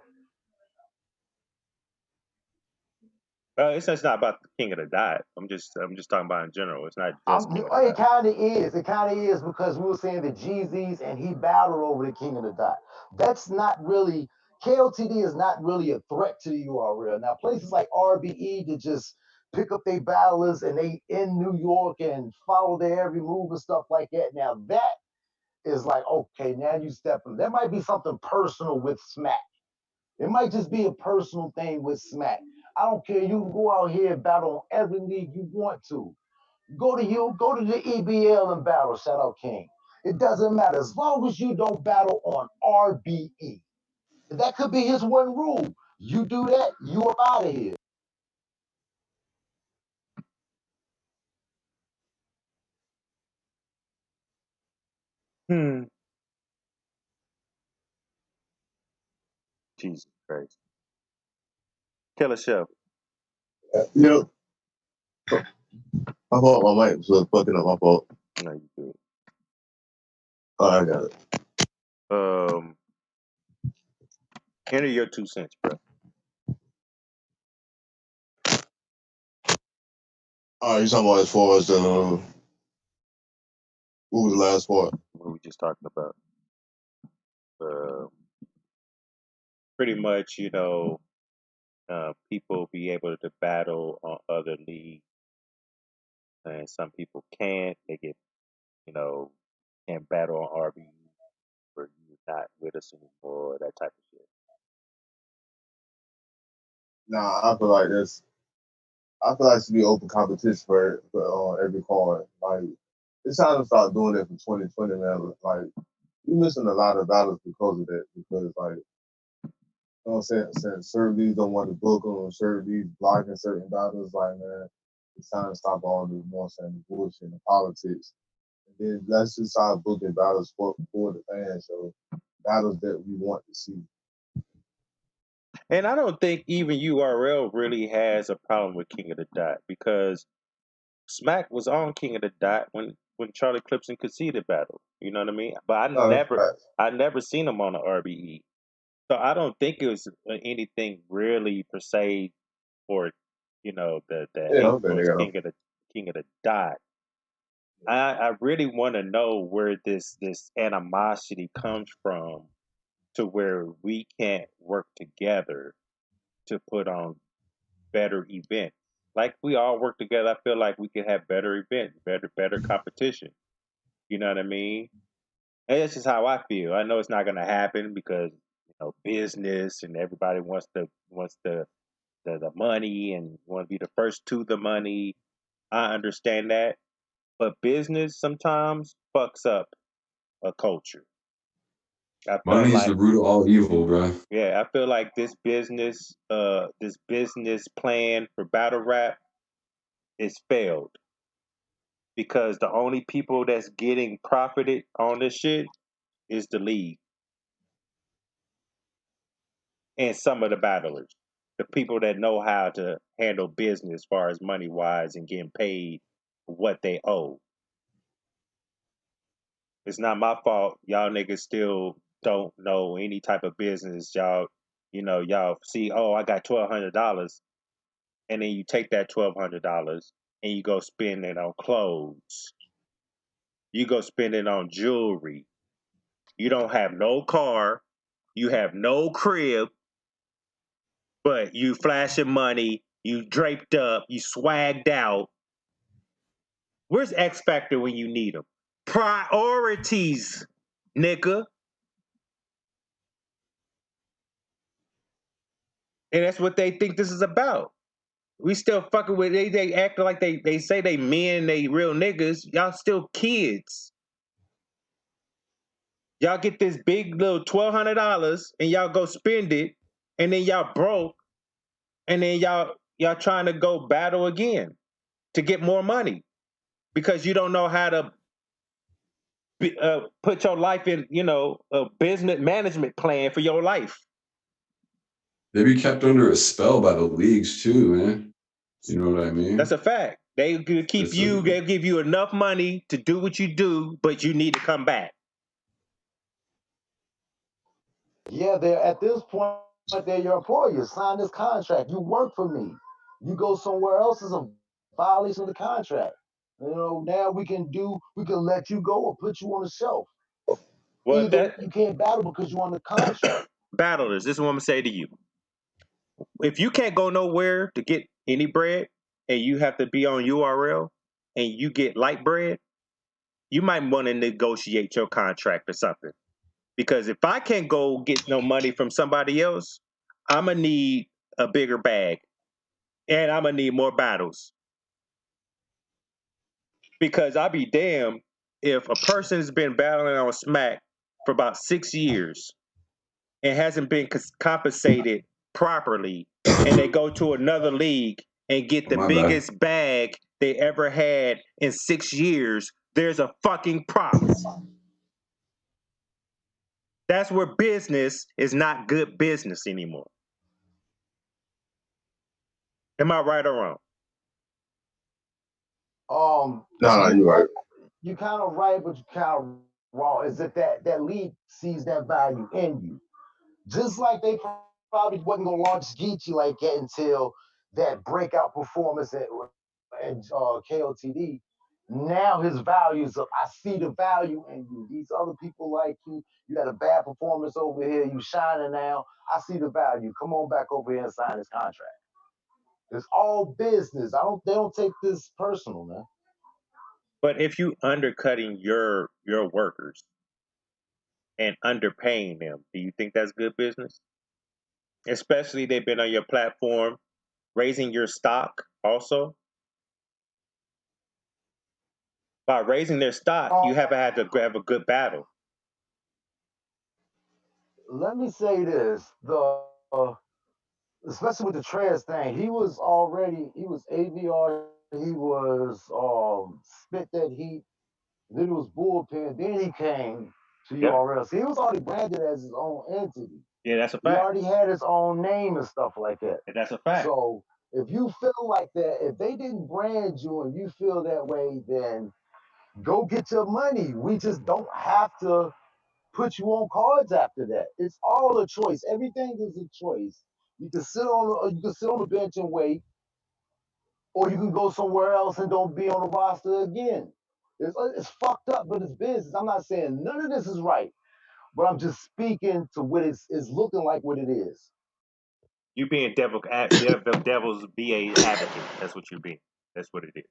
It's just not about the King of the Dot. I'm just talking about in general. It's not just King of the It Dot. kind of is. It kind of is because we were saying the Jeezys and he battled over the King of the Dot. That's not really KOTD is not really a threat to the URL. Now places like RBE to just pick up their battlers and they in New York and follow their every move and stuff like that. Now that is like okay, now you step in. There might be something personal with Smack. It might just be a personal thing with Smack. I don't care. You can go out here and battle on every league you want to. Go to the EBL and battle. Shout out King. It doesn't matter as long as you don't battle on RBE. That could be his one rule. You do that, you up out of here. Hmm. Jesus Christ. Killer Chef. You know, my fault. My mic was fucking up. My fault. No, you good. Oh, I got it. Enter your 2 cents, bro. All right, you talking about as far as the what was the last part? What we just talking about. Uh, Pretty much, people be able to battle on other leagues, and some people can't. They get, you know, can't battle on RB or you're not with us anymore, that type of shit. Nah, I feel like this. I feel like it should be open competition for on every card. Like it's time to start doing it for 2020, man. Like you're missing a lot of battles because of that. Because like you know what I'm saying certain leagues don't want to book them, certain leagues blocking certain battles. Like man, it's time to stop all the you know what I'm saying the bullshit and the politics. And then let's just start booking battles for the fans. So battles that we want to see. And I don't think even URL really has a problem with King of the Dot because Smack was on King of the Dot when Charlie Clips and Conceited battled. You know what I mean? But That's facts. I never seen him on the RBE. So I don't think it was anything really per se for the Yeah, hate I'm towards gonna King of the Dot. I really want to know where this animosity comes from to where we can't work together to put on better events. Like we all work together, I feel like we could have better events, better competition. You know what I mean? And that's just how I feel. I know it's not gonna happen because business and everybody wants the money and want to be the first to the money. I understand that, but business sometimes fucks up a culture. I feel Money is the like root of all evil, bro. I feel like this business plan for battle rap is failed because the only people that's getting profited on this shit is the league and some of the battlers. The people that know how to handle business as far as money wise and getting paid what they owe. It's not my fault. Y'all niggas still don't know any type of business. Y'all see, oh, I got $1,200, and then you take that $1,200 and you go spend it on clothes. You go spend it on jewelry. You don't have no car. You have no crib, but you flashing money. You draped up. You swagged out. Where's X Factor when you need them? Priorities, nigga. And that's what they think this is about. We still fucking with they acting like they say they men, they real niggas. Y'all still kids. Y'all get this big little $1,200 and y'all go spend it, and then y'all broke, and then y'all trying to go battle again to get more money because you don't know how to put your life in, a business management plan for your life. They be kept under a spell by the leagues too, man. You know what I mean? That's a fact. They could keep you. They'll give you enough money to do what you do, but you need to come back. Yeah, they're at this point, they're your employer. Sign this contract. You work for me. You go somewhere else is a violation of the contract. Now we can let you go or put you on the shelf. Well, Either you can't battle because you're on the contract. battlers, this is what I'm gonna say to you. If you can't go nowhere to get any bread and you have to be on URL and you get light bread, you might want to negotiate your contract or something. Because if I can't go get no money from somebody else, I'm gonna need a bigger bag and I'm gonna need more battles. Because I'll be damned if a person's been battling on Smack for about 6 years and hasn't been compensated properly, and they go to another league and get the My bad. biggest bag they ever had in 6 years, there's a fucking problem. That's where business is not good business anymore. Am I right or wrong? No, you're right. You kind of right, but you kind of wrong. Is that league sees that value in you, just like they probably wasn't gonna launch Geechee like that until that breakout performance at KOTD. Now his values up. I see the value in you. These other people like you. You had a bad performance over here. You shining now. I see the value. Come on back over here and sign this contract. It's all business. They don't take this personal, man. But if you undercutting your workers and underpaying them, do you think that's good business? Especially they've been on your platform, raising your stock also. By raising their stock, you haven't had to have a good battle. Let me say this: especially with the Trez thing, he was AVR, he was spit that heat, then it was bullpen, then he came. to Yeah. URL. See, he was already branded as his own entity. Yeah, that's a He fact. already had his own name and stuff like that. And that's a fact. So if you feel like that, if they didn't brand you and you feel that way, then go get your money. We just don't have to put you on cards after that. It's all a choice. Everything is a choice. You can sit on the bench and wait, or you can go somewhere else and don't be on the roster again. It's fucked up, but it's business. I'm not saying none of this is right, but I'm just speaking to what it's looking like what it is. You being devil's BA advocate. That's what you being. That's what it is.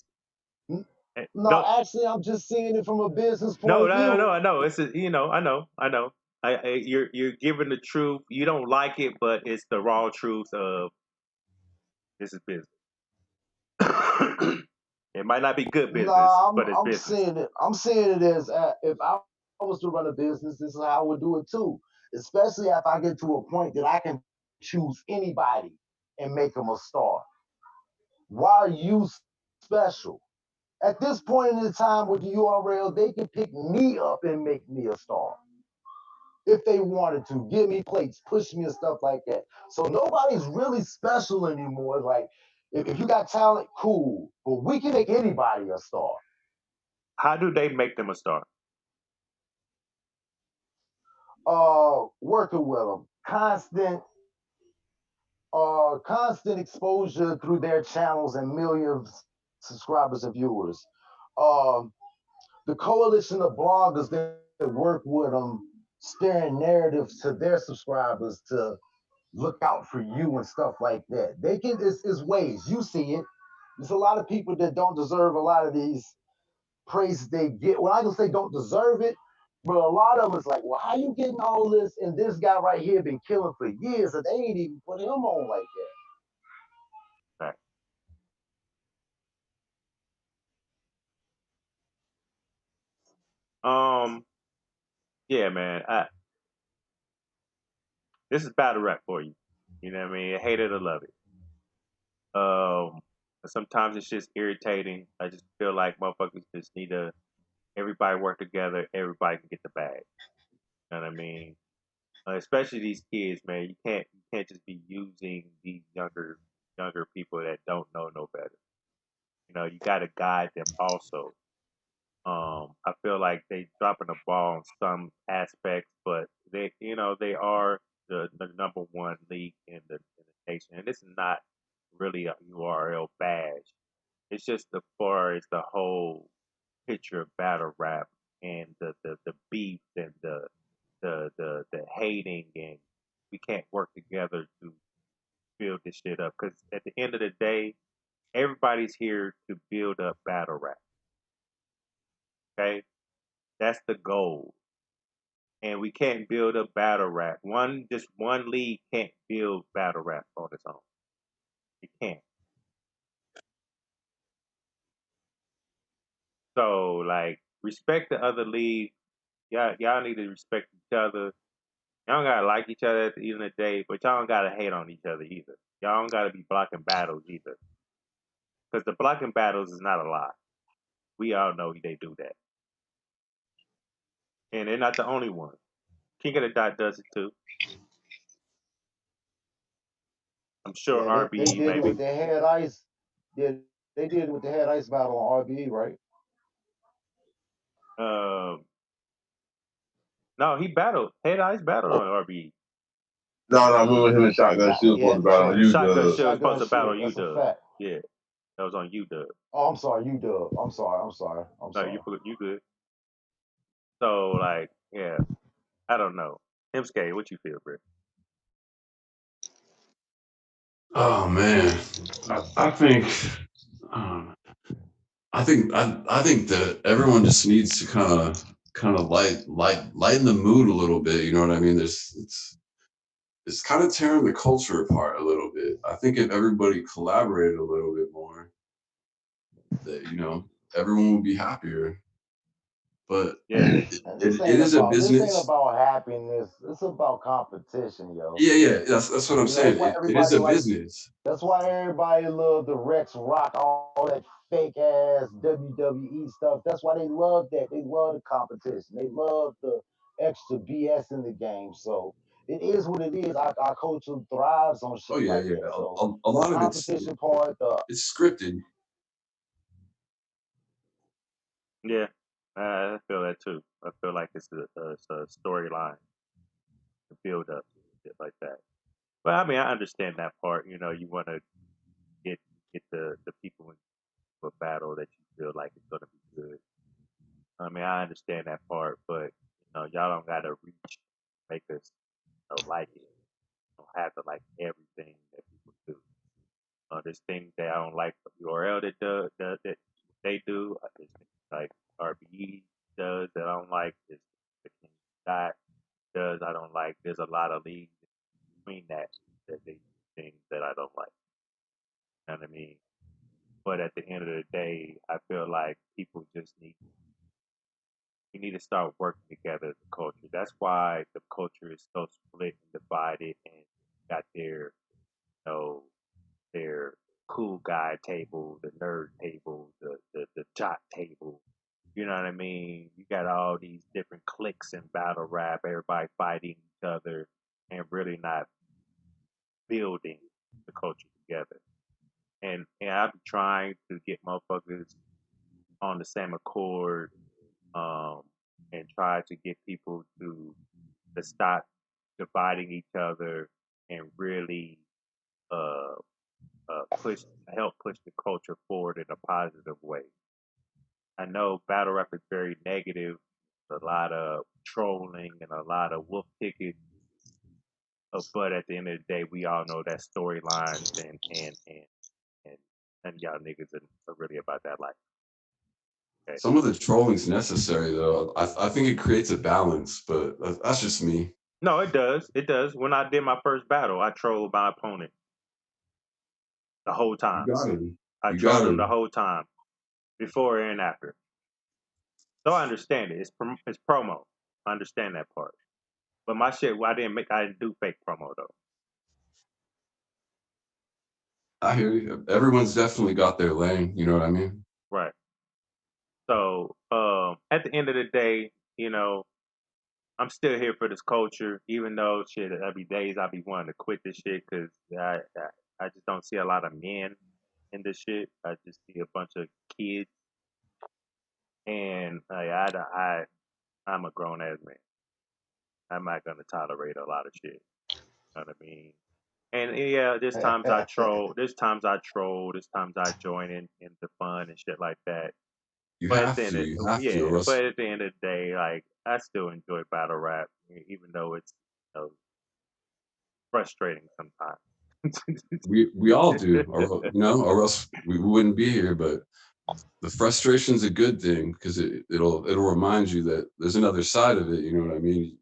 No, actually, I'm just seeing it from a business point No, of view. I know. It's I know. You're giving the truth. You don't like it, but it's the raw truth of this is business. It might not be good No, business, but it's I'm business. seeing it. I'm seeing it as if I was to run a business, this is how I would do it too. Especially if I get to a point that I can choose anybody and make them a star. Why are you special? At this point in the time with the URL, they can pick me up and make me a star if they wanted to. Give me plates, push me and stuff like that. So nobody's really special anymore. Like if you got talent, cool, but we can make anybody a star. How do they make them a star? Working with them, constant exposure through their channels and millions of subscribers and viewers. Um, the coalition of bloggers that work with them, steering narratives to their subscribers to look out for you and stuff like that. They can, it's ways. You see it. There's a lot of people that don't deserve a lot of these praises they get. Well, I can say don't deserve it, but a lot of it's like, well, how you getting all this? And this guy right here been killing for years, and they ain't even put him on like that. Right. Yeah, man. This is battle rap for you. You know what I mean? Hate it or love it. Sometimes it's just irritating. I just feel like motherfuckers just need to everybody work together. Everybody can get the bag. You know what I mean? Especially these kids, man. You can't just be using these younger people that don't know no better. You got to guide them also. I feel like they dropping the ball in some aspects, but they are the number one league in the nation, and this is not really a URL badge. It's just as far as the whole picture of battle rap and the beef and the hating, and we can't work together to build this shit up. Because at the end of the day, everybody's here to build up battle rap. Okay, that's the goal. And we can't build a battle rap. Just one league can't build battle rap on its own. It can't. So like, respect the other league. Y'all need to respect each other. Y'all don't gotta like each other at the end of the day, but y'all don't gotta hate on each other either. Y'all don't gotta be blocking battles either. Because the blocking battles is not a lie. We all know they do that. And they're not the only one. King of the Dot does it too. I'm sure Yeah, they RBE did it with maybe. the head ice. Yeah, they did it with the head ice battle on RBE, right? Um, no, he battled. Head Ice battled on RBE. No, I remember him and Shotgun Shield Yeah, supposed to battle on yeah. you, Shotgun Dub. Shield was supposed Shotgun to battle Shield. on That's a UW. fact. Yeah, that was on UW. Oh, I'm sorry, you dub. I'm sorry. I'm sorry. I'm No, sorry. you good. So like, yeah, I don't know. Himskay, what you feel, bro? Oh man, I think, um, I think that everyone just needs to kind of lighten the mood a little bit. You know what I mean? It's kind of tearing the culture apart a little bit. I think if everybody collaborated a little bit more, that everyone would be happier. But Yeah, And it is a this ain't business. about happiness. It's about competition, yo. Yeah, that's what I'm That's saying. why It is everybody a like. business. That's why everybody love the Rex Rock, all that fake ass WWE stuff. That's why they love that. They love the competition. They love the extra BS in the game. So it is what it is. Our culture thrives on Oh shit yeah, like yeah. that. So A the lot of competition part, it's scripted. Yeah, I feel that too. I feel like it's a storyline to build up shit like that. But I mean, I understand that part. You know, you want to get get the people into a battle that you feel like is going to be good. I mean, I understand that part, but y'all don't gotta reach make us like it. You don't have to like everything that people do. There's things that I don't like from URL that they do. There's things like RBE does that I don't like. There's the King Dot does I don't like. There's a lot of leagues between that they do things that I don't like. You know what I mean? But at the end of the day, I feel like people just need we need to start working together as a culture. That's why the culture is so split and divided and got know, their cool guy table, the nerd table, the jock table. You know what I mean? You got all these different cliques in battle rap, everybody fighting each other and really not building the culture together. And I've been trying to get motherfuckers on the same accord, um, and try to get people to stop dividing each other and really uh, push help push the culture forward in a positive way. I know battle rap is very negative, a lot of trolling and a lot of wolf tickets, but at the end of the day, we all know that storylines and and y'all niggas are really about that life. Okay. Some of the trolling's necessary though. I think it creates a balance, but that's just me. No, it does. It does. When I did my first battle, I trolled my opponent the whole You time. got him. I You got trolled him the him. whole time, before and after. So I understand it. It's promo. I understand that part. But my shit, I didn't do fake promo though. I hear you. Everyone's definitely got their lane. You know what I mean? Right. So at the end of the day, I'm still here for this culture, even though shit, every days I be wanting to quit this shit because I just don't see a lot of men in this shit. I just see a bunch of kids, and I'm a grown ass man. I'm not gonna tolerate a lot of shit. You know what I mean? And yeah, there's times I troll. There's times I troll. There's times I join in the fun and shit like that. You But at have the end to. of You have to, yeah, or but else at the end of the day, like I still enjoy battle rap, even though it's frustrating sometimes. we all do, or else we wouldn't be here. But the frustration's a good thing because it'll remind you that there's another side of it. You know what I mean?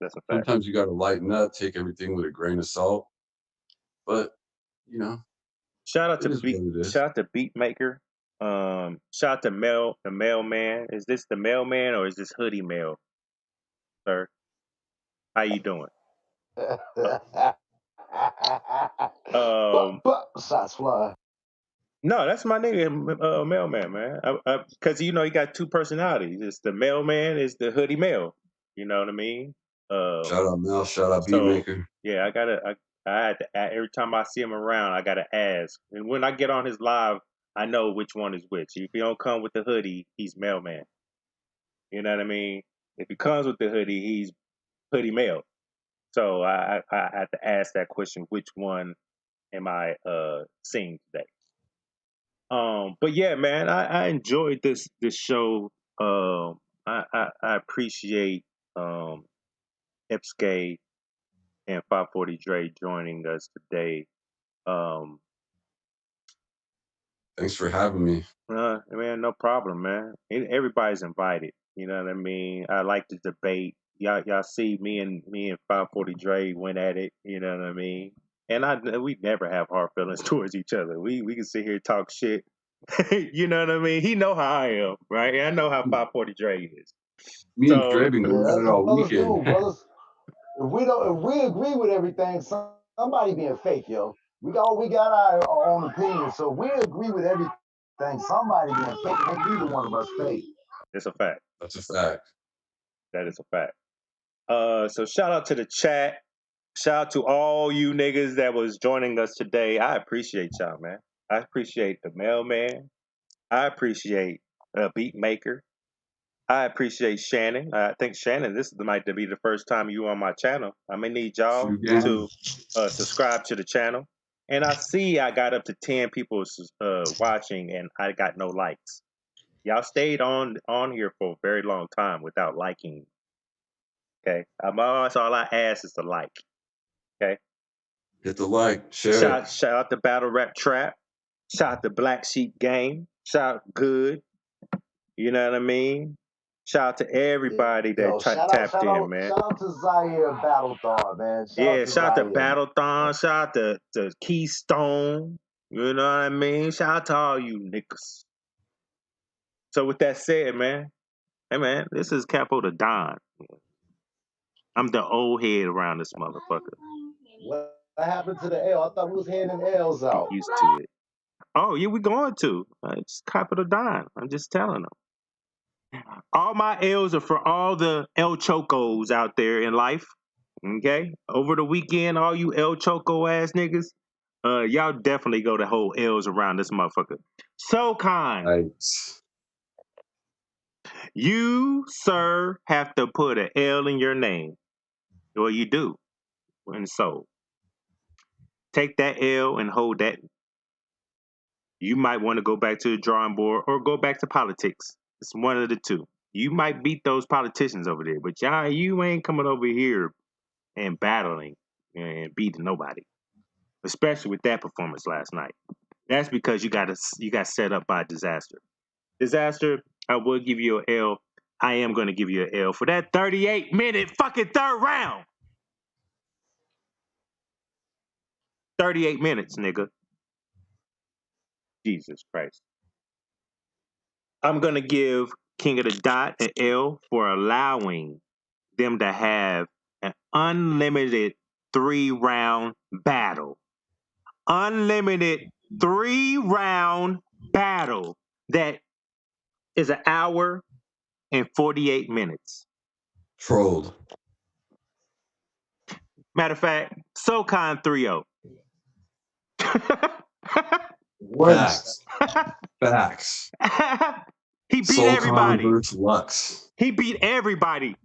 That's a fact. Sometimes you got to lighten up, take everything with a grain of salt. But you know, it is what it is. Shout out to Beatmaker. Shout out to the mailman. Is this the mailman or is this hoodie mail, sir? How you doing? Um, Shots fly. no, that's my nigga, mailman, man. Because he got two personalities. It's the mailman, is the hoodie mail. You know what I mean? Um, Shout out Mel. Shout out so Beatmaker. yeah, I had to every time I see him around, I gotta ask. And when I get on his live, I know which one is which. If he don't come with the hoodie, he's mailman. You know what I mean? If he comes with the hoodie, he's hoodie mail. So I have to ask that question: which one am I seeing today? But yeah, man, I enjoyed this show. I appreciate Epskay and 540 Dre joining us today. Um, Thanks for having me. man, no problem, man. Everybody's invited. You know what I mean? I like the debate. Y'all see me and 540 Dre went at it. You know what I mean? And we never have hard feelings towards each other. We can sit here and talk shit. You know what I mean? He know how I am, right? And I know how 540 Dre is. Me and Dre So been Yeah, going at that's it what all brothers weekend. do, brothers. If we agree with everything, somebody being fake, yo. We got our own opinion, so we agree with everything. Somebody being fake, make either one of us fake. it's a fact. That's a It's a fact. fact. That is a fact. So shout out to the chat. Shout out to all you niggas that was joining us today. I appreciate y'all, man. I appreciate the mailman. I appreciate Beat Maker. I appreciate Shannon. I think Shannon, this might be the first time you on my channel. I'm gonna need y'all to subscribe to the channel. And I see I got up to 10 people watching, and I got no likes. Y'all stayed on here for a very long time without liking. Okay, that's all I ask is to like. Okay, hit the like, share. Shout out to Battle Rap Trap. Shout out to Black Sheep Game. Shout out Good. You know what I mean? Shout out to everybody that tapped in, man. Shout out to Zaire Battlethon, man. Shout out to Battlethon. Shout out to Keystone. You know what I mean? Shout out to all you niggas. So with that said, man, hey man, this is Capo the Don. I'm the old head around this motherfucker. What happened to the L? I thought we was handing L's out. Get used to it. Oh yeah, we going to. It's Capo the Don. I'm just telling them. All my L's are for all the El Chocos out there in life. Okay? Over the weekend, all you El Choco ass niggas, y'all definitely go to hold L's around this motherfucker. So kind. Right. You, sir, have to put an L in your name. Well, you do. And so, take that L and hold that. You might want to go back to the drawing board or go back to politics. It's one of the two. You might beat those politicians over there, but you ain't coming over here and battling and beating nobody. Especially with that performance last night. That's because you got set up by Disaster. Disaster, I will give you an L. I am going to give you an L for that 38-minute fucking third round. 38 minutes, nigga. Jesus Christ. I'm going to give King of the Dot an L for allowing them to have an unlimited 3-round battle. Unlimited 3-round battle that is an hour and 48 minutes. Trolled. Matter of fact, SoCon 3-0. Facts. Facts. He beat SoCon everybody. versus Lux. He beat everybody.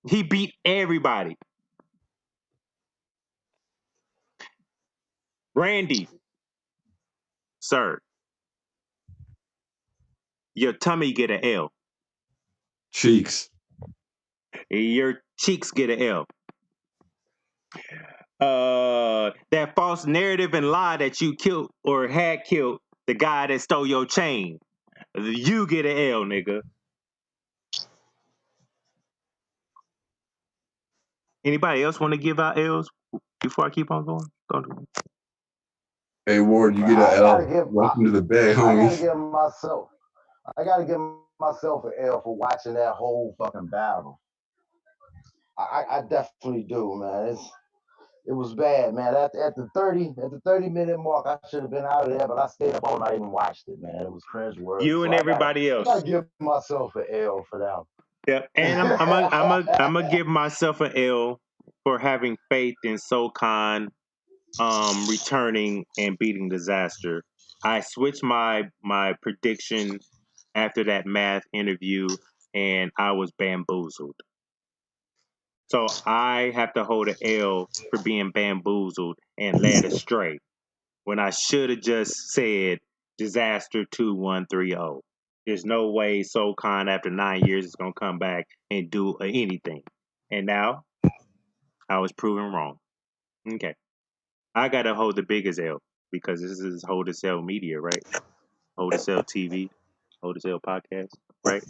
He beat everybody. Randy, sir, your tummy get an L. Cheeks. Your cheeks get an L. That false narrative and lie that you killed or had killed the guy that stole your chain. You get an L, nigga. Anybody else want to give out L's before I keep on going? Don't do it. Hey Ward, you get an L. Welcome to the Bay, homie. I gotta give myself an L for watching that whole fucking battle. I definitely do, man. It was bad, man. At the 30-minute mark, I should have been out of there, but I stayed up all night and watched it, man. It was cringeworthy. You and everybody else. I gotta give myself an L for that. Yeah, and I'm gonna give myself an L for having faith in SoCon returning and beating Disaster. I switched my prediction after that math interview, and I was bamboozled. So I have to hold an L for being bamboozled and led astray when I should have just said Disaster 2130. There's no way SoCon after 9 years is gonna come back and do anything. And now I was proven wrong. Okay. I gotta hold the biggest L because this is Hold to Sell Media, right? Hold to Sell TV, Hold to Sell Podcast, right?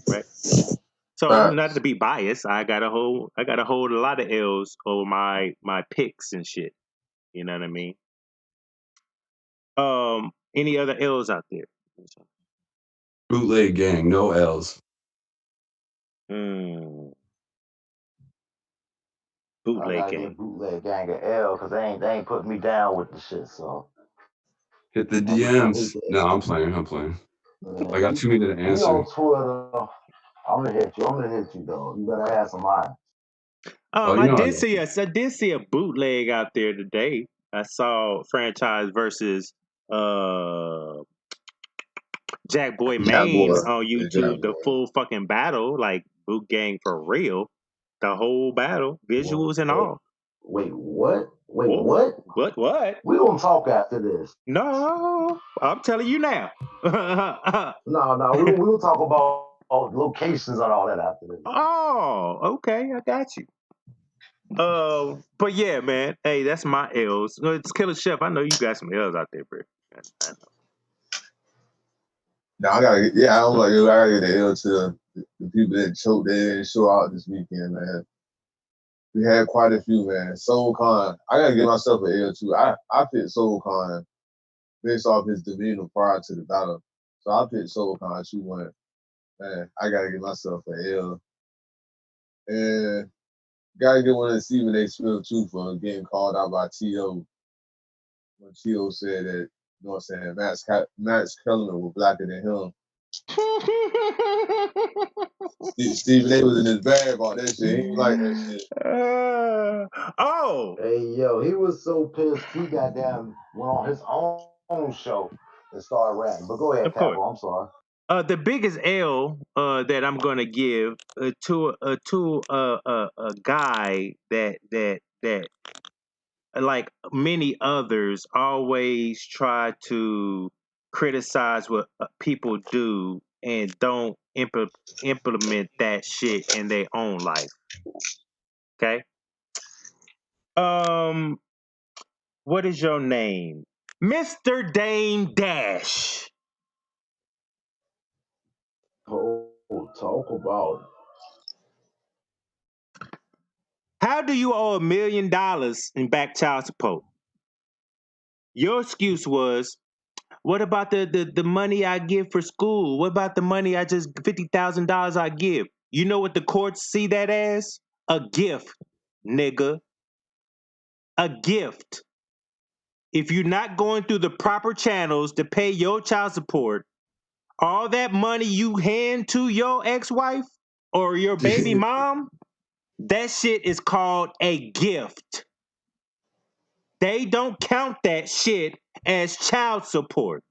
So not to be biased, I gotta hold a lot of L's over my picks and shit. You know what I mean? Any other L's out there? Bootleg gang, no L's. Bootleg gang. Bootleg gang an L because they ain't putting me down with the shit. So hit the DMs. No, I'm playing. Yeah, I got too many to answer. On Twitter. I'm gonna hit you though. You better have some eyes. Oh, you I know I did got see you. a bootleg out there today. I saw Franchise versus Jack Boy Jack Boy. Maine on Yeah, Jack YouTube, the Boy. full fucking battle, like boot gang for real. The whole battle, Whoa, visuals and all. wait, what? Wait, Whoa, what? what? We gonna talk after this. No, I'm telling you now. No, we will talk about locations and all that after this. Oh, okay, I got you. But yeah, man. Hey, that's my L's. It's Killer Chef. I know you got some L's out there, bro. I know. Now I gotta get, I'm like, I gotta get the L to the people that choked their and show out this weekend, man. We had quite a few, man. Soul Khan, I gotta give myself an L too. I picked Soul Khan based off his demeanor prior to the battle. So I picked Soul Khan 2-1. Man, I gotta give myself an L. And gotta get one of Stephen A. Smith too for getting called out by T.O. when T.O. said that, you know what I'm saying, Max Kellerman was blacker than him. Stephen A. was in his bag about that shit. He didn't like that shit. Oh, Hey yo, he was so pissed he goddamn went on his own show and started rapping. But go ahead, of course. Capo. I'm sorry. The biggest L that I'm gonna give to a guy that like many others always try to criticize what people do and don't implement that shit in their own life. Okay. What is your name? Mr. Dame Dash. Oh, talk about How do you owe $1 million in back child support? Your excuse was, what about the money I give for school? What about the money I just $50,000 I give? You know what the courts see that as? A gift, nigga. A gift. If you're not going through the proper channels to pay your child support, all that money you hand to your ex-wife or your baby mom, that shit is called a gift. They don't count that shit as child support.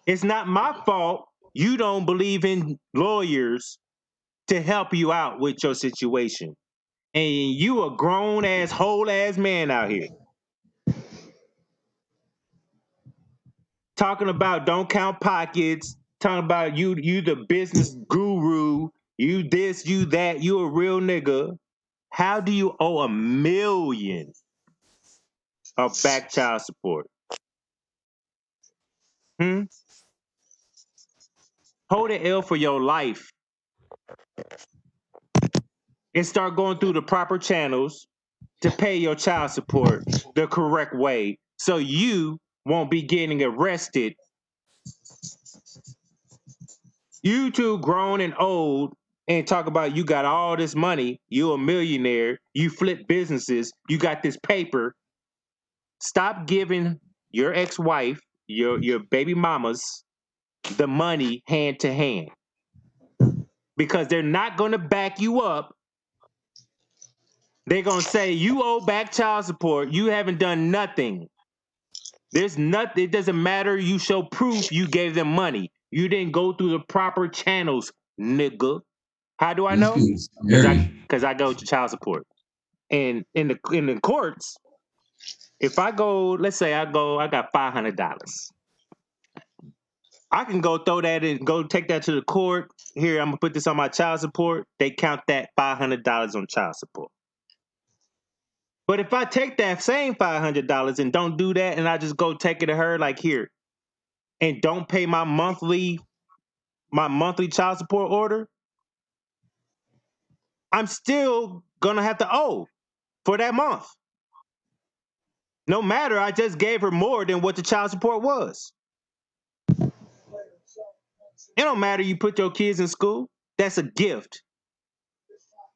It's not my fault you don't believe in lawyers to help you out with your situation. And you a grown ass, whole ass man out here. Talking about don't count pockets, talking about you the business guru, you this, you that, you a real nigga. How do you owe $1 million of back child support? Hmm? Hold the L for your life and start going through the proper channels to pay your child support the correct way so you won't be getting arrested. You two grown and old and talk about you got all this money, you a millionaire, you flip businesses, you got this paper. Stop giving your ex-wife, your baby mamas, the money hand to hand. Because they're not gonna back you up. They're gonna say you owe back child support, you haven't done nothing. There's nothing, it doesn't matter. You show proof you gave them money. You didn't go through the proper channels, nigga. How do I This know? getting scary. Because I go to child support. And in the courts, if I go, let's say I got $500. I can go throw that and go take that to the court. Here, I'm gonna put this on my child support. They count that $500 on child support. But if I take that same $500 and don't do that, and I just go take it to her, like here, and don't pay my monthly child support order, I'm still gonna have to owe for that month. No matter, I just gave her more than what the child support was. It don't matter you put your kids in school. That's a gift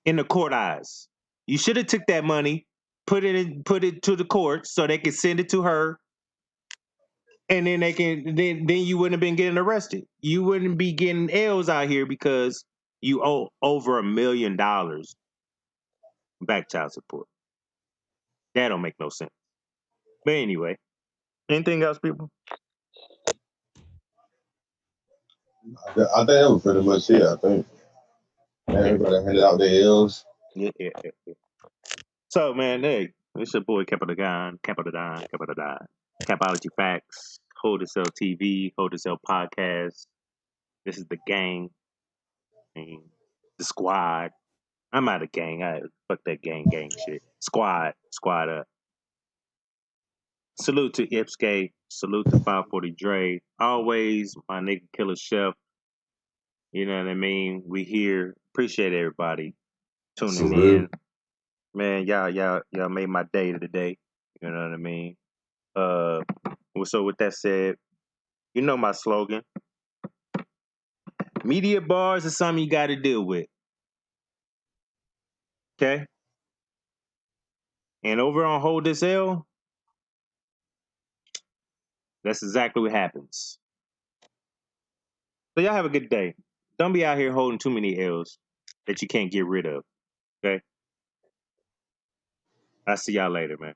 in the court eyes. You should have took that money, put it to the court so they could send it to her, and then they can then you wouldn't have been getting arrested. You wouldn't be getting L's out here because you owe over $1 million back child support. That don't make no sense. But anyway, anything else, people? I think that was pretty much it. I think everybody handed out their L's. Yeah. So, man, hey, it's your boy Capital Don, Capology Facts, Hold to Sell TV, Hold to Sell Podcast. This is the gang, and the squad. I'm out of gang. Fuck that gang shit. Squad up. Salute to Ipscape. Salute to 540 Dre. Always my nigga Killer Chef. You know what I mean? We here. Appreciate everybody tuning Salute. in. Man, y'all made my day today. You know what I mean? So with that said, you know my slogan. Media bars is something you gotta deal with. Okay? And over on Hold This L, that's exactly what happens. So y'all have a good day. Don't be out here holding too many L's that you can't get rid of. Okay? I'll see y'all later, man.